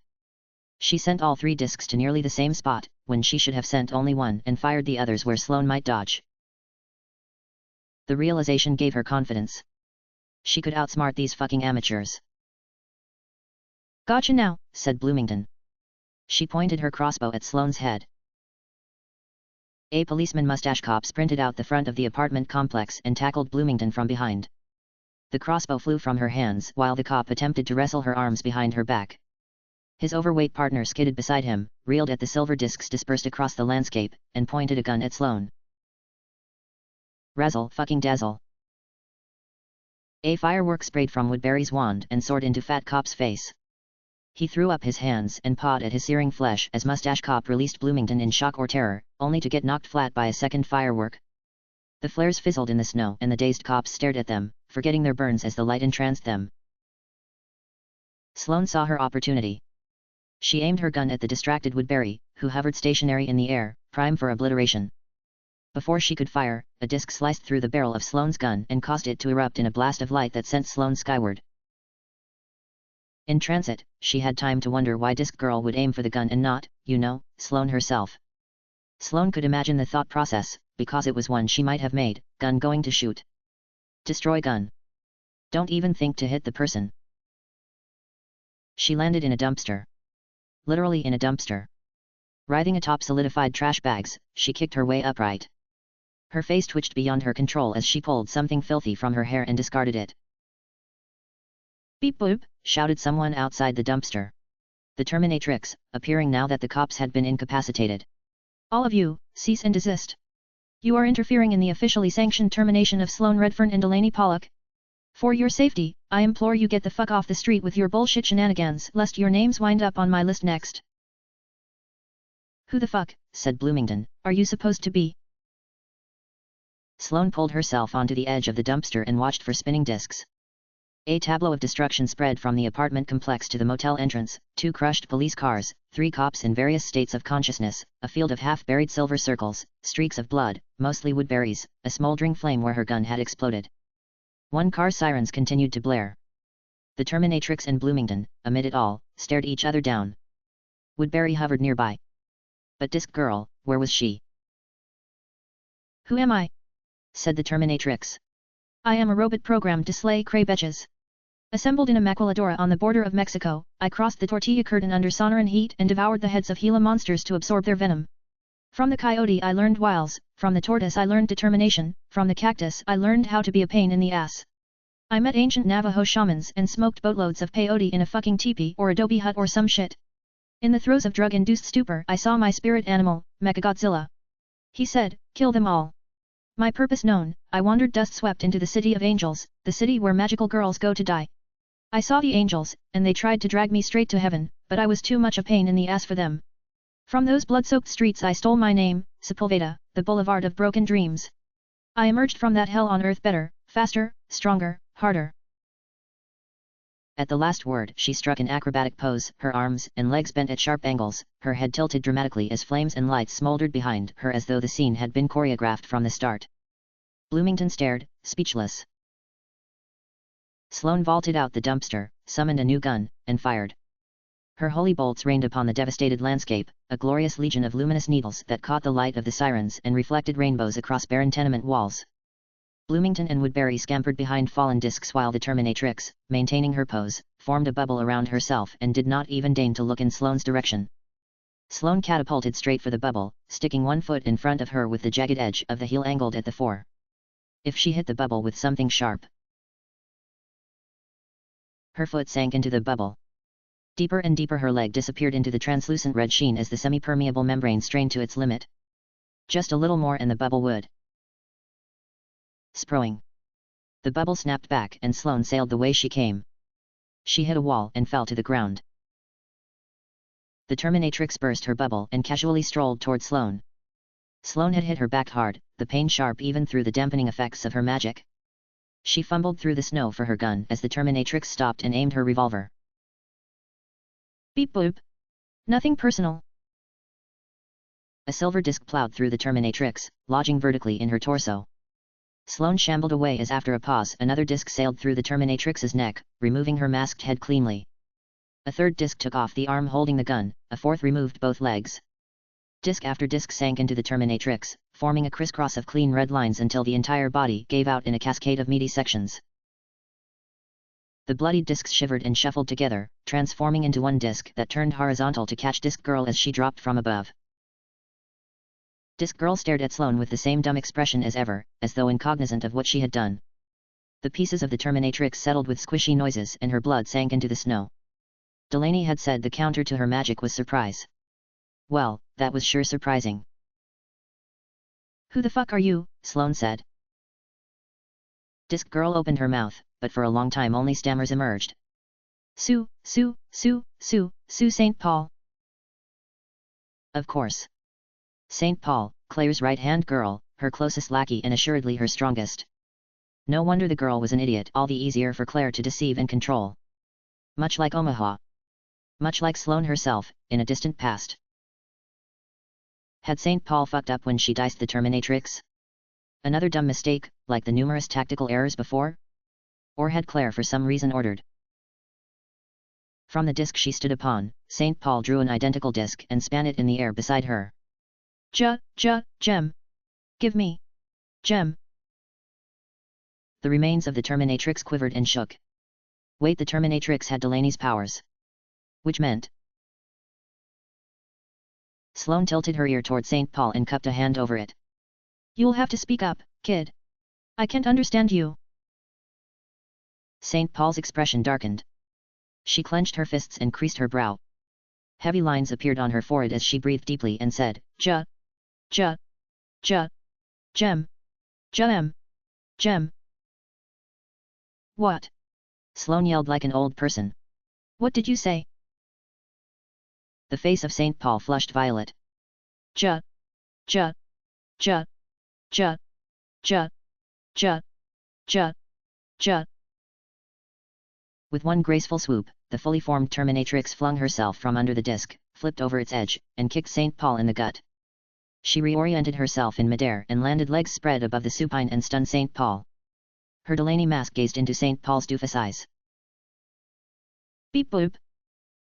She sent all 3 discs to nearly the same spot, when she should have sent only one and fired the others where Sloane might dodge. The realization gave her confidence. She could outsmart these fucking amateurs. "Gotcha now," said Bloomington. She pointed her crossbow at Sloane's head. A policeman mustache cop sprinted out the front of the apartment complex and tackled Bloomington from behind. The crossbow flew from her hands while the cop attempted to wrestle her arms behind her back. His overweight partner skidded beside him, reeled at the silver discs dispersed across the landscape, and pointed a gun at Sloane. Razzle fucking dazzle. A firework sprayed from Woodbury's wand and soared into Fat Cop's face. He threw up his hands and pawed at his searing flesh as Mustache Cop released Bloomington in shock or terror, only to get knocked flat by a second firework. The flares fizzled in the snow and the dazed cops stared at them, forgetting their burns as the light entranced them. Sloane saw her opportunity. She aimed her gun at the distracted Woodbury, who hovered stationary in the air, prime for obliteration. Before she could fire, a disc sliced through the barrel of Sloane's gun and caused it to erupt in a blast of light that sent Sloane skyward. In transit, she had time to wonder why Disc Girl would aim for the gun and not, Sloane herself. Sloane could imagine the thought process, because it was one she might have made. Gun going to shoot. Destroy gun. Don't even think to hit the person. She landed in a dumpster. Literally in a dumpster. Writhing atop solidified trash bags, she kicked her way upright. Her face twitched beyond her control as she pulled something filthy from her hair and discarded it. "Beep boop," shouted someone outside the dumpster. The Terminatrix, appearing now that the cops had been incapacitated. "All of you, cease and desist. You are interfering in the officially sanctioned termination of Sloane Redfern and Delaney Pollock. For your safety, I implore you get the fuck off the street with your bullshit shenanigans, lest your names wind up on my list next." "Who the fuck," said Bloomington, "are you supposed to be?" Sloane pulled herself onto the edge of the dumpster and watched for spinning discs. A tableau of destruction spread from the apartment complex to the motel entrance, 2 crushed police cars, 3 cops in various states of consciousness, a field of half-buried silver circles, streaks of blood, mostly Woodbury's, a smoldering flame where her gun had exploded. 1 car's sirens continued to blare. The Terminatrix and Bloomington, amid it all, stared each other down. Woodbury hovered nearby. But Disc Girl, where was she? "Who am I?" said the Terminatrix. "I am a robot programmed to slay cray betches. Assembled in a maquiladora on the border of Mexico, I crossed the tortilla curtain under sonoran heat and devoured the heads of Gila monsters to absorb their venom. From the coyote I learned wiles, from the tortoise I learned determination, from the cactus I learned how to be a pain in the ass. I met ancient Navajo shamans and smoked boatloads of peyote in a fucking teepee or adobe hut or some shit. In the throes of drug-induced stupor I saw my spirit animal, Mechagodzilla. He said, kill them all. My purpose known, I wandered dust-swept into the city of angels, the city where magical girls go to die. I saw the angels, and they tried to drag me straight to heaven, but I was too much a pain in the ass for them. From those blood-soaked streets I stole my name, Sepulveda, the boulevard of broken dreams. I emerged from that hell on earth better, faster, stronger, harder. At the last word she struck an acrobatic pose, her arms and legs bent at sharp angles, her head tilted dramatically as flames and lights smoldered behind her as though the scene had been choreographed from the start. Bloomington stared, speechless. Sloane vaulted out the dumpster, summoned a new gun, and fired. Her holy bolts rained upon the devastated landscape, a glorious legion of luminous needles that caught the light of the sirens and reflected rainbows across barren tenement walls. Bloomington and Woodbury scampered behind fallen discs while the Terminatrix, maintaining her pose, formed a bubble around herself and did not even deign to look in Sloane's direction. Sloane catapulted straight for the bubble, sticking one foot in front of her with the jagged edge of the heel angled at the fore. If she hit the bubble with something sharp. Her foot sank into the bubble. Deeper and deeper her leg disappeared into the translucent red sheen as the semi-permeable membrane strained to its limit. Just a little more and the bubble would. Sproing. The bubble snapped back and Sloane sailed the way she came. She hit a wall and fell to the ground. The Terminatrix burst her bubble and casually strolled toward Sloane. Sloane had hit her back hard, the pain sharp even through the dampening effects of her magic. She fumbled through the snow for her gun as the Terminatrix stopped and aimed her revolver. Beep boop. Nothing personal. A silver disc plowed through the Terminatrix, lodging vertically in her torso. Sloane shambled away as after a pause another disc sailed through the Terminatrix's neck, removing her masked head cleanly. A third disc took off the arm holding the gun, a fourth removed both legs. Disc after disc sank into the Terminatrix, forming a crisscross of clean red lines until the entire body gave out in a cascade of meaty sections. The bloodied discs shivered and shuffled together, transforming into one disc that turned horizontal to catch Disc Girl as she dropped from above. Disc Girl stared at Sloane with the same dumb expression as ever, as though incognizant of what she had done. The pieces of the Terminatrix settled with squishy noises and her blood sank into the snow. Delaney had said the counter to her magic was surprise. Well, that was sure surprising. Who the fuck are you? Sloane said. Disc Girl opened her mouth, but for a long time only stammers emerged. Sue St. Paul. Of course. St. Paul, Claire's right-hand girl, her closest lackey and assuredly her strongest. No wonder the girl was an idiot, all the easier for Claire to deceive and control. Much like Omaha. Much like Sloane herself, in a distant past. Had St. Paul fucked up when she diced the Terminatrix? Another dumb mistake, like the numerous tactical errors before? Or had Claire for some reason ordered? From the disc she stood upon, St. Paul drew an identical disc and span it in the air beside her. Gem. Give me. Gem. The remains of the Terminatrix quivered and shook. Wait, the Terminatrix had Delaney's powers. Which meant... Sloane tilted her ear toward St. Paul and cupped a hand over it. You'll have to speak up, kid. I can't understand you. St. Paul's expression darkened. She clenched her fists and creased her brow. Heavy lines appeared on her forehead as she breathed deeply and said, Gem. What? Sloane yelled like an old person. What did you say? The face of St. Paul flushed violet. Gem. With one graceful swoop, the fully formed Terminatrix flung herself from under the disc, flipped over its edge, and kicked St. Paul in the gut. She reoriented herself in midair and landed legs spread above the supine and stunned St. Paul. Her Delaney mask gazed into St. Paul's doofus eyes. Beep boop.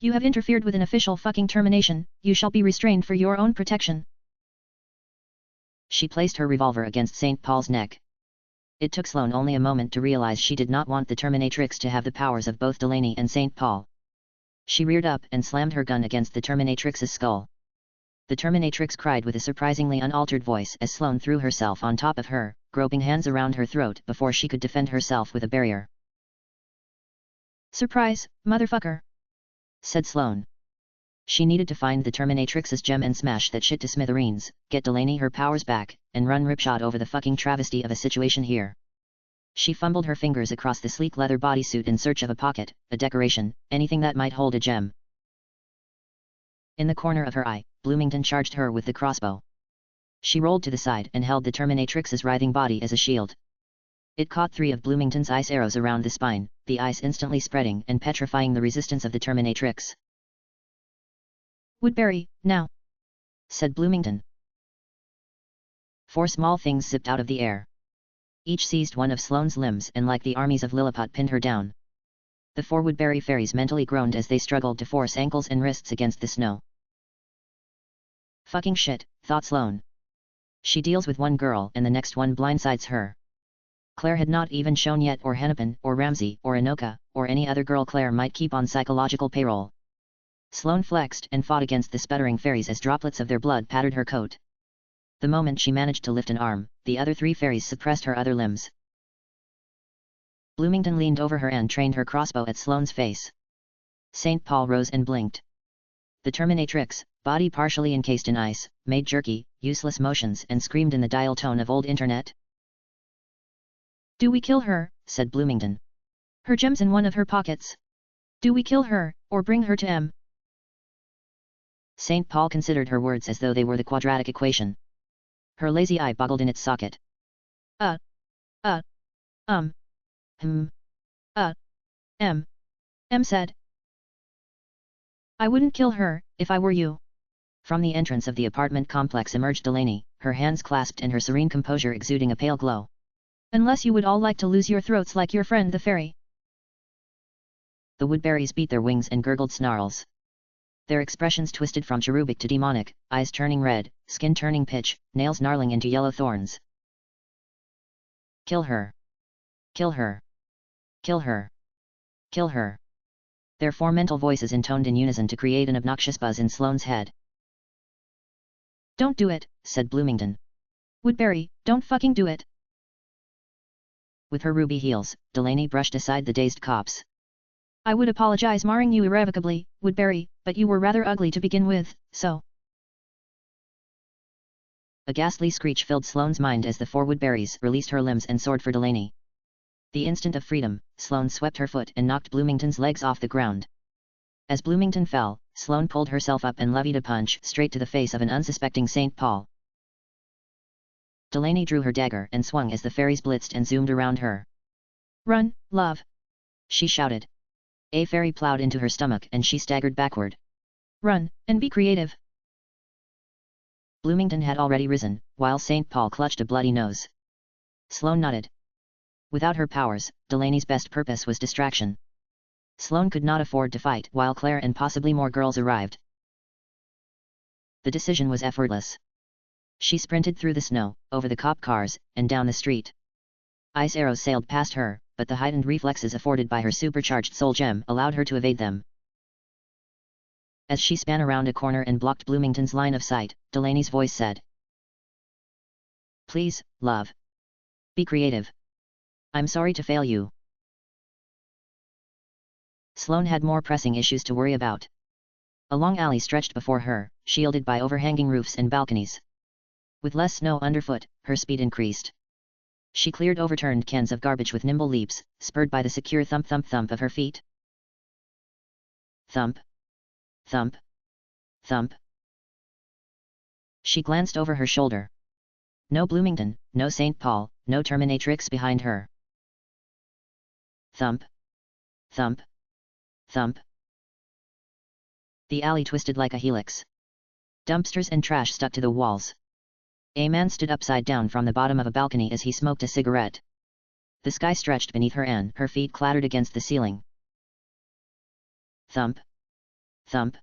You have interfered with an official fucking termination, you shall be restrained for your own protection. She placed her revolver against St. Paul's neck. It took Sloane only a moment to realize she did not want the Terminatrix to have the powers of both Delaney and St. Paul. She reared up and slammed her gun against the Terminatrix's skull. The Terminatrix cried with a surprisingly unaltered voice as Sloane threw herself on top of her, groping hands around her throat before she could defend herself with a barrier. Surprise, motherfucker, said Sloane. She needed to find the Terminatrix's gem and smash that shit to smithereens, get Delaney her powers back, and run ripshot over the fucking travesty of a situation here. She fumbled her fingers across the sleek leather bodysuit in search of a pocket, a decoration, anything that might hold a gem. In the corner of her eye, Bloomington charged her with the crossbow. She rolled to the side and held the Terminatrix's writhing body as a shield. It caught 3 of Bloomington's ice arrows around the spine, the ice instantly spreading and petrifying the resistance of the Terminatrix. Woodbury, now, said Bloomington. 4 small things zipped out of the air. Each seized one of Sloane's limbs and like the armies of Lilliput pinned her down. The 4 Woodbury fairies mentally groaned as they struggled to force ankles and wrists against the snow. Fucking shit, thought Sloane. She deals with one girl and the next one blindsides her. Claire had not even shown yet, or Hennepin, or Ramsey, or Anoka, or any other girl Claire might keep on psychological payroll. Sloane flexed and fought against the sputtering fairies as droplets of their blood pattered her coat. The moment she managed to lift an arm, the other 3 fairies suppressed her other limbs. Bloomington leaned over her and trained her crossbow at Sloane's face. St. Paul rose and blinked. The Terminatrix, body partially encased in ice, made jerky, useless motions and screamed in the dial tone of old internet. Do we kill her, said Bloomington. Her gem's in one of her pockets. Do we kill her, or bring her to M? St. Paul considered her words as though they were the quadratic equation. Her lazy eye boggled in its socket. M said. I wouldn't kill her, if I were you. From the entrance of the apartment complex emerged Delaney, her hands clasped and her serene composure exuding a pale glow. Unless you would all like to lose your throats like your friend the fairy. The Woodberries beat their wings and gurgled snarls. Their expressions twisted from cherubic to demonic, eyes turning red, skin turning pitch, nails gnarling into yellow thorns. Kill her. Kill her. Kill her. Kill her. Their 4 mental voices intoned in unison to create an obnoxious buzz in Sloane's head. Don't do it, said Bloomington. Woodbury, don't fucking do it. With her ruby heels, Delaney brushed aside the dazed cops. I would apologize marring you irrevocably, Woodbury, but you were rather ugly to begin with, so. A ghastly screech filled Sloane's mind as the 4 Woodberries released her limbs and soared for Delaney. The instant of freedom, Sloane swept her foot and knocked Bloomington's legs off the ground. As Bloomington fell, Sloane pulled herself up and levied a punch straight to the face of an unsuspecting St. Paul. Delaney drew her dagger and swung as the fairies blitzed and zoomed around her. Run, love! She shouted. A fairy plowed into her stomach and she staggered backward. Run, and be creative! Bloomington had already risen, while St. Paul clutched a bloody nose. Sloane nodded. Without her powers, Delaney's best purpose was distraction. Sloane could not afford to fight while Claire and possibly more girls arrived. The decision was effortless. She sprinted through the snow, over the cop cars, and down the street. Ice arrows sailed past her, but the heightened reflexes afforded by her supercharged soul gem allowed her to evade them. As she span around a corner and blocked Bloomington's line of sight, Delaney's voice said, "Please, love. Be creative. I'm sorry to fail you." Sloane had more pressing issues to worry about. A long alley stretched before her, shielded by overhanging roofs and balconies. With less snow underfoot, her speed increased. She cleared overturned cans of garbage with nimble leaps, spurred by the secure thump-thump-thump of her feet. Thump. Thump. Thump. She glanced over her shoulder. No Bloomington, no St. Paul, no Terminatrix behind her. Thump. Thump. Thump. The alley twisted like a helix. Dumpsters and trash stuck to the walls. A man stood upside down from the bottom of a balcony as he smoked a cigarette. The sky stretched beneath her and her feet clattered against the ceiling. Thump. Thump.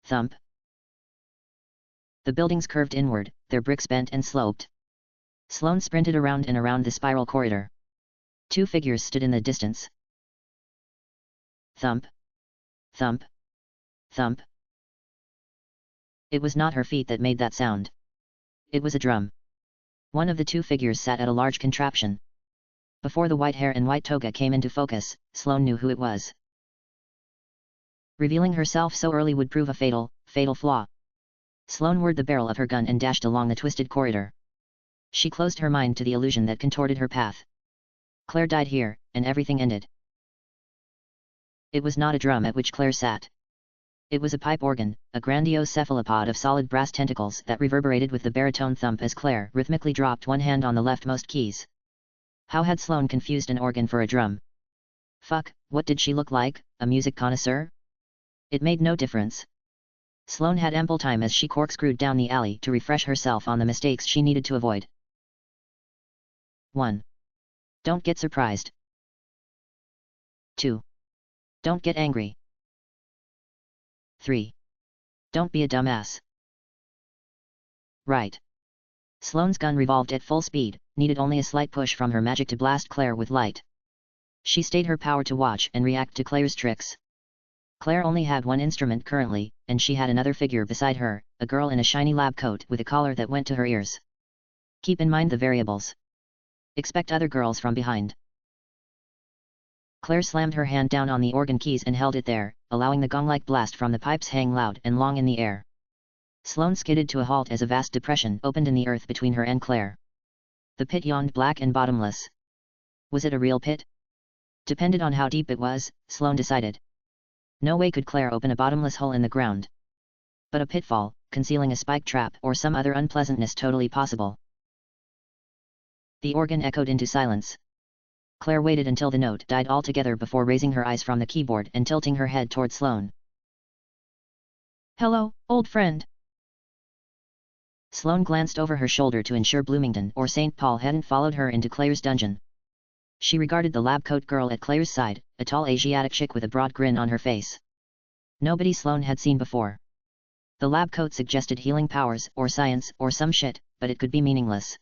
Thump. The buildings curved inward, their bricks bent and sloped. Sloane sprinted around and around the spiral corridor. 2 figures stood in the distance. Thump. Thump. Thump. It was not her feet that made that sound. It was a drum. One of the 2 figures sat at a large contraption. Before the white hair and white toga came into focus, Sloane knew who it was. Revealing herself so early would prove a fatal flaw. Sloane whirred the barrel of her gun and dashed along the twisted corridor. She closed her mind to the illusion that contorted her path. Claire died here, and everything ended. It was not a drum at which Claire sat. It was a pipe organ, a grandiose cephalopod of solid brass tentacles that reverberated with the baritone thump as Claire rhythmically dropped one hand on the leftmost keys. How had Sloane confused an organ for a drum? Fuck, what did she look like, a music connoisseur? It made no difference. Sloane had ample time as she corkscrewed down the alley to refresh herself on the mistakes she needed to avoid. 1. Don't get surprised. 2. Don't get angry. 3. Don't be a dumbass. Right. Sloane's gun revolved at full speed, needed only a slight push from her magic to blast Claire with light. She stayed her power to watch and react to Claire's tricks. Claire only had one instrument currently, and she had another figure beside her, a girl in a shiny lab coat with a collar that went to her ears. Keep in mind the variables. Expect other girls from behind. Claire slammed her hand down on the organ keys and held it there, allowing the gong-like blast from the pipes hang loud and long in the air. Sloane skidded to a halt as a vast depression opened in the earth between her and Claire. The pit yawned black and bottomless. Was it a real pit? Depended on how deep it was, Sloane decided. No way could Claire open a bottomless hole in the ground. But a pitfall, concealing a spike trap or some other unpleasantness totally possible. The organ echoed into silence. Claire waited until the note died altogether before raising her eyes from the keyboard and tilting her head toward Sloane. Hello, old friend. Sloane glanced over her shoulder to ensure Bloomington or St. Paul hadn't followed her into Claire's dungeon. She regarded the lab coat girl at Claire's side, a tall Asiatic chick with a broad grin on her face. Nobody Sloane had seen before. The lab coat suggested healing powers or science or some shit, but it could be meaningless.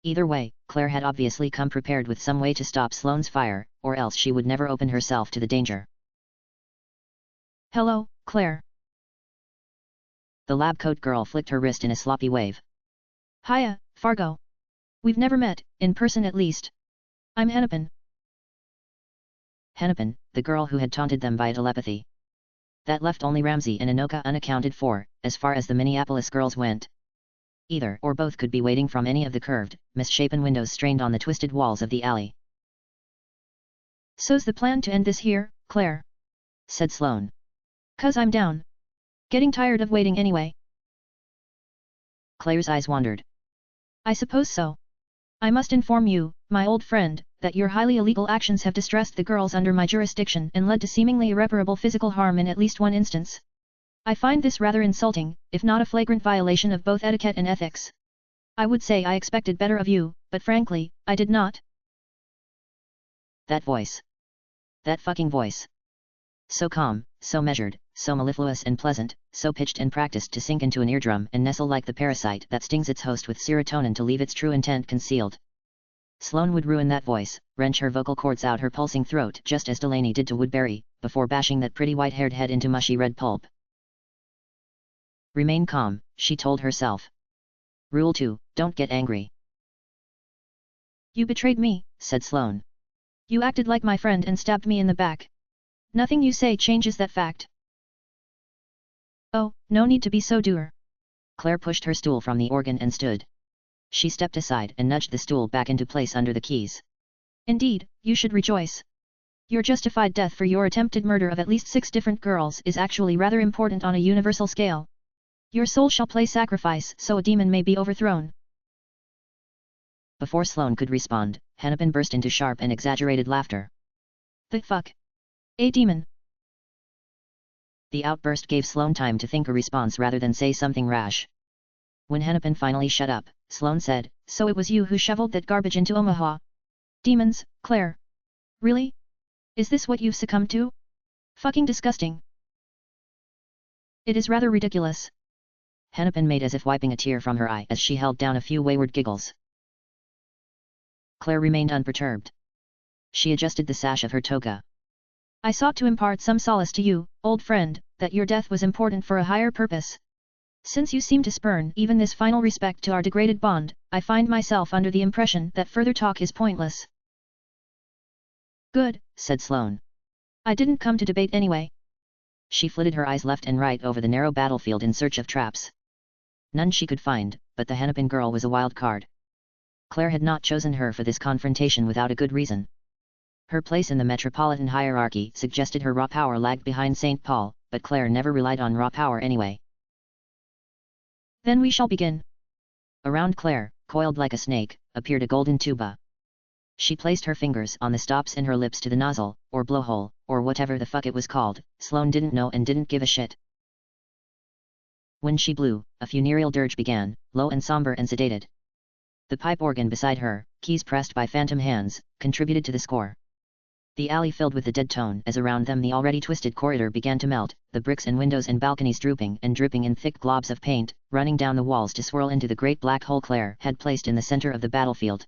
Either way, Claire had obviously come prepared with some way to stop Sloane's fire, or else she would never open herself to the danger. Hello, Claire. The lab coat girl flicked her wrist in a sloppy wave. Hiya, Fargo. We've never met, in person at least. I'm Hennepin. Hennepin, the girl who had taunted them via telepathy. That left only Ramsey and Anoka unaccounted for, as far as the Minneapolis girls went. Either or both could be waiting from any of the curved, misshapen windows strained on the twisted walls of the alley. So's the plan to end this here, Claire? Said Sloane. 'Cause I'm down. Getting tired of waiting anyway. Claire's eyes wandered. I suppose so. I must inform you, my old friend, that your highly illegal actions have distressed the girls under my jurisdiction and led to seemingly irreparable physical harm in at least one instance. I find this rather insulting, if not a flagrant violation of both etiquette and ethics. I would say I expected better of you, but frankly, I did not. That voice. That fucking voice. So calm, so measured, so mellifluous and pleasant, so pitched and practiced to sink into an eardrum and nestle like the parasite that stings its host with serotonin to leave its true intent concealed. Sloane would ruin that voice, wrench her vocal cords out her pulsing throat just as Delaney did to Woodbury, before bashing that pretty white-haired head into mushy red pulp. Remain calm, she told herself. Rule 2, don't get angry. You betrayed me, said Sloane. You acted like my friend and stabbed me in the back. Nothing you say changes that fact. Oh, no need to be so dour. Claire pushed her stool from the organ and stood. She stepped aside and nudged the stool back into place under the keys. Indeed, you should rejoice. Your justified death for your attempted murder of at least 6 different girls is actually rather important on a universal scale. Your soul shall play sacrifice so a demon may be overthrown. Before Sloane could respond, Hennepin burst into sharp and exaggerated laughter. The fuck? A demon? The outburst gave Sloane time to think a response rather than say something rash. When Hennepin finally shut up, Sloane said, So it was you who shoveled that garbage into Omaha? Demons, Claire? Really? Is this what you've succumbed to? Fucking disgusting. It is rather ridiculous. Hennepin made as if wiping a tear from her eye as she held down a few wayward giggles. Claire remained unperturbed. She adjusted the sash of her toga. I sought to impart some solace to you, old friend, that your death was important for a higher purpose. Since you seem to spurn even this final respect to our degraded bond, I find myself under the impression that further talk is pointless. Good, said Sloane. I didn't come to debate anyway. She flitted her eyes left and right over the narrow battlefield in search of traps. None she could find, but the Hennepin girl was a wild card. Claire had not chosen her for this confrontation without a good reason. Her place in the metropolitan hierarchy suggested her raw power lagged behind St. Paul, but Claire never relied on raw power anyway. Then we shall begin. Around Claire, coiled like a snake, appeared a golden tuba. She placed her fingers on the stops in her lips to the nozzle, or blowhole, or whatever the fuck it was called. Sloane didn't know and didn't give a shit. When she blew, a funereal dirge began, low and somber and sedated. The pipe organ beside her, keys pressed by phantom hands, contributed to the score. The alley filled with the dead tone as around them the already twisted corridor began to melt, the bricks and windows and balconies drooping and dripping in thick globs of paint, running down the walls to swirl into the great black hole Claire had placed in the center of the battlefield.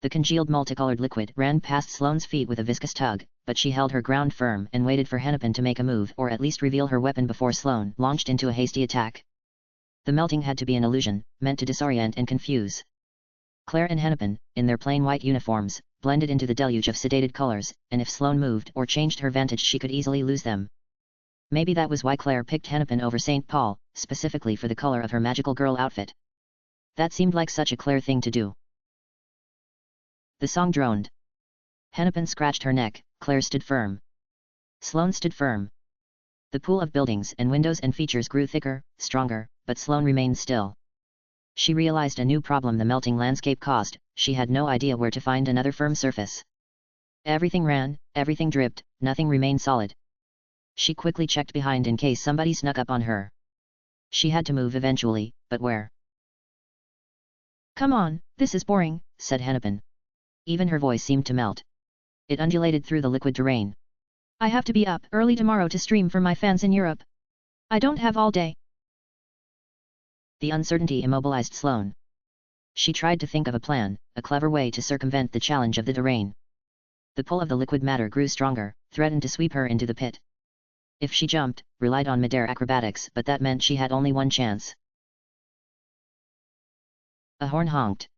The congealed multicolored liquid ran past Sloane's feet with a viscous tug, but she held her ground firm and waited for Hennepin to make a move or at least reveal her weapon before Sloane launched into a hasty attack. The melting had to be an illusion, meant to disorient and confuse. Claire and Hennepin, in their plain white uniforms, blended into the deluge of sedated colors, and if Sloane moved or changed her vantage she could easily lose them. Maybe that was why Claire picked Hennepin over St. Paul, specifically for the color of her magical girl outfit. That seemed like such a Claire thing to do. The song droned. Hennepin scratched her neck, Claire stood firm. Sloane stood firm. The pool of buildings and windows and features grew thicker, stronger, but Sloane remained still. She realized a new problem the melting landscape caused: she had no idea where to find another firm surface. Everything ran, everything dripped, nothing remained solid. She quickly checked behind in case somebody snuck up on her. She had to move eventually, but where? Come on, this is boring, said Hennepin. Even her voice seemed to melt. It undulated through the liquid terrain. I have to be up early tomorrow to stream for my fans in Europe. I don't have all day. The uncertainty immobilized Sloane. She tried to think of a plan, a clever way to circumvent the challenge of the terrain. The pull of the liquid matter grew stronger, threatened to sweep her into the pit. If she jumped, relied on midair acrobatics, but that meant she had only one chance. A horn honked.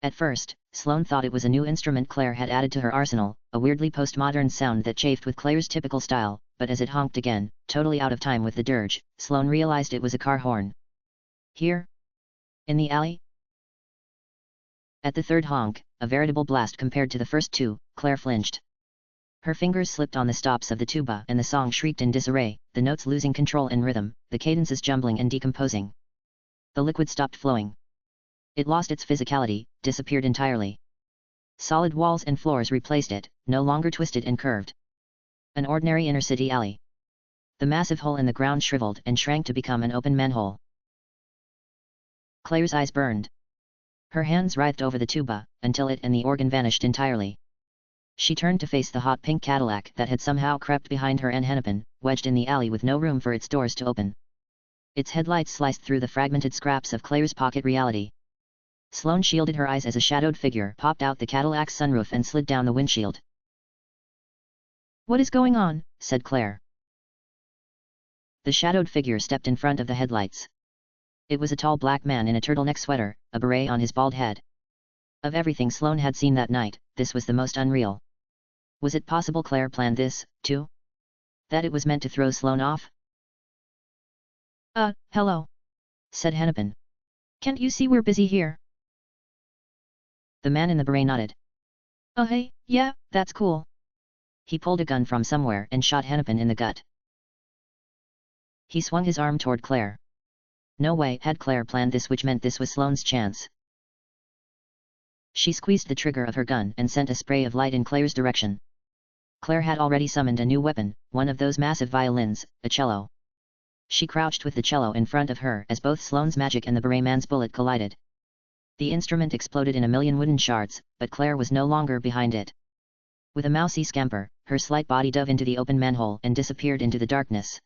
At first, Sloane thought it was a new instrument Claire had added to her arsenal, a weirdly postmodern sound that chafed with Claire's typical style, but as it honked again, totally out of time with the dirge, Sloane realized it was a car horn. Here? In the alley? At the third honk, a veritable blast compared to the first two, Claire flinched. Her fingers slipped on the stops of the tuba and the song shrieked in disarray, the notes losing control and rhythm, the cadences jumbling and decomposing. The liquid stopped flowing. It lost its physicality, disappeared entirely. Solid walls and floors replaced it, no longer twisted and curved. An ordinary inner-city alley. The massive hole in the ground shriveled and shrank to become an open manhole. Claire's eyes burned. Her hands writhed over the tuba, until it and the organ vanished entirely. She turned to face the hot pink Cadillac that had somehow crept behind her and Hennepin, wedged in the alley with no room for its doors to open. Its headlights sliced through the fragmented scraps of Claire's pocket reality. Sloane shielded her eyes as a shadowed figure popped out the Cadillac's sunroof and slid down the windshield. "What is going on?" said Claire. The shadowed figure stepped in front of the headlights. It was a tall black man in a turtleneck sweater, a beret on his bald head. Of everything Sloane had seen that night, this was the most unreal. Was it possible Claire planned this, too? That it was meant to throw Sloane off? Hello," said Hennepin. "Can't you see we're busy here?" The man in the beret nodded. "Oh hey, yeah, that's cool." He pulled a gun from somewhere and shot Hennepin in the gut. He swung his arm toward Claire. No way had Claire planned this, which meant this was Sloane's chance. She squeezed the trigger of her gun and sent a spray of light in Claire's direction. Claire had already summoned a new weapon, one of those massive violins, a cello. She crouched with the cello in front of her as both Sloane's magic and the beret man's bullet collided. The instrument exploded in a million wooden shards, but Claire was no longer behind it. With a mousy scamper, her slight body dove into the open manhole and disappeared into the darkness.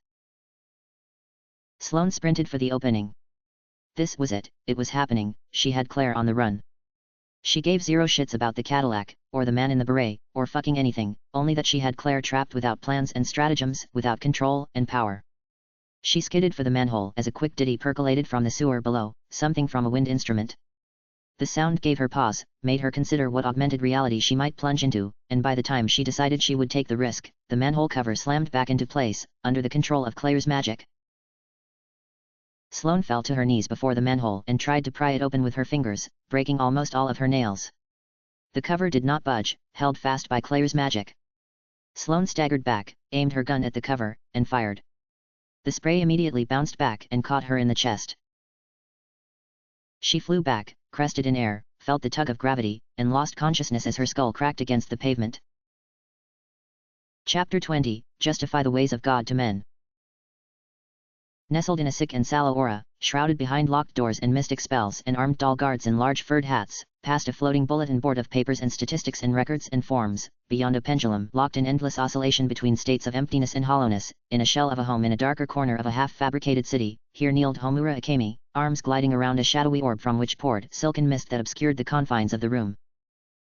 Sloane sprinted for the opening. This was it was happening, she had Claire on the run. She gave zero shits about the Cadillac, or the man in the beret, or fucking anything, only that she had Claire trapped without plans and stratagems, without control and power. She skidded for the manhole as a quick ditty percolated from the sewer below, something from a wind instrument. The sound gave her pause, made her consider what augmented reality she might plunge into, and by the time she decided she would take the risk, the manhole cover slammed back into place, under the control of Claire's magic. Sloane fell to her knees before the manhole and tried to pry it open with her fingers, breaking almost all of her nails. The cover did not budge, held fast by Claire's magic. Sloane staggered back, aimed her gun at the cover, and fired. The spray immediately bounced back and caught her in the chest. She flew back, crested in air, felt the tug of gravity, and lost consciousness as her skull cracked against the pavement. Chapter 20, Justify the Ways of God to Men. Nestled in a sick and sallow aura, shrouded behind locked doors and mystic spells and armed doll guards in large furred hats, past a floating bulletin board of papers and statistics and records and forms, beyond a pendulum locked in endless oscillation between states of emptiness and hollowness, in a shell of a home in a darker corner of a half-fabricated city, here kneeled Homura Akemi, arms gliding around a shadowy orb from which poured silken mist that obscured the confines of the room.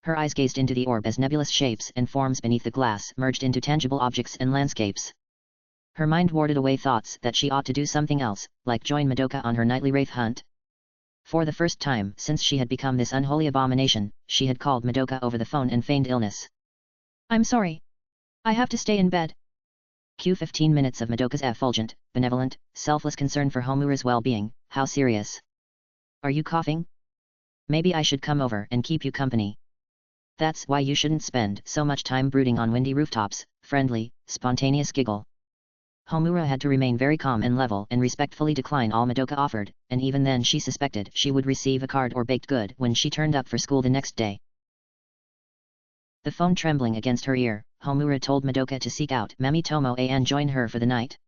Her eyes gazed into the orb as nebulous shapes and forms beneath the glass merged into tangible objects and landscapes. Her mind warded away thoughts that she ought to do something else, like join Madoka on her nightly wraith hunt. For the first time since she had become this unholy abomination, she had called Madoka over the phone and feigned illness. I'm sorry. I have to stay in bed. Cue 15 minutes of Madoka's effulgent, benevolent, selfless concern for Homura's well-being. How serious? Are you coughing? Maybe I should come over and keep you company. That's why you shouldn't spend so much time brooding on windy rooftops. Friendly, spontaneous giggle. Homura had to remain very calm and level and respectfully decline all Madoka offered, and even then she suspected she would receive a card or baked good when she turned up for school the next day. The phone trembling against her ear, Homura told Madoka to seek out Mami Tomoe and join her for the night.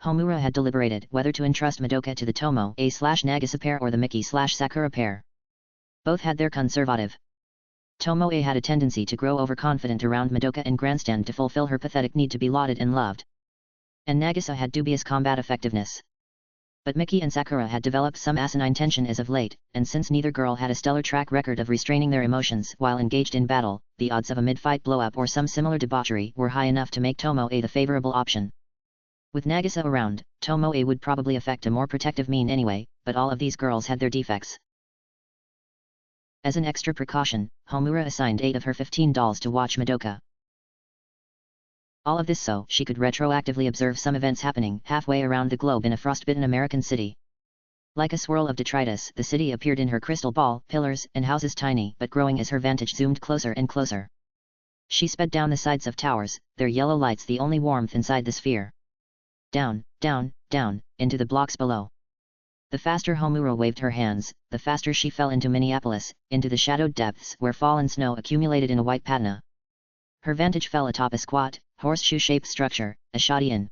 Homura had deliberated whether to entrust Madoka to the Tomoe/Nagisa pair or the Miki/Sakura pair. Both had their conservative. Tomoe had a tendency to grow overconfident around Madoka and grandstand to fulfill her pathetic need to be lauded and loved. And Nagisa had dubious combat effectiveness. But Miki and Sakura had developed some asinine tension as of late, and since neither girl had a stellar track record of restraining their emotions while engaged in battle, the odds of a mid-fight blow-up or some similar debauchery were high enough to make Tomoe the favorable option. With Nagisa around, Tomoe would probably affect a more protective mien anyway, but all of these girls had their defects. As an extra precaution, Homura assigned 8 of her 15 dolls to watch Madoka. All of this so she could retroactively observe some events happening halfway around the globe in a frostbitten American city. Like a swirl of detritus, the city appeared in her crystal ball, pillars and houses tiny but growing as her vantage zoomed closer and closer. She sped down the sides of towers, their yellow lights the only warmth inside the sphere. Down, down, down, into the blocks below. The faster Homura waved her hands, the faster she fell into Minneapolis, into the shadowed depths where fallen snow accumulated in a white patna. Her vantage fell atop a squat, horseshoe-shaped structure, a shoddy inn.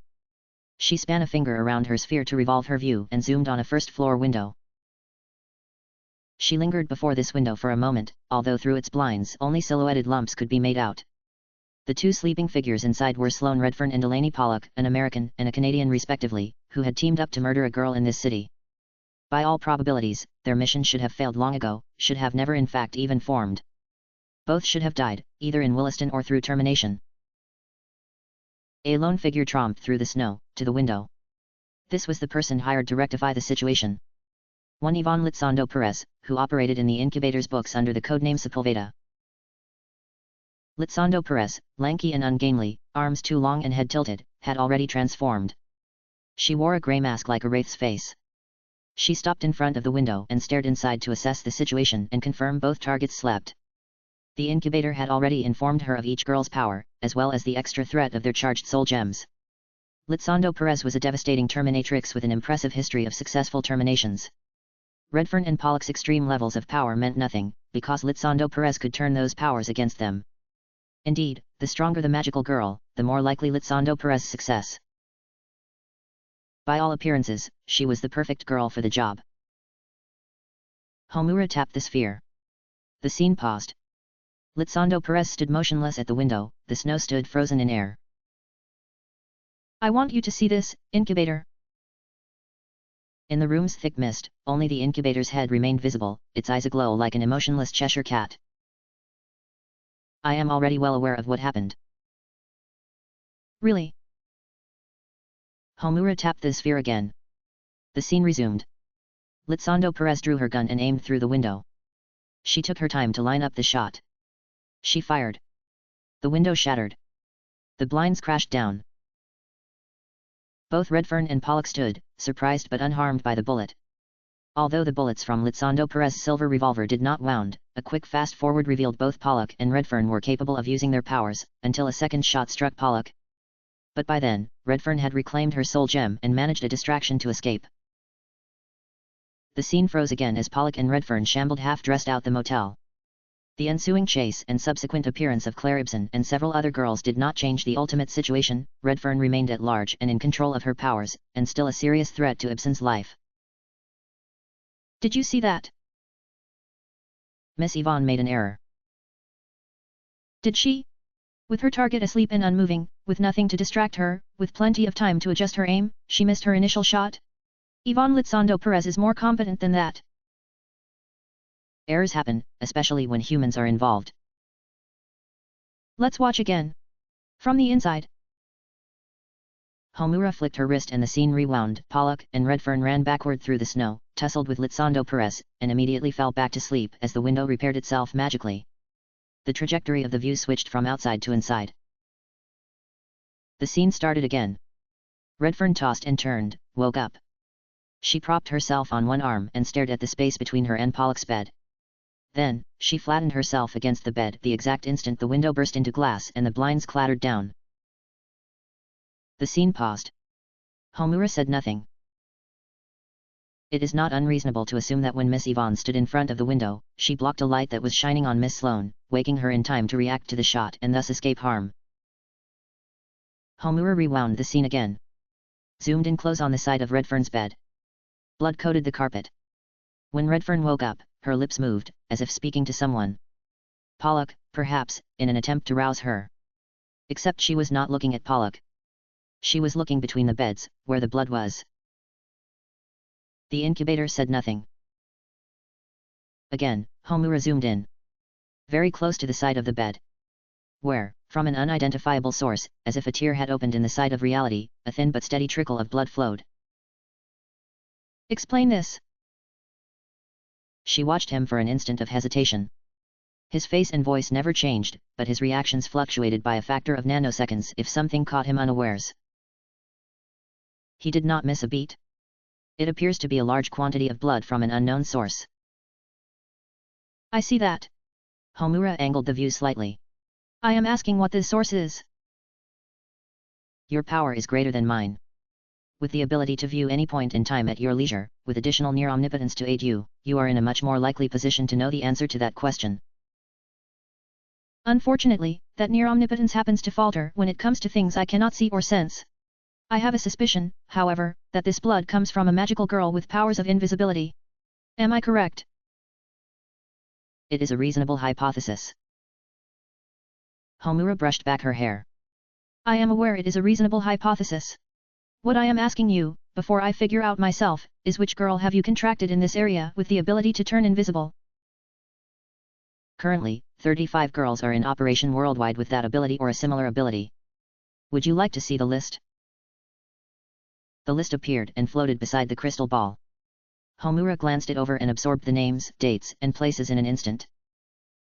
She span a finger around her sphere to revolve her view and zoomed on a first-floor window. She lingered before this window for a moment, although through its blinds only silhouetted lumps could be made out. The 2 sleeping figures inside were Sloane Redfern and Delaney Pollock, an American and a Canadian respectively, who had teamed up to murder a girl in this city. By all probabilities, their mission should have failed long ago, should have never in fact even formed. Both should have died, either in Williston or through termination. A lone figure tromped through the snow, to the window. This was the person hired to rectify the situation. One Yvonne Litzando Perez, who operated in the incubator's books under the codename Sepulveda. Litzando Perez, lanky and ungainly, arms too long and head tilted, had already transformed. She wore a grey mask like a wraith's face. She stopped in front of the window and stared inside to assess the situation and confirm both targets slept. The incubator had already informed her of each girl's power, as well as the extra threat of their charged soul gems. Litzando Perez was a devastating terminatrix with an impressive history of successful terminations. Redfern and Pollock's extreme levels of power meant nothing, because Litzando Perez could turn those powers against them. Indeed, the stronger the magical girl, the more likely Litzando Perez's success. By all appearances, she was the perfect girl for the job. Homura tapped the sphere. The scene paused. Litzando Perez stood motionless at the window, the snow stood frozen in air. I want you to see this, incubator. In the room's thick mist, only the incubator's head remained visible, its eyes aglow like an emotionless Cheshire cat. I am already well aware of what happened. Really? Homura tapped the sphere again. The scene resumed. Litzando Perez drew her gun and aimed through the window. She took her time to line up the shot. She fired. The window shattered. The blinds crashed down. Both Redfern and Pollock stood, surprised but unharmed by the bullet. Although the bullets from Lizondo Perez's silver revolver did not wound, a quick fast-forward revealed both Pollock and Redfern were capable of using their powers, until a second shot struck Pollock. But by then, Redfern had reclaimed her soul gem and managed a distraction to escape. The scene froze again as Pollock and Redfern shambled half-dressed out the motel. The ensuing chase and subsequent appearance of Claire Ibsen and several other girls did not change the ultimate situation. Redfern remained at large and in control of her powers, and still a serious threat to Ibsen's life. Did you see that? Miss Yvonne made an error. Did she? With her target asleep and unmoving, with nothing to distract her, with plenty of time to adjust her aim, she missed her initial shot? Yvonne Lizondo Perez is more competent than that. Errors happen, especially when humans are involved. Let's watch again. From the inside. Homura flicked her wrist and the scene rewound. Pollock and Redfern ran backward through the snow, tussled with Lizondo Perez, and immediately fell back to sleep as the window repaired itself magically. The trajectory of the view switched from outside to inside. The scene started again. Redfern tossed and turned, woke up. She propped herself on one arm and stared at the space between her and Pollock's bed. Then, she flattened herself against the bed the exact instant the window burst into glass and the blinds clattered down. The scene paused. Homura said nothing. It is not unreasonable to assume that when Miss Yvonne stood in front of the window, she blocked a light that was shining on Miss Sloane, waking her in time to react to the shot and thus escape harm. Homura rewound the scene again. Zoomed in close on the side of Redfern's bed. Blood coated the carpet. When Redfern woke up, her lips moved, as if speaking to someone. Pollock, perhaps, in an attempt to rouse her. Except she was not looking at Pollock. She was looking between the beds, where the blood was. The incubator said nothing. Again, Homura zoomed in. Very close to the side of the bed. Where, from an unidentifiable source, as if a tear had opened in the side of reality, a thin but steady trickle of blood flowed. Explain this. She watched him for an instant of hesitation. His face and voice never changed, but his reactions fluctuated by a factor of nanoseconds if something caught him unawares. He did not miss a beat. It appears to be a large quantity of blood from an unknown source. I see that. Homura angled the view slightly. I am asking what this source is. Your power is greater than mine. With the ability to view any point in time at your leisure, with additional near omnipotence to aid you, you are in a much more likely position to know the answer to that question. Unfortunately, that near omnipotence happens to falter when it comes to things I cannot see or sense. I have a suspicion, however, that this blood comes from a magical girl with powers of invisibility. Am I correct? It is a reasonable hypothesis. Homura brushed back her hair. I am aware it is a reasonable hypothesis. What I am asking you, before I figure out myself, is which girl have you contracted in this area with the ability to turn invisible? Currently, 35 girls are in operation worldwide with that ability or a similar ability. Would you like to see the list? The list appeared and floated beside the crystal ball. Homura glanced it over and absorbed the names, dates, and places in an instant.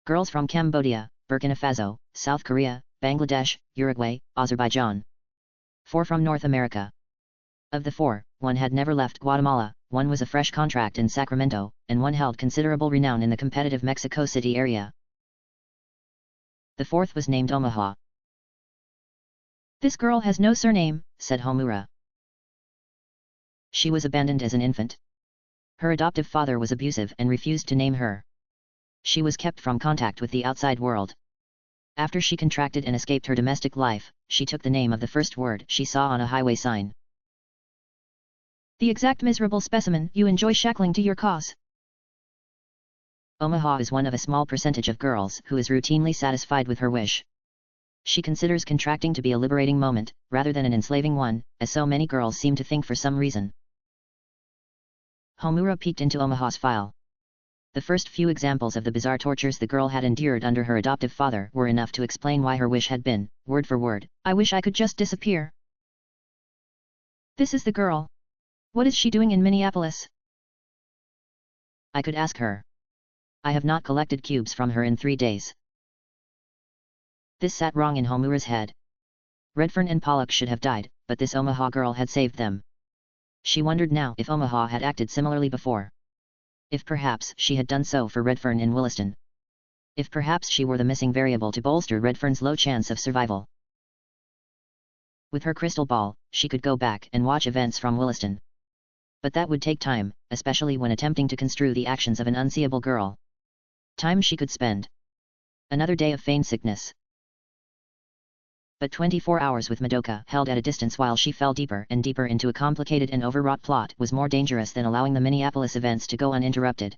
Girls from Cambodia, Burkina Faso, South Korea, Bangladesh, Uruguay, Azerbaijan. 4 from North America. Of the 4, 1 had never left Guatemala, 1 was a fresh contract in Sacramento, and 1 held considerable renown in the competitive Mexico City area. The 4th was named Omaha. This girl has no surname, said Homura. She was abandoned as an infant. Her adoptive father was abusive and refused to name her. She was kept from contact with the outside world. After she contracted and escaped her domestic life, she took the name of the first word she saw on a highway sign. The exact miserable specimen you enjoy shackling to your cause. Omaha is one of a small percentage of girls who is routinely satisfied with her wish. She considers contracting to be a liberating moment, rather than an enslaving one, as so many girls seem to think for some reason. Homura peeked into Omaha's file. The first few examples of the bizarre tortures the girl had endured under her adoptive father were enough to explain why her wish had been, word for word, I wish I could just disappear. This is the girl. What is she doing in Minneapolis? I could ask her. I have not collected cubes from her in 3 days. This sat wrong in Homura's head. Redfern and Pollock should have died, but this Omaha girl had saved them. She wondered now if Omaha had acted similarly before. If perhaps she had done so for Redfern in Williston. If perhaps she were the missing variable to bolster Redfern's low chance of survival. With her crystal ball, she could go back and watch events from Williston. But that would take time, especially when attempting to construe the actions of an unseeable girl. Time she could spend. Another day of feigned sickness. But 24 hours with Madoka held at a distance while she fell deeper and deeper into a complicated and overwrought plot was more dangerous than allowing the Minneapolis events to go uninterrupted.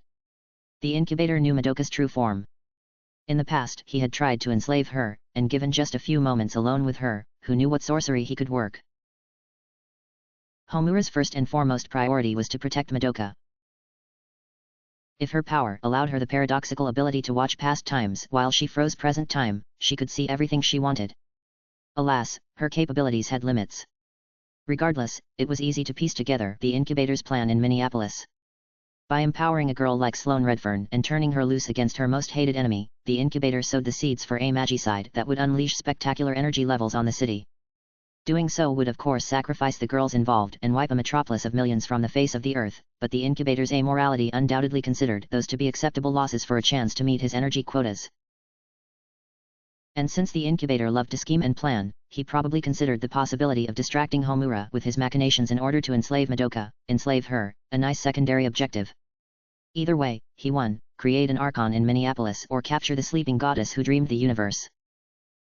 The incubator knew Madoka's true form. In the past he had tried to enslave her, and given just a few moments alone with her, who knew what sorcery he could work. Homura's first and foremost priority was to protect Madoka. If her power allowed her the paradoxical ability to watch past times while she froze present time, she could see everything she wanted. Alas, her capabilities had limits. Regardless, it was easy to piece together the incubator's plan in Minneapolis. By empowering a girl like Sloane Redfern and turning her loose against her most hated enemy, the incubator sowed the seeds for a Magicide that would unleash spectacular energy levels on the city. Doing so would of course sacrifice the girls involved and wipe a metropolis of millions from the face of the earth, but the incubator's amorality undoubtedly considered those to be acceptable losses for a chance to meet his energy quotas. And since the incubator loved to scheme and plan, he probably considered the possibility of distracting Homura with his machinations in order to enslave Madoka, enslave her, a nice secondary objective. Either way, he won, create an Archon in Minneapolis or capture the sleeping goddess who dreamed the universe.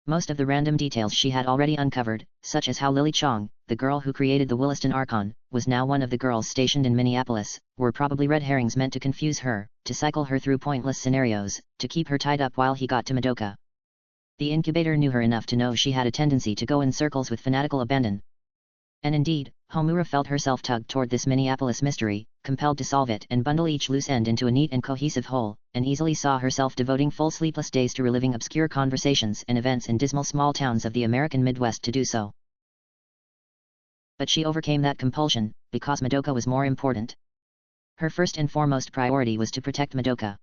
Most of the random details she had already uncovered, such as how Lily Chong, the girl who created the Williston Archon, was now one of the girls stationed in Minneapolis, were probably red herrings meant to confuse her, to cycle her through pointless scenarios, to keep her tied up while he got to Madoka. The incubator knew her enough to know she had a tendency to go in circles with fanatical abandon. And indeed, Homura felt herself tugged toward this Minneapolis mystery, compelled to solve it and bundle each loose end into a neat and cohesive whole, and easily saw herself devoting full sleepless days to reliving obscure conversations and events in dismal small towns of the American Midwest to do so. But she overcame that compulsion, because Madoka was more important. Her first and foremost priority was to protect Madoka.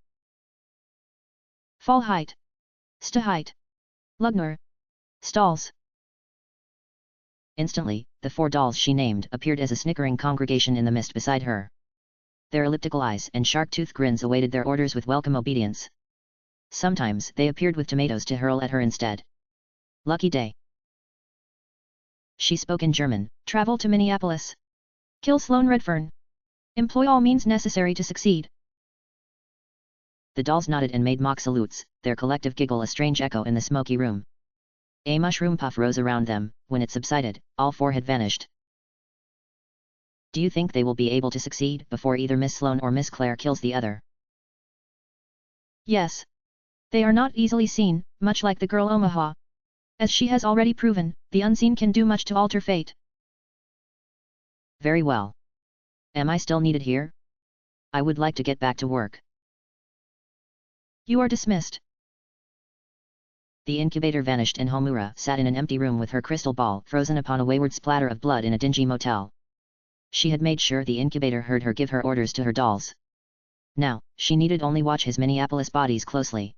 Fall height. Sta height. Lugnor. Stalls. Instantly, the 4 dolls she named appeared as a snickering congregation in the mist beside her. Their elliptical eyes and shark-toothed grins awaited their orders with welcome obedience. Sometimes they appeared with tomatoes to hurl at her instead. Lucky day. She spoke in German. Travel to Minneapolis. Kill Sloane Redfern. Employ all means necessary to succeed. The dolls nodded and made mock salutes, their collective giggle a strange echo in the smoky room. A mushroom puff rose around them. When it subsided, all 4 had vanished. Do you think they will be able to succeed before either Miss Sloane or Miss Claire kills the other? Yes. They are not easily seen, much like the girl Omaha. As she has already proven, the unseen can do much to alter fate. Very well. Am I still needed here? I would like to get back to work. You are dismissed. The incubator vanished and Homura sat in an empty room with her crystal ball frozen upon a wayward splatter of blood in a dingy motel. She had made sure the incubator heard her give her orders to her dolls. Now, she needed only watch his Minneapolis bodies closely.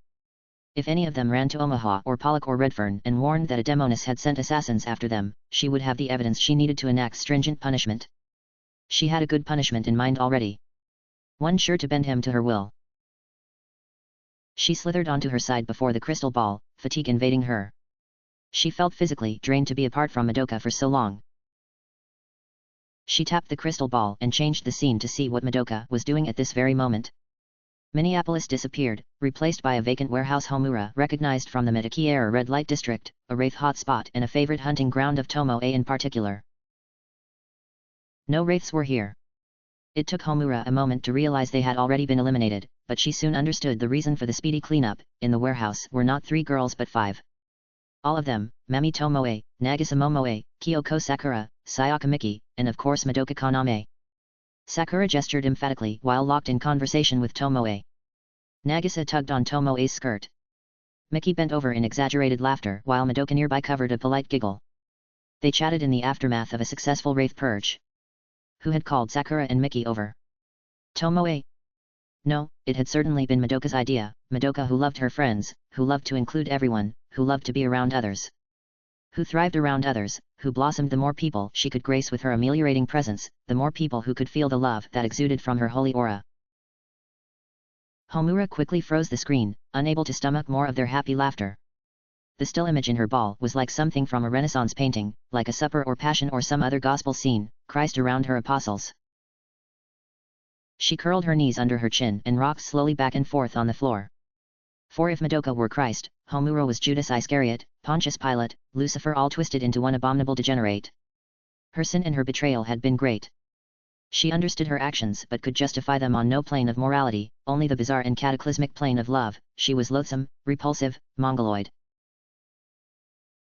If any of them ran to Omaha or Pollock or Redfern and warned that a demoness had sent assassins after them, she would have the evidence she needed to enact stringent punishment. She had a good punishment in mind already. One sure to bend him to her will. She slithered onto her side before the crystal ball, fatigue invading her. She felt physically drained to be apart from Madoka for so long. She tapped the crystal ball and changed the scene to see what Madoka was doing at this very moment. Minneapolis disappeared, replaced by a vacant warehouse Homura recognized from the Metakiera red light district, a wraith hotspot and a favorite hunting ground of Tomoe in particular. No wraiths were here. It took Homura a moment to realize they had already been eliminated, but she soon understood the reason for the speedy cleanup. In the warehouse were not 3 girls but 5. All of them, Mami Tomoe, Nagisa Momoe, Kyoko Sakura, Sayaka Miki, and of course Madoka Kaname. Sakura gestured emphatically while locked in conversation with Tomoe. Nagisa tugged on Tomoe's skirt. Miki bent over in exaggerated laughter while Madoka nearby covered a polite giggle. They chatted in the aftermath of a successful wraith purge. Who had called Sakura and Miki over? Tomoe. No, it had certainly been Madoka's idea, Madoka who loved her friends, who loved to include everyone, who loved to be around others. Who thrived around others, who blossomed. The more people she could grace with her ameliorating presence, the more people who could feel the love that exuded from her holy aura. Homura quickly froze the screen, unable to stomach more of their happy laughter. The still image in her ball was like something from a Renaissance painting, like a supper or passion or some other gospel scene, Christ around her apostles. She curled her knees under her chin and rocked slowly back and forth on the floor. For if Madoka were Christ, Homura was Judas Iscariot, Pontius Pilate, Lucifer, all twisted into one abominable degenerate. Her sin and her betrayal had been great. She understood her actions but could justify them on no plane of morality, only the bizarre and cataclysmic plane of love. She was loathsome, repulsive, mongoloid.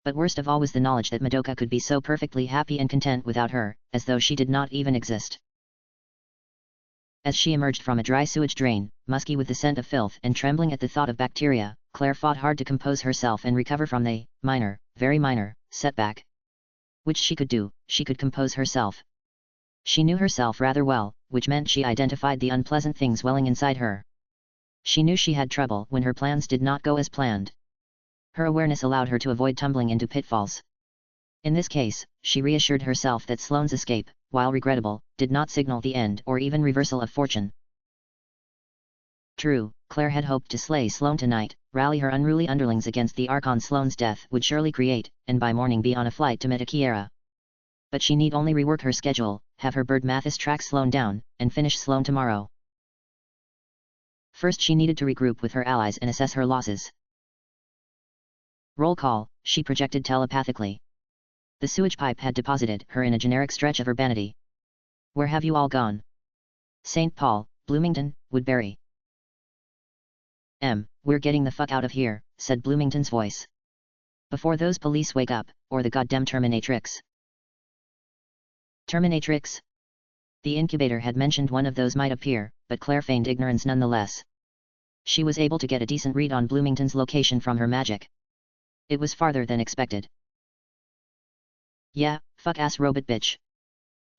But worst of all was the knowledge that Madoka could be so perfectly happy and content without her, as though she did not even exist. As she emerged from a dry sewage drain, musky with the scent of filth and trembling at the thought of bacteria, Claire fought hard to compose herself and recover from the minor, very minor, setback. Which she could do, she could compose herself. She knew herself rather well, which meant she identified the unpleasant things welling inside her. She knew she had trouble when her plans did not go as planned. Her awareness allowed her to avoid tumbling into pitfalls. In this case, she reassured herself that Sloane's escape, while regrettable, did not signal the end or even reversal of fortune. True, Claire had hoped to slay Sloane tonight, rally her unruly underlings against the Archon Sloane's death would surely create, and by morning be on a flight to Magica. But she need only rework her schedule, have her bird Mathis track Sloane down, and finish Sloane tomorrow. First she needed to regroup with her allies and assess her losses. Roll call, she projected telepathically. The sewage pipe had deposited her in a generic stretch of urbanity. Where have you all gone? St. Paul, Bloomington, Woodbury. We're getting the fuck out of here, said Bloomington's voice. Before those police wake up, or the goddamn Terminatrix. Terminatrix? The incubator had mentioned one of those might appear, but Claire feigned ignorance nonetheless. She was able to get a decent read on Bloomington's location from her magic. It was farther than expected. Yeah, fuck-ass robot bitch.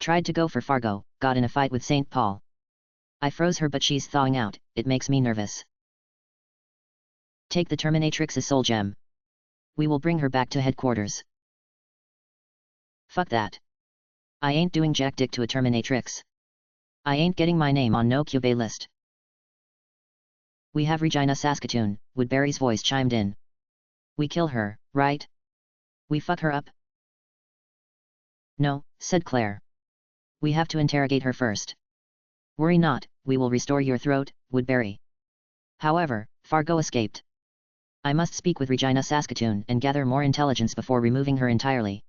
Tried to go for Fargo, got in a fight with St. Paul. I froze her but she's thawing out, it makes me nervous. Take the Terminatrix's soul gem. We will bring her back to headquarters. Fuck that. I ain't doing jack dick to a Terminatrix. I ain't getting my name on no Cube list. We have Regina Saskatoon, Woodbury's voice chimed in. We kill her, right? We fuck her up? No, said Claire. We have to interrogate her first. Worry not, we will restore your throat, Woodbury. However, Fargo escaped. I must speak with Regina Saskatoon and gather more intelligence before removing her entirely.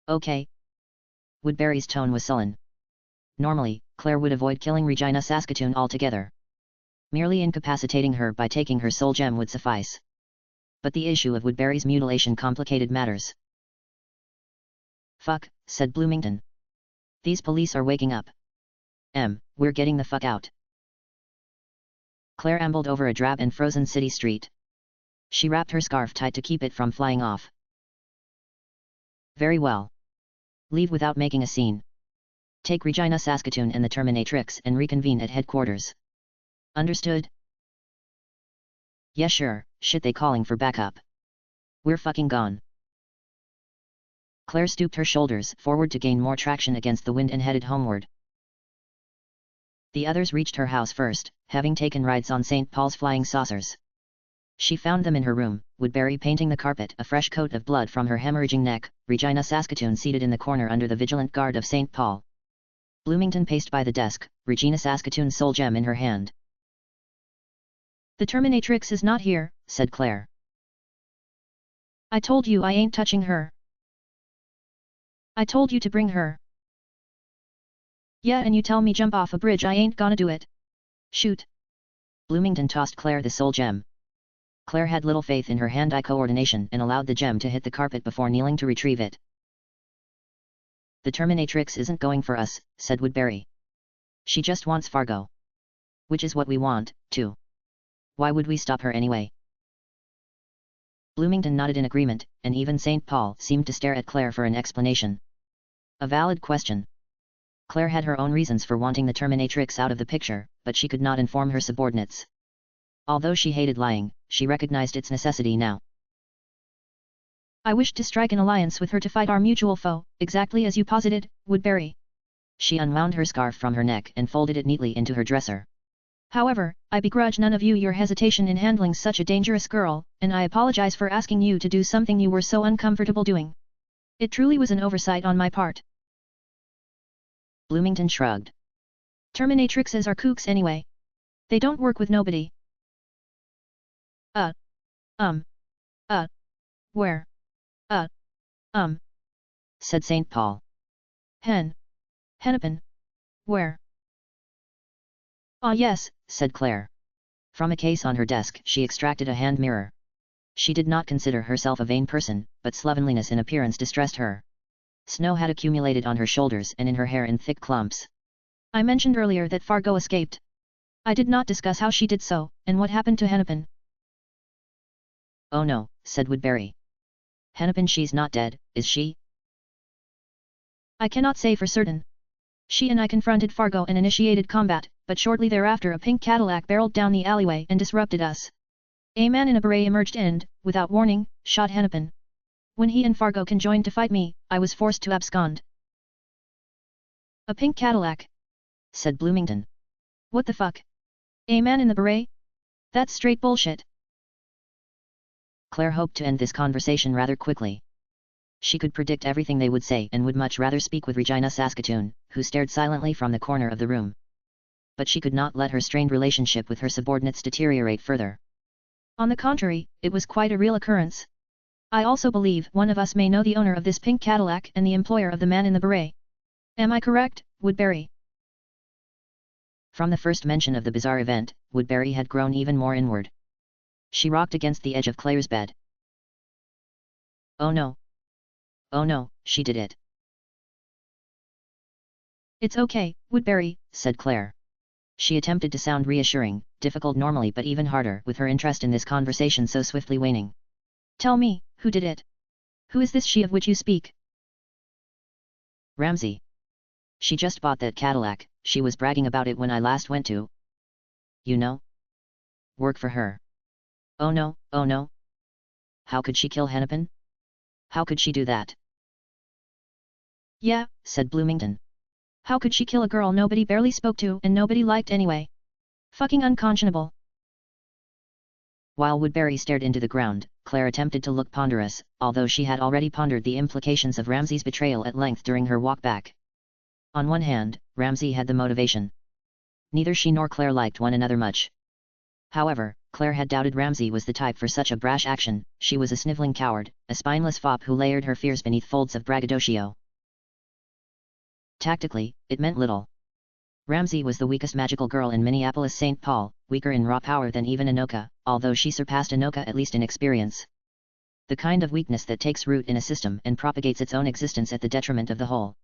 Okay. Woodbury's tone was sullen. Normally, Claire would avoid killing Regina Saskatoon altogether. Merely incapacitating her by taking her soul gem would suffice. But the issue of Woodbury's mutilation complicated matters. Fuck, said Bloomington. These police are waking up. We're getting the fuck out. Claire ambled over a drab and frozen city street. She wrapped her scarf tight to keep it from flying off. Very well. Leave without making a scene. Take Regina Saskatoon and the Terminatrix and reconvene at headquarters. Understood? Yeah sure, shit they calling for backup. We're fucking gone. Claire stooped her shoulders forward to gain more traction against the wind and headed homeward. The others reached her house first, having taken rides on St. Paul's flying saucers. She found them in her room, Woodbury painting the carpet a fresh coat of blood from her hemorrhaging neck, Regina Saskatoon seated in the corner under the vigilant guard of St. Paul. Bloomington paced by the desk, Regina Saskatoon's soul gem in her hand. The Terminatrix is not here, said Claire. I told you I ain't touching her. I told you to bring her. Yeah, and you tell me jump off a bridge, I ain't gonna do it. Shoot. Bloomington tossed Claire the soul gem. Claire had little faith in her hand-eye coordination and allowed the gem to hit the carpet before kneeling to retrieve it. The Terminatrix isn't going for us, said Woodbury. She just wants Fargo. Which is what we want, too. Why would we stop her anyway? Bloomington nodded in agreement, and even St. Paul seemed to stare at Claire for an explanation. A valid question. Claire had her own reasons for wanting the Terminatrix out of the picture, but she could not inform her subordinates. Although she hated lying, she recognized its necessity now. I wished to strike an alliance with her to fight our mutual foe, exactly as you posited, Woodbury. She unwound her scarf from her neck and folded it neatly into her dresser. However, I begrudge none of you your hesitation in handling such a dangerous girl, and I apologize for asking you to do something you were so uncomfortable doing. It truly was an oversight on my part. Bloomington shrugged. Terminatrixes are kooks anyway. They don't work with nobody. Where? Said St. Paul. Hennepin. Where? Ah yes, said Claire. From a case on her desk she extracted a hand mirror. She did not consider herself a vain person, but slovenliness in appearance distressed her. Snow had accumulated on her shoulders and in her hair in thick clumps. I mentioned earlier that Fargo escaped. I did not discuss how she did so, and what happened to Hennepin. Oh no, said Woodbury. Hennepin, she's not dead, is she? I cannot say for certain. She and I confronted Fargo and initiated combat, but shortly thereafter a pink Cadillac barreled down the alleyway and disrupted us. A man in a beret emerged and, without warning, shot Hennepin. When he and Fargo conjoined to fight me, I was forced to abscond. A pink Cadillac? Said Bloomington. What the fuck? A man in the beret? That's straight bullshit. Claire hoped to end this conversation rather quickly. She could predict everything they would say and would much rather speak with Regina Saskatoon, who stared silently from the corner of the room. But she could not let her strained relationship with her subordinates deteriorate further. On the contrary, it was quite a real occurrence. I also believe one of us may know the owner of this pink Cadillac and the employer of the man in the beret. Am I correct, Woodbury? From the first mention of the bizarre event, Woodbury had grown even more inward. She rocked against the edge of Claire's bed. Oh no. Oh no, she did it. It's okay, Woodbury, said Claire. She attempted to sound reassuring, difficult normally but even harder with her interest in this conversation so swiftly waning. Tell me, who did it? Who is this she of which you speak? Ramsay. She just bought that Cadillac, she was bragging about it when I last went to, you know, work for her. Oh no, oh no. How could she kill Hennepin? How could she do that? Yeah, said Bloomington. How could she kill a girl nobody barely spoke to and nobody liked anyway? Fucking unconscionable. While Woodbury stared into the ground, Claire attempted to look ponderous, although she had already pondered the implications of Ramsay's betrayal at length during her walk back. On one hand, Ramsay had the motivation. Neither she nor Claire liked one another much. However, Claire had doubted Ramsay was the type for such a brash action. She was a sniveling coward, a spineless fop who layered her fears beneath folds of braggadocio. Tactically, it meant little. Ramsay was the weakest magical girl in Minneapolis-St. Paul, weaker in raw power than even Anoka, although she surpassed Anoka at least in experience. The kind of weakness that takes root in a system and propagates its own existence at the detriment of the whole.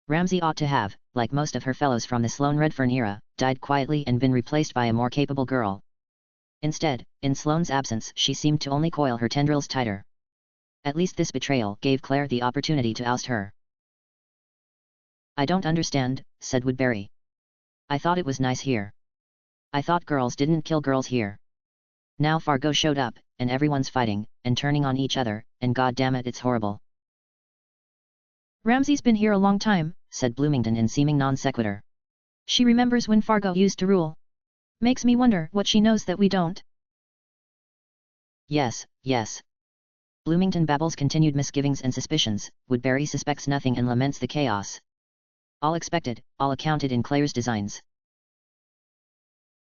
Ramsay ought to have, like most of her fellows from the Sloane Redfern era, died quietly and been replaced by a more capable girl. Instead, in Sloane's absence she seemed to only coil her tendrils tighter. At least this betrayal gave Claire the opportunity to oust her. I don't understand, said Woodbury. I thought it was nice here. I thought girls didn't kill girls here. Now Fargo showed up, and everyone's fighting, and turning on each other, and goddammit it's horrible. Ramsay's been here a long time, said Bloomington in seeming non sequitur. She remembers when Fargo used to rule. Makes me wonder what she knows that we don't. Yes, yes. Bloomington babbles continued misgivings and suspicions. Woodbury suspects nothing and laments the chaos. All expected, all accounted in Claire's designs.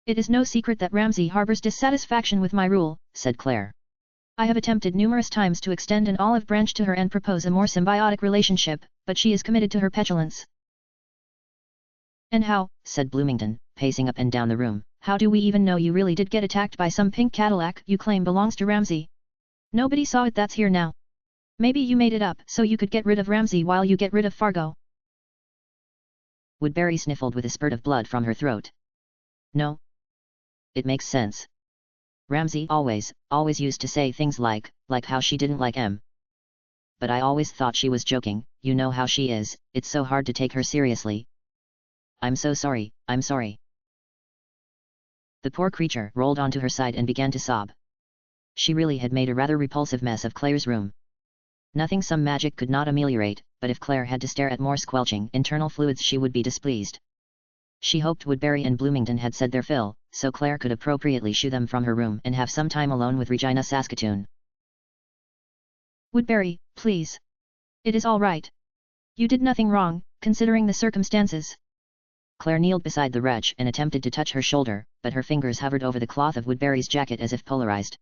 It is no secret that Ramsay harbors dissatisfaction with my rule, said Claire. I have attempted numerous times to extend an olive branch to her and propose a more symbiotic relationship, but she is committed to her petulance. And how, said Bloomington, pacing up and down the room, how do we even know you really did get attacked by some pink Cadillac you claim belongs to Ramsay? Nobody saw it that's here now. Maybe you made it up so you could get rid of Ramsay while you get rid of Fargo. Woodbury sniffled with a spurt of blood from her throat. No. It makes sense. Ramsay always used to say things like how she didn't like M. But I always thought she was joking, you know how she is, it's so hard to take her seriously. I'm so sorry, I'm sorry. The poor creature rolled onto her side and began to sob. She really had made a rather repulsive mess of Claire's room. Nothing some magic could not ameliorate, but if Claire had to stare at more squelching internal fluids she would be displeased. She hoped Woodbury and Bloomington had said their fill, so Claire could appropriately shoo them from her room and have some time alone with Regina Saskatoon. Woodbury, please. It is all right. You did nothing wrong, considering the circumstances. Claire kneeled beside the wretch and attempted to touch her shoulder, but her fingers hovered over the cloth of Woodbury's jacket as if polarized.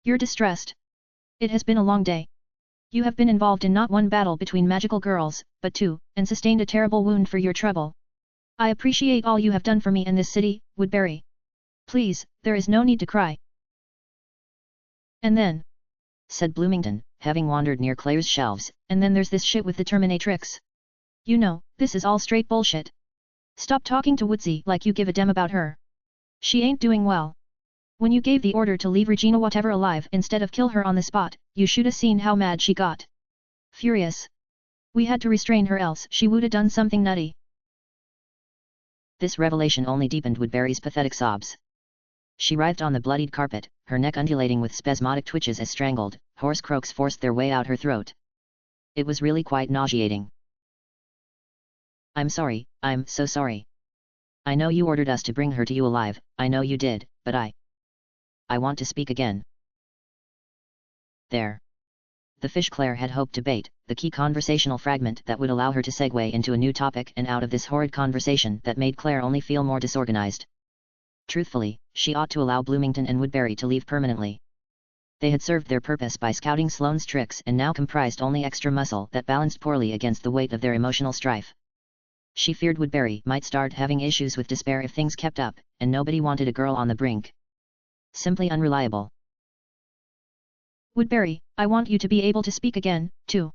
You're distressed. It has been a long day. You have been involved in not one battle between magical girls, but two, and sustained a terrible wound for your trouble. I appreciate all you have done for me and this city, Woodbury. Please, there is no need to cry. And then, said Bloomington, having wandered near Claire's shelves, and then there's this shit with the Terminatrix. You know, this is all straight bullshit. Stop talking to Woodsy like you give a damn about her. She ain't doing well. When you gave the order to leave Regina whatever alive instead of kill her on the spot, you should have seen how mad she got. Furious. We had to restrain her else she would have done something nutty. This revelation only deepened Woodbury's pathetic sobs. She writhed on the bloodied carpet, her neck undulating with spasmodic twitches as strangled, hoarse croaks forced their way out her throat. It was really quite nauseating. I'm sorry, I'm so sorry. I know you ordered us to bring her to you alive, I know you did, but I want to speak again. There. The fish Claire had hoped to bait, the key conversational fragment that would allow her to segue into a new topic and out of this horrid conversation that made Claire only feel more disorganized. Truthfully, she ought to allow Bloomington and Woodbury to leave permanently. They had served their purpose by scouting Sloane's tricks and now comprised only extra muscle that balanced poorly against the weight of their emotional strife. She feared Woodbury might start having issues with despair if things kept up, and nobody wanted a girl on the brink. Simply unreliable. Woodbury, I want you to be able to speak again, too.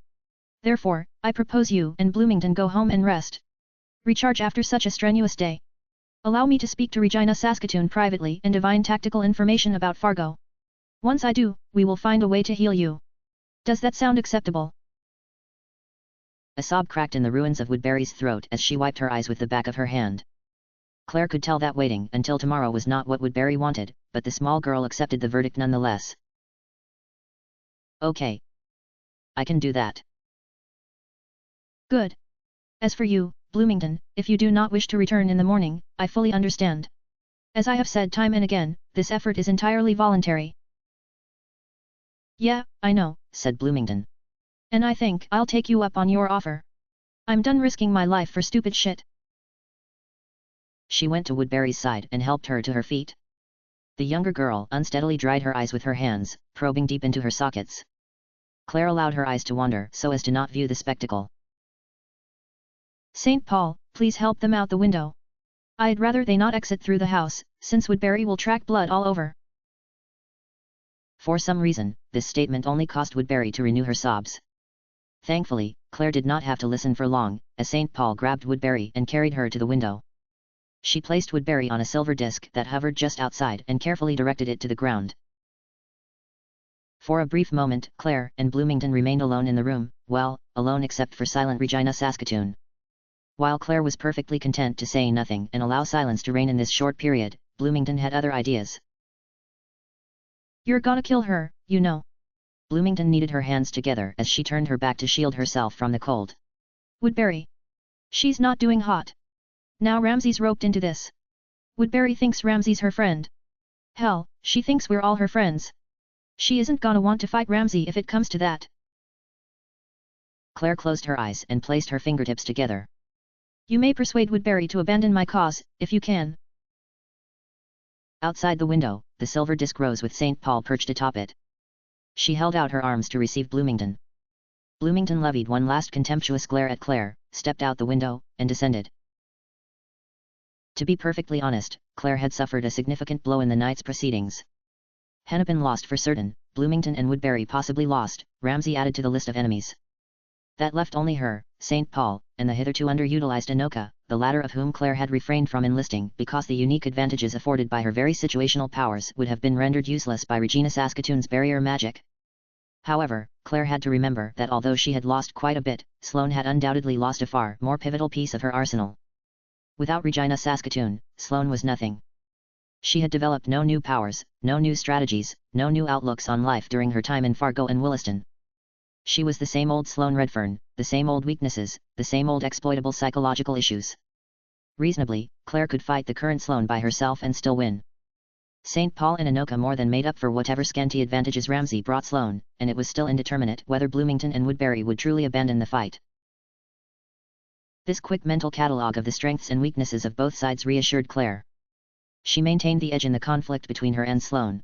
Therefore, I propose you and Bloomington go home and rest. Recharge after such a strenuous day. Allow me to speak to Regina Saskatoon privately and divine tactical information about Fargo. Once I do, we will find a way to heal you. Does that sound acceptable? A sob cracked in the ruins of Woodbury's throat as she wiped her eyes with the back of her hand. Claire could tell that waiting until tomorrow was not what Woodbury wanted, but the small girl accepted the verdict nonetheless. Okay. I can do that. Good. As for you, Bloomington, if you do not wish to return in the morning, I fully understand. As I have said time and again, this effort is entirely voluntary. Yeah, I know, said Bloomington. And I think I'll take you up on your offer. I'm done risking my life for stupid shit. She went to Woodbury's side and helped her to her feet. The younger girl unsteadily dried her eyes with her hands, probing deep into her sockets. Claire allowed her eyes to wander so as to not view the spectacle. St. Paul, please help them out the window. I'd rather they not exit through the house, since Woodbury will track blood all over. For some reason, this statement only caused Woodbury to renew her sobs. Thankfully, Claire did not have to listen for long, as St. Paul grabbed Woodbury and carried her to the window. She placed Woodbury on a silver disc that hovered just outside and carefully directed it to the ground. For a brief moment, Claire and Bloomington remained alone in the room, well, alone except for silent Regina Saskatoon. While Claire was perfectly content to say nothing and allow silence to reign in this short period, Bloomington had other ideas. You're gonna kill her, you know. Bloomington kneaded her hands together as she turned her back to shield herself from the cold. Woodbury. She's not doing hot. Now Ramsay's roped into this. Woodbury thinks Ramsay's her friend. Hell, she thinks we're all her friends. She isn't gonna want to fight Ramsay if it comes to that. Claire closed her eyes and placed her fingertips together. You may persuade Woodbury to abandon my cause, if you can. Outside the window, the silver disc rose with St. Paul perched atop it. She held out her arms to receive Bloomington. Bloomington levied one last contemptuous glare at Claire, stepped out the window, and descended. To be perfectly honest, Claire had suffered a significant blow in the night's proceedings. Hennepin lost for certain, Bloomington and Woodbury possibly lost, Ramsay added to the list of enemies. That left only her, St. Paul, and the hitherto underutilized Anoka, the latter of whom Claire had refrained from enlisting because the unique advantages afforded by her very situational powers would have been rendered useless by Regina Saskatoon's barrier magic. However, Claire had to remember that although she had lost quite a bit, Sloane had undoubtedly lost a far more pivotal piece of her arsenal. Without Regina Saskatoon, Sloane was nothing. She had developed no new powers, no new strategies, no new outlooks on life during her time in Fargo and Williston. She was the same old Sloane Redfern, the same old weaknesses, the same old exploitable psychological issues. Reasonably, Claire could fight the current Sloane by herself and still win. St. Paul and Anoka more than made up for whatever scanty advantages Ramsay brought Sloane, and it was still indeterminate whether Bloomington and Woodbury would truly abandon the fight. This quick mental catalogue of the strengths and weaknesses of both sides reassured Claire. She maintained the edge in the conflict between her and Sloane.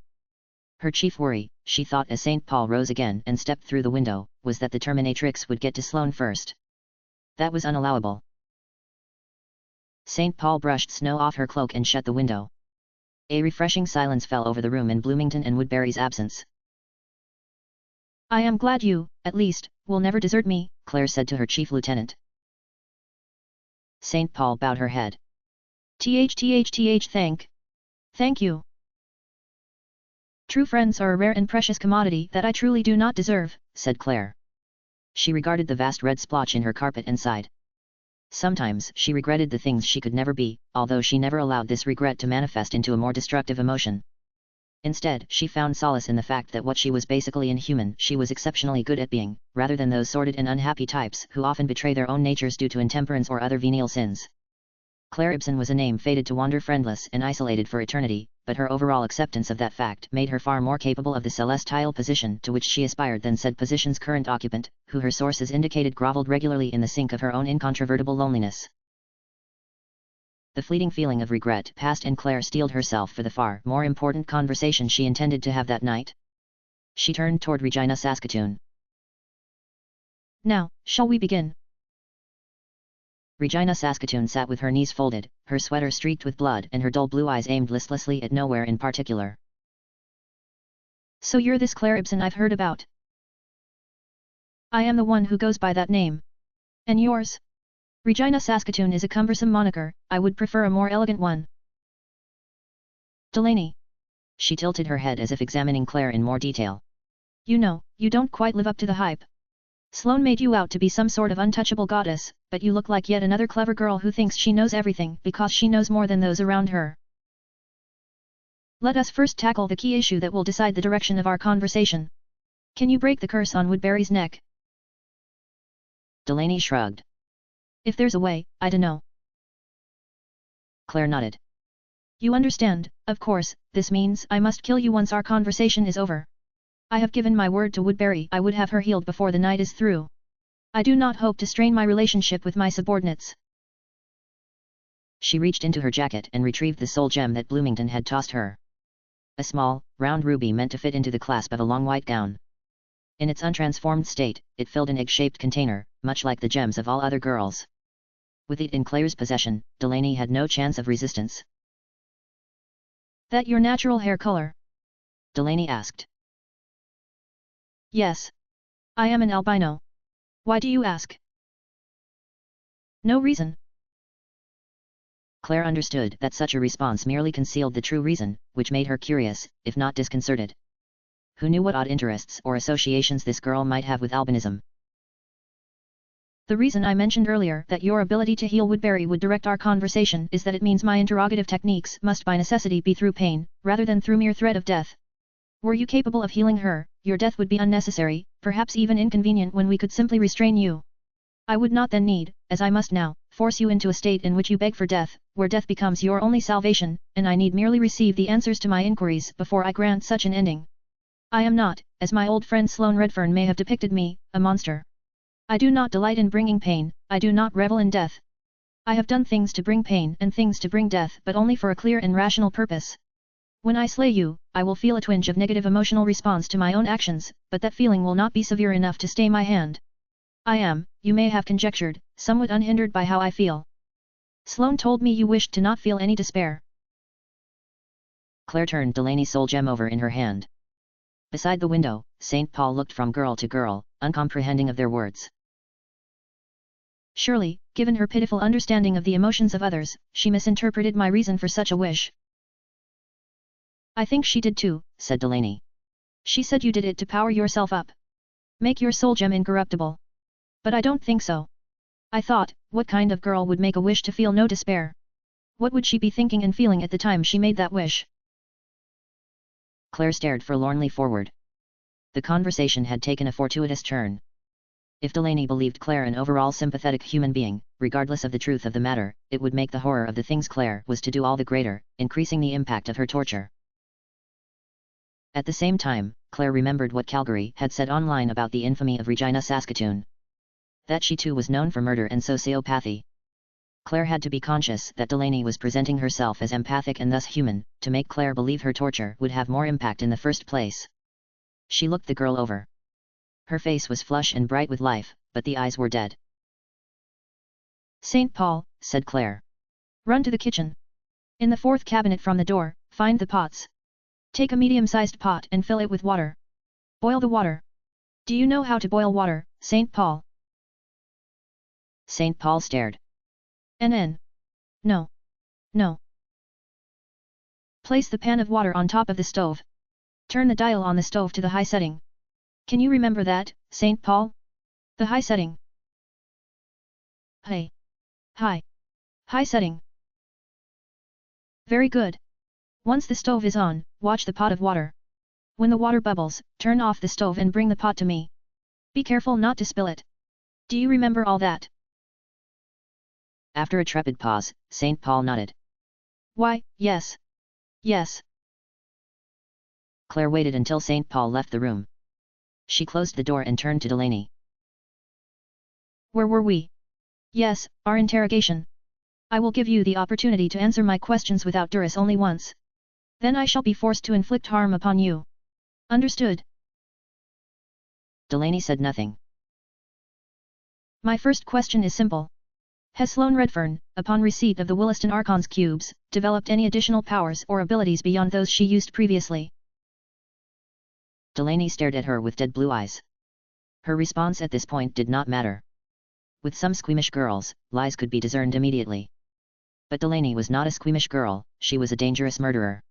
Her chief worry, she thought as St. Paul rose again and stepped through the window, was that the Terminatrix would get to Sloane first. That was unallowable. St. Paul brushed snow off her cloak and shut the window. A refreshing silence fell over the room in Bloomington and Woodbury's absence. I am glad you, at least, will never desert me, Claire said to her chief lieutenant. St. Paul bowed her head. Thank you. True friends are a rare and precious commodity that I truly do not deserve, said Claire. She regarded the vast red splotch in her carpet and sighed. Sometimes she regretted the things she could never be, although she never allowed this regret to manifest into a more destructive emotion. Instead, she found solace in the fact that what she was basically inhuman she was exceptionally good at being, rather than those sordid and unhappy types who often betray their own natures due to intemperance or other venial sins. Claire Ibsen was a name fated to wander friendless and isolated for eternity, but her overall acceptance of that fact made her far more capable of the celestial position to which she aspired than said position's current occupant, who her sources indicated groveled regularly in the sink of her own incontrovertible loneliness. The fleeting feeling of regret passed and Claire steeled herself for the far more important conversation she intended to have that night. She turned toward Regina Saskatoon. Now, shall we begin? Regina Saskatoon sat with her knees folded, her sweater streaked with blood and her dull blue eyes aimed listlessly at nowhere in particular. So you're this Claire Ibsen I've heard about. I am the one who goes by that name. And yours? Regina Saskatoon is a cumbersome moniker, I would prefer a more elegant one. Delaney. She tilted her head as if examining Claire in more detail. You know, you don't quite live up to the hype. Sloane made you out to be some sort of untouchable goddess, but you look like yet another clever girl who thinks she knows everything because she knows more than those around her. Let us first tackle the key issue that will decide the direction of our conversation. Can you break the curse on Woodbury's neck? Delaney shrugged. If there's a way, I dunno. Claire nodded. You understand, of course, this means I must kill you once our conversation is over. I have given my word to Woodbury I would have her healed before the night is through. I do not hope to strain my relationship with my subordinates. She reached into her jacket and retrieved the soul gem that Bloomington had tossed her. A small, round ruby meant to fit into the clasp of a long white gown. In its untransformed state, it filled an egg-shaped container, much like the gems of all other girls. With it in Claire's possession, Delaney had no chance of resistance. That your natural hair color? Delaney asked. Yes. I am an albino. Why do you ask? No reason. Claire understood that such a response merely concealed the true reason, which made her curious, if not disconcerted. Who knew what odd interests or associations this girl might have with albinism? The reason I mentioned earlier that your ability to heal Woodbury would direct our conversation is that it means my interrogative techniques must by necessity be through pain, rather than through mere threat of death. Were you capable of healing her, your death would be unnecessary, perhaps even inconvenient when we could simply restrain you. I would not then need, as I must now, force you into a state in which you beg for death, where death becomes your only salvation, and I need merely receive the answers to my inquiries before I grant such an ending. I am not, as my old friend Sloane Redfern may have depicted me, a monster. I do not delight in bringing pain, I do not revel in death. I have done things to bring pain and things to bring death but only for a clear and rational purpose. When I slay you, I will feel a twinge of negative emotional response to my own actions, but that feeling will not be severe enough to stay my hand. I am, you may have conjectured, somewhat unhindered by how I feel. Sloane told me you wished to not feel any despair. Claire turned Delaney's soul gem over in her hand. Beside the window, St. Paul looked from girl to girl, uncomprehending of their words. Surely, given her pitiful understanding of the emotions of others, she misinterpreted my reason for such a wish. I think she did too, said Delaney. She said you did it to power yourself up. Make your soul gem incorruptible. But I don't think so. I thought, what kind of girl would make a wish to feel no despair? What would she be thinking and feeling at the time she made that wish? Claire stared forlornly forward. The conversation had taken a fortuitous turn. If Delaney believed Claire an overall sympathetic human being, regardless of the truth of the matter, it would make the horror of the things Claire was to do all the greater, increasing the impact of her torture. At the same time, Claire remembered what Calgary had said online about the infamy of Regina Saskatoon. That she too was known for murder and sociopathy. Claire had to be conscious that Delaney was presenting herself as empathic and thus human, to make Claire believe her torture would have more impact in the first place. She looked the girl over. Her face was flush and bright with life, but the eyes were dead. St. Paul, said Claire. Run to the kitchen. In the fourth cabinet from the door, find the pots. Take a medium-sized pot and fill it with water. Boil the water. Do you know how to boil water, St. Paul? St. Paul stared. No. No. Place the pan of water on top of the stove. Turn the dial on the stove to the high setting. Can you remember that, St. Paul? The high setting. Hey. High. High setting. Very good. Once the stove is on, watch the pot of water. When the water bubbles, turn off the stove and bring the pot to me. Be careful not to spill it. Do you remember all that? After a trepid pause, St. Paul nodded. Why, yes. Yes. Claire waited until St. Paul left the room. She closed the door and turned to Delaney. Where were we? Yes, our interrogation. I will give you the opportunity to answer my questions without duress only once. Then I shall be forced to inflict harm upon you. Understood? Delaney said nothing. My first question is simple. Has Sloane Redfern, upon receipt of the Williston Archon's cubes, developed any additional powers or abilities beyond those she used previously? Delaney stared at her with dead blue eyes. Her response at this point did not matter. With some squeamish girls, lies could be discerned immediately. But Delaney was not a squeamish girl, she was a dangerous murderer.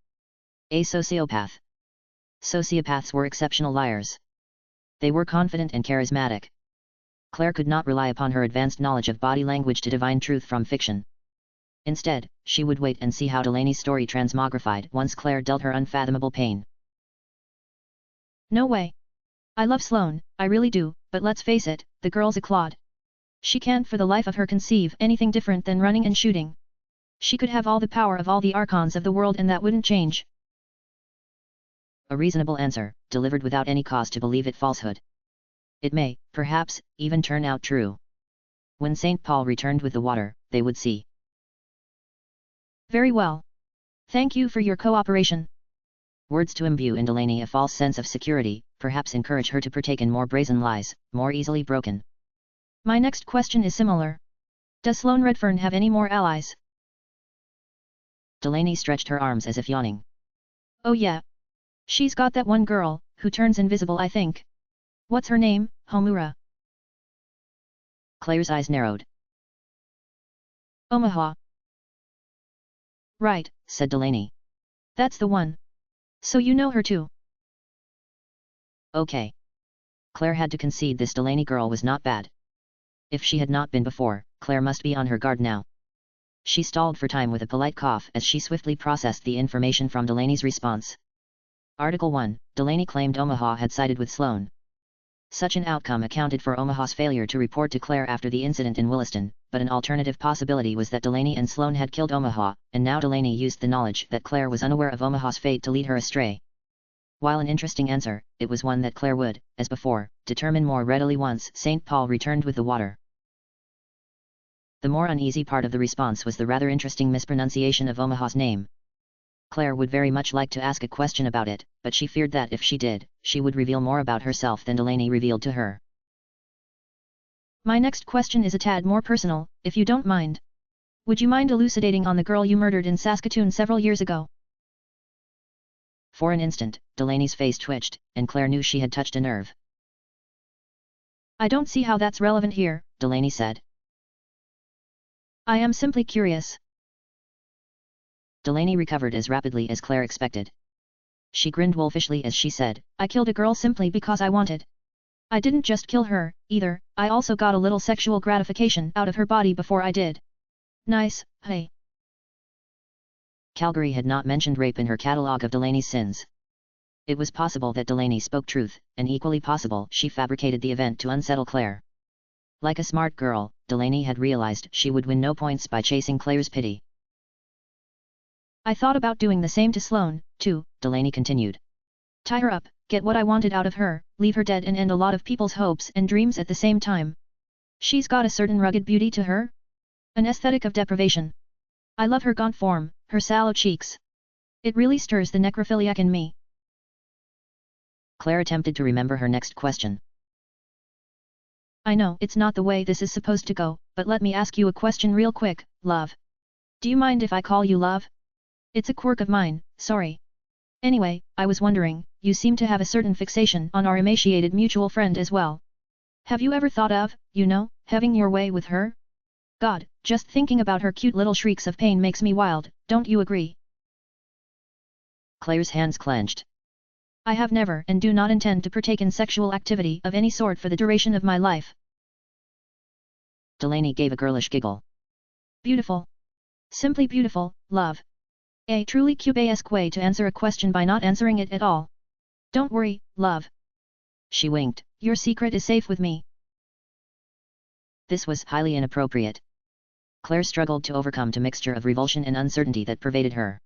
A sociopath. Sociopaths were exceptional liars. They were confident and charismatic. Claire could not rely upon her advanced knowledge of body language to divine truth from fiction. Instead, she would wait and see how Delaney's story transmogrified once Claire dealt her unfathomable pain. No way. I love Sloane, I really do, but let's face it, the girl's a clod. She can't for the life of her conceive anything different than running and shooting. She could have all the power of all the archons of the world and that wouldn't change. A reasonable answer, delivered without any cause to believe it falsehood. It may, perhaps, even turn out true. When St. Paul returned with the water, they would see. Very well. Thank you for your cooperation. Words to imbue in Delaney a false sense of security, perhaps encourage her to partake in more brazen lies, more easily broken. My next question is similar. Does Sloane Redfern have any more allies? Delaney stretched her arms as if yawning. Oh yeah. She's got that one girl, who turns invisible I think. What's her name, Homura? Claire's eyes narrowed. Omaha. Right, said Delaney. That's the one. So you know her too? Okay. Claire had to concede this Delaney girl was not bad. If she had not been before, Claire must be on her guard now. She stalled for time with a polite cough as she swiftly processed the information from Delaney's response. Article 1, Delaney claimed Omaha had sided with Sloane. Such an outcome accounted for Omaha's failure to report to Claire after the incident in Williston, but an alternative possibility was that Delaney and Sloane had killed Omaha, and now Delaney used the knowledge that Claire was unaware of Omaha's fate to lead her astray. While an interesting answer, it was one that Claire would, as before, determine more readily once St. Paul returned with the water. The more uneasy part of the response was the rather interesting mispronunciation of Omaha's name. Claire would very much like to ask a question about it, but she feared that if she did, she would reveal more about herself than Delaney revealed to her. My next question is a tad more personal, if you don't mind. Would you mind elucidating on the girl you murdered in Saskatoon several years ago? For an instant, Delaney's face twitched, and Claire knew she had touched a nerve. I don't see how that's relevant here, Delaney said. I am simply curious. Delaney recovered as rapidly as Claire expected. She grinned wolfishly as she said, I killed a girl simply because I wanted. I didn't just kill her, either, I also got a little sexual gratification out of her body before I did. Nice, hey. Calgary had not mentioned rape in her catalogue of Delaney's sins. It was possible that Delaney spoke truth, and equally possible she fabricated the event to unsettle Claire. Like a smart girl, Delaney had realized she would win no points by chasing Claire's pity. I thought about doing the same to Sloane, too, Delaney continued. Tie her up, get what I wanted out of her, leave her dead and end a lot of people's hopes and dreams at the same time. She's got a certain rugged beauty to her. An aesthetic of deprivation. I love her gaunt form, her sallow cheeks. It really stirs the necrophiliac in me. Claire attempted to remember her next question. I know it's not the way this is supposed to go, but let me ask you a question real quick, love. Do you mind if I call you love? It's a quirk of mine, sorry. Anyway, I was wondering, you seem to have a certain fixation on our emaciated mutual friend as well. Have you ever thought of, having your way with her? God, just thinking about her cute little shrieks of pain makes me wild, don't you agree? Claire's hands clenched. I have never and do not intend to partake in sexual activity of any sort for the duration of my life. Delaney gave a girlish giggle. Beautiful. Simply beautiful, love. A truly Cubesque way to answer a question by not answering it at all. Don't worry, love. She winked. Your secret is safe with me. This was highly inappropriate. Claire struggled to overcome the mixture of revulsion and uncertainty that pervaded her.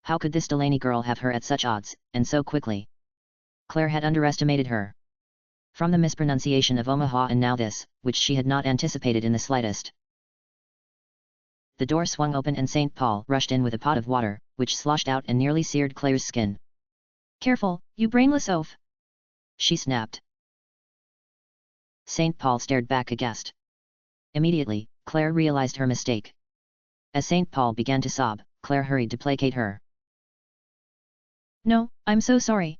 How could this Delaney girl have her at such odds, and so quickly? Claire had underestimated her. From the mispronunciation of Omaha and now this, which she had not anticipated in the slightest. The door swung open and St. Paul rushed in with a pot of water, which sloshed out and nearly seared Claire's skin. Careful, you brainless oaf! She snapped. St. Paul stared back aghast. Immediately, Claire realized her mistake. As St. Paul began to sob, Claire hurried to placate her. No, I'm so sorry.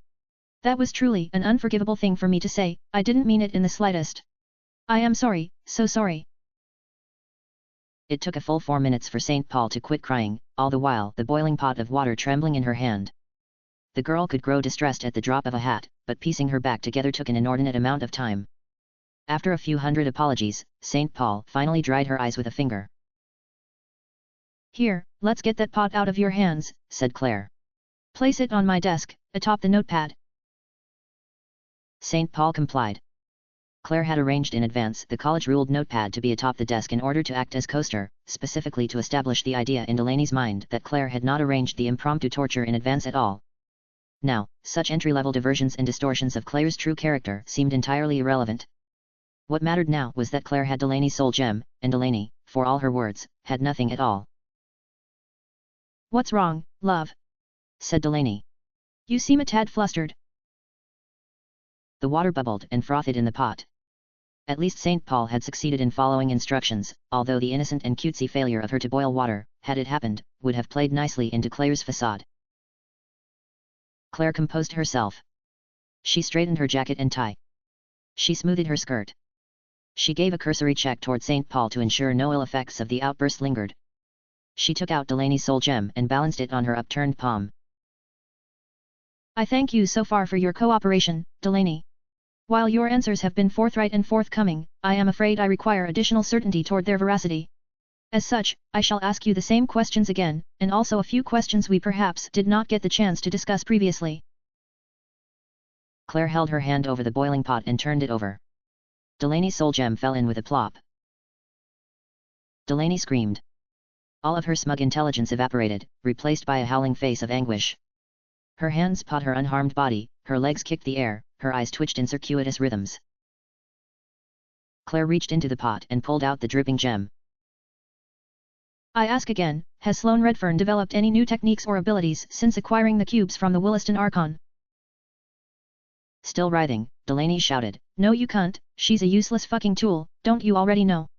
That was truly an unforgivable thing for me to say, I didn't mean it in the slightest. I am sorry, so sorry. It took a full 4 minutes for St. Paul to quit crying, all the while the boiling pot of water trembling in her hand. The girl could grow distressed at the drop of a hat, but piecing her back together took an inordinate amount of time. After a few hundred apologies, St. Paul finally dried her eyes with a finger. Here, let's get that pot out of your hands, said Claire. Place it on my desk, atop the notepad. St. Paul complied. Claire had arranged in advance the college-ruled notepad to be atop the desk in order to act as coaster, specifically to establish the idea in Delaney's mind that Claire had not arranged the impromptu torture in advance at all. Now, such entry-level diversions and distortions of Claire's true character seemed entirely irrelevant. What mattered now was that Claire had Delaney's soul gem, and Delaney, for all her words, had nothing at all. What's wrong, love? Said Delaney. You seem a tad flustered. The water bubbled and frothed in the pot. At least St. Paul had succeeded in following instructions, although the innocent and cutesy failure of her to boil water, had it happened, would have played nicely into Claire's facade. Claire composed herself. She straightened her jacket and tie. She smoothed her skirt. She gave a cursory check toward St. Paul to ensure no ill effects of the outburst lingered. She took out Delaney's soul gem and balanced it on her upturned palm. I thank you so far for your cooperation, Delaney. While your answers have been forthright and forthcoming, I am afraid I require additional certainty toward their veracity. As such, I shall ask you the same questions again, and also a few questions we perhaps did not get the chance to discuss previously. Claire held her hand over the boiling pot and turned it over. Delaney's soul gem fell in with a plop. Delaney screamed. All of her smug intelligence evaporated, replaced by a howling face of anguish. Her hands pawed her unharmed body, her legs kicked the air, her eyes twitched in circuitous rhythms. Claire reached into the pot and pulled out the dripping gem. I ask again, has Sloane Redfern developed any new techniques or abilities since acquiring the cubes from the Williston Archon? Still writhing, Delaney shouted, No you can't, she's a useless fucking tool, don't you already know?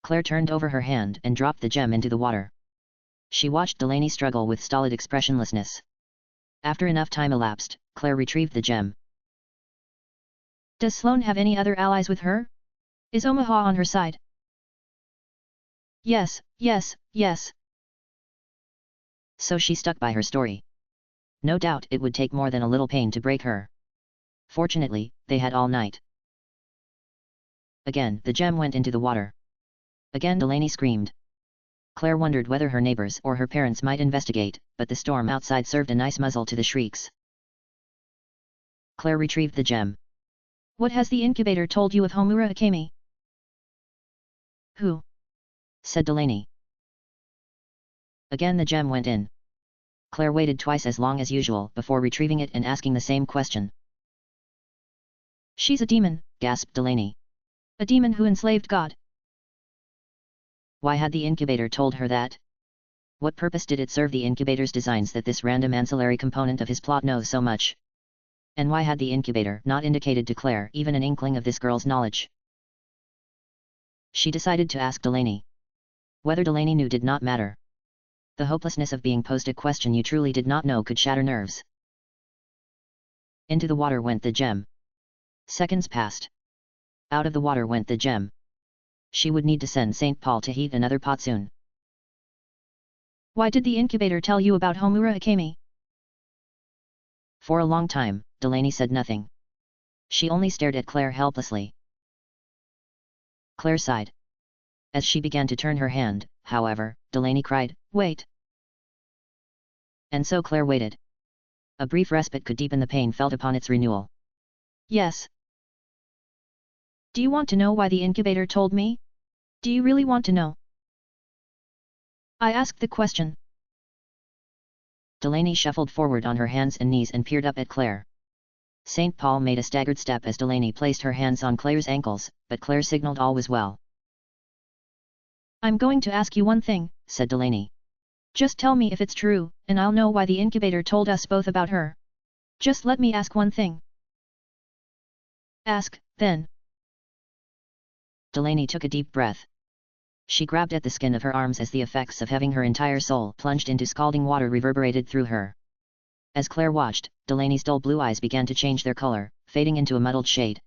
Claire turned over her hand and dropped the gem into the water. She watched Delaney struggle with stolid expressionlessness. After enough time elapsed, Claire retrieved the gem. Does Sloane have any other allies with her? Is Omaha on her side? Yes, yes, yes. So she stuck by her story. No doubt it would take more than a little pain to break her. Fortunately, they had all night. Again the gem went into the water. Again Delaney screamed. Claire wondered whether her neighbors or her parents might investigate, but the storm outside served a nice muzzle to the shrieks. Claire retrieved the gem. What has the incubator told you of Homura Akemi? Who? Said Delaney. Again the gem went in. Claire waited twice as long as usual before retrieving it and asking the same question. She's a demon, gasped Delaney. A demon who enslaved God. Why had the incubator told her that? What purpose did it serve the incubator's designs that this random ancillary component of his plot knows so much? And why had the incubator not indicated to Claire even an inkling of this girl's knowledge? She decided to ask Delaney. Whether Delaney knew did not matter. The hopelessness of being posed a question you truly did not know could shatter nerves. Into the water went the gem. Seconds passed. Out of the water went the gem. She would need to send St. Paul to heat another pot soon. Why did the incubator tell you about Homura Akemi? For a long time, Delaney said nothing. She only stared at Claire helplessly. Claire sighed. As she began to turn her hand, however, Delaney cried, "Wait!" And so Claire waited. A brief respite could deepen the pain felt upon its renewal. Yes. Do you want to know why the incubator told me? Do you really want to know? I asked the question. Delaney shuffled forward on her hands and knees and peered up at Claire. St. Paul made a staggered step as Delaney placed her hands on Claire's ankles, but Claire signaled all was well. I'm going to ask you one thing, said Delaney. Just tell me if it's true, and I'll know why the incubator told us both about her. Just let me ask one thing. Ask, then. Delaney took a deep breath. She grabbed at the skin of her arms as the effects of having her entire soul plunged into scalding water reverberated through her. As Claire watched, Delaney's dull blue eyes began to change their color, fading into a muddled shade.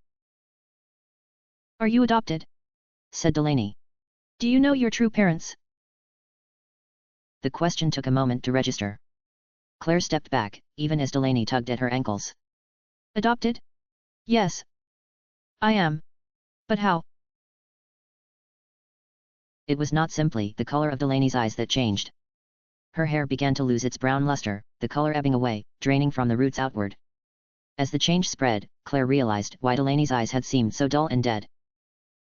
Are you adopted? Said Delaney. Do you know your true parents? The question took a moment to register. Claire stepped back, even as Delaney tugged at her ankles. Adopted? Yes. I am. But how? It was not simply the color of Delaney's eyes that changed. Her hair began to lose its brown luster, the color ebbing away, draining from the roots outward. As the change spread, Claire realized why Delaney's eyes had seemed so dull and dead.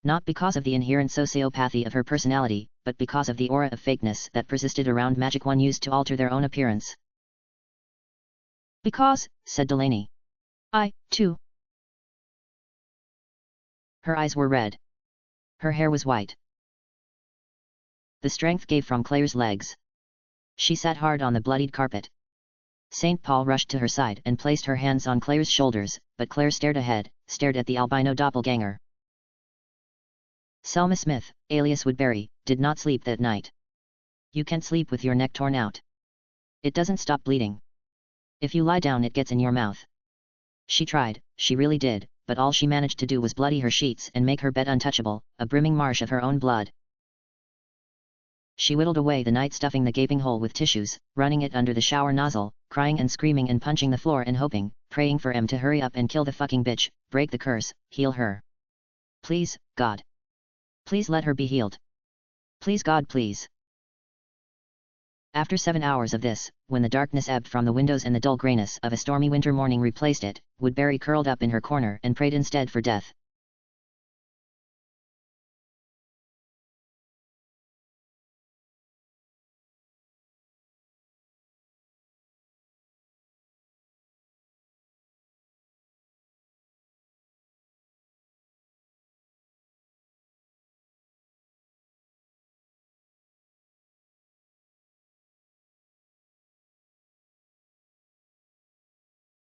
Not because of the inherent sociopathy of her personality, but because of the aura of fakeness that persisted around magic one used to alter their own appearance. Because, said Delaney. I, too. Her eyes were red. Her hair was white. The strength gave from Claire's legs. She sat hard on the bloodied carpet. St. Paul rushed to her side and placed her hands on Claire's shoulders, but Claire stared ahead, stared at the albino doppelganger. Selma Smith, alias Woodbury, did not sleep that night. You can't sleep with your neck torn out. It doesn't stop bleeding. If you lie down it gets in your mouth. She tried, she really did, but all she managed to do was bloody her sheets and make her bed untouchable, a brimming marsh of her own blood. She whittled away the night stuffing the gaping hole with tissues, running it under the shower nozzle, crying and screaming and punching the floor and hoping, praying for M to hurry up and kill the fucking bitch, break the curse, heal her. Please, God. Please let her be healed. Please God please. After 7 hours of this, when the darkness ebbed from the windows and the dull grayness of a stormy winter morning replaced it, Woodbury curled up in her corner and prayed instead for death.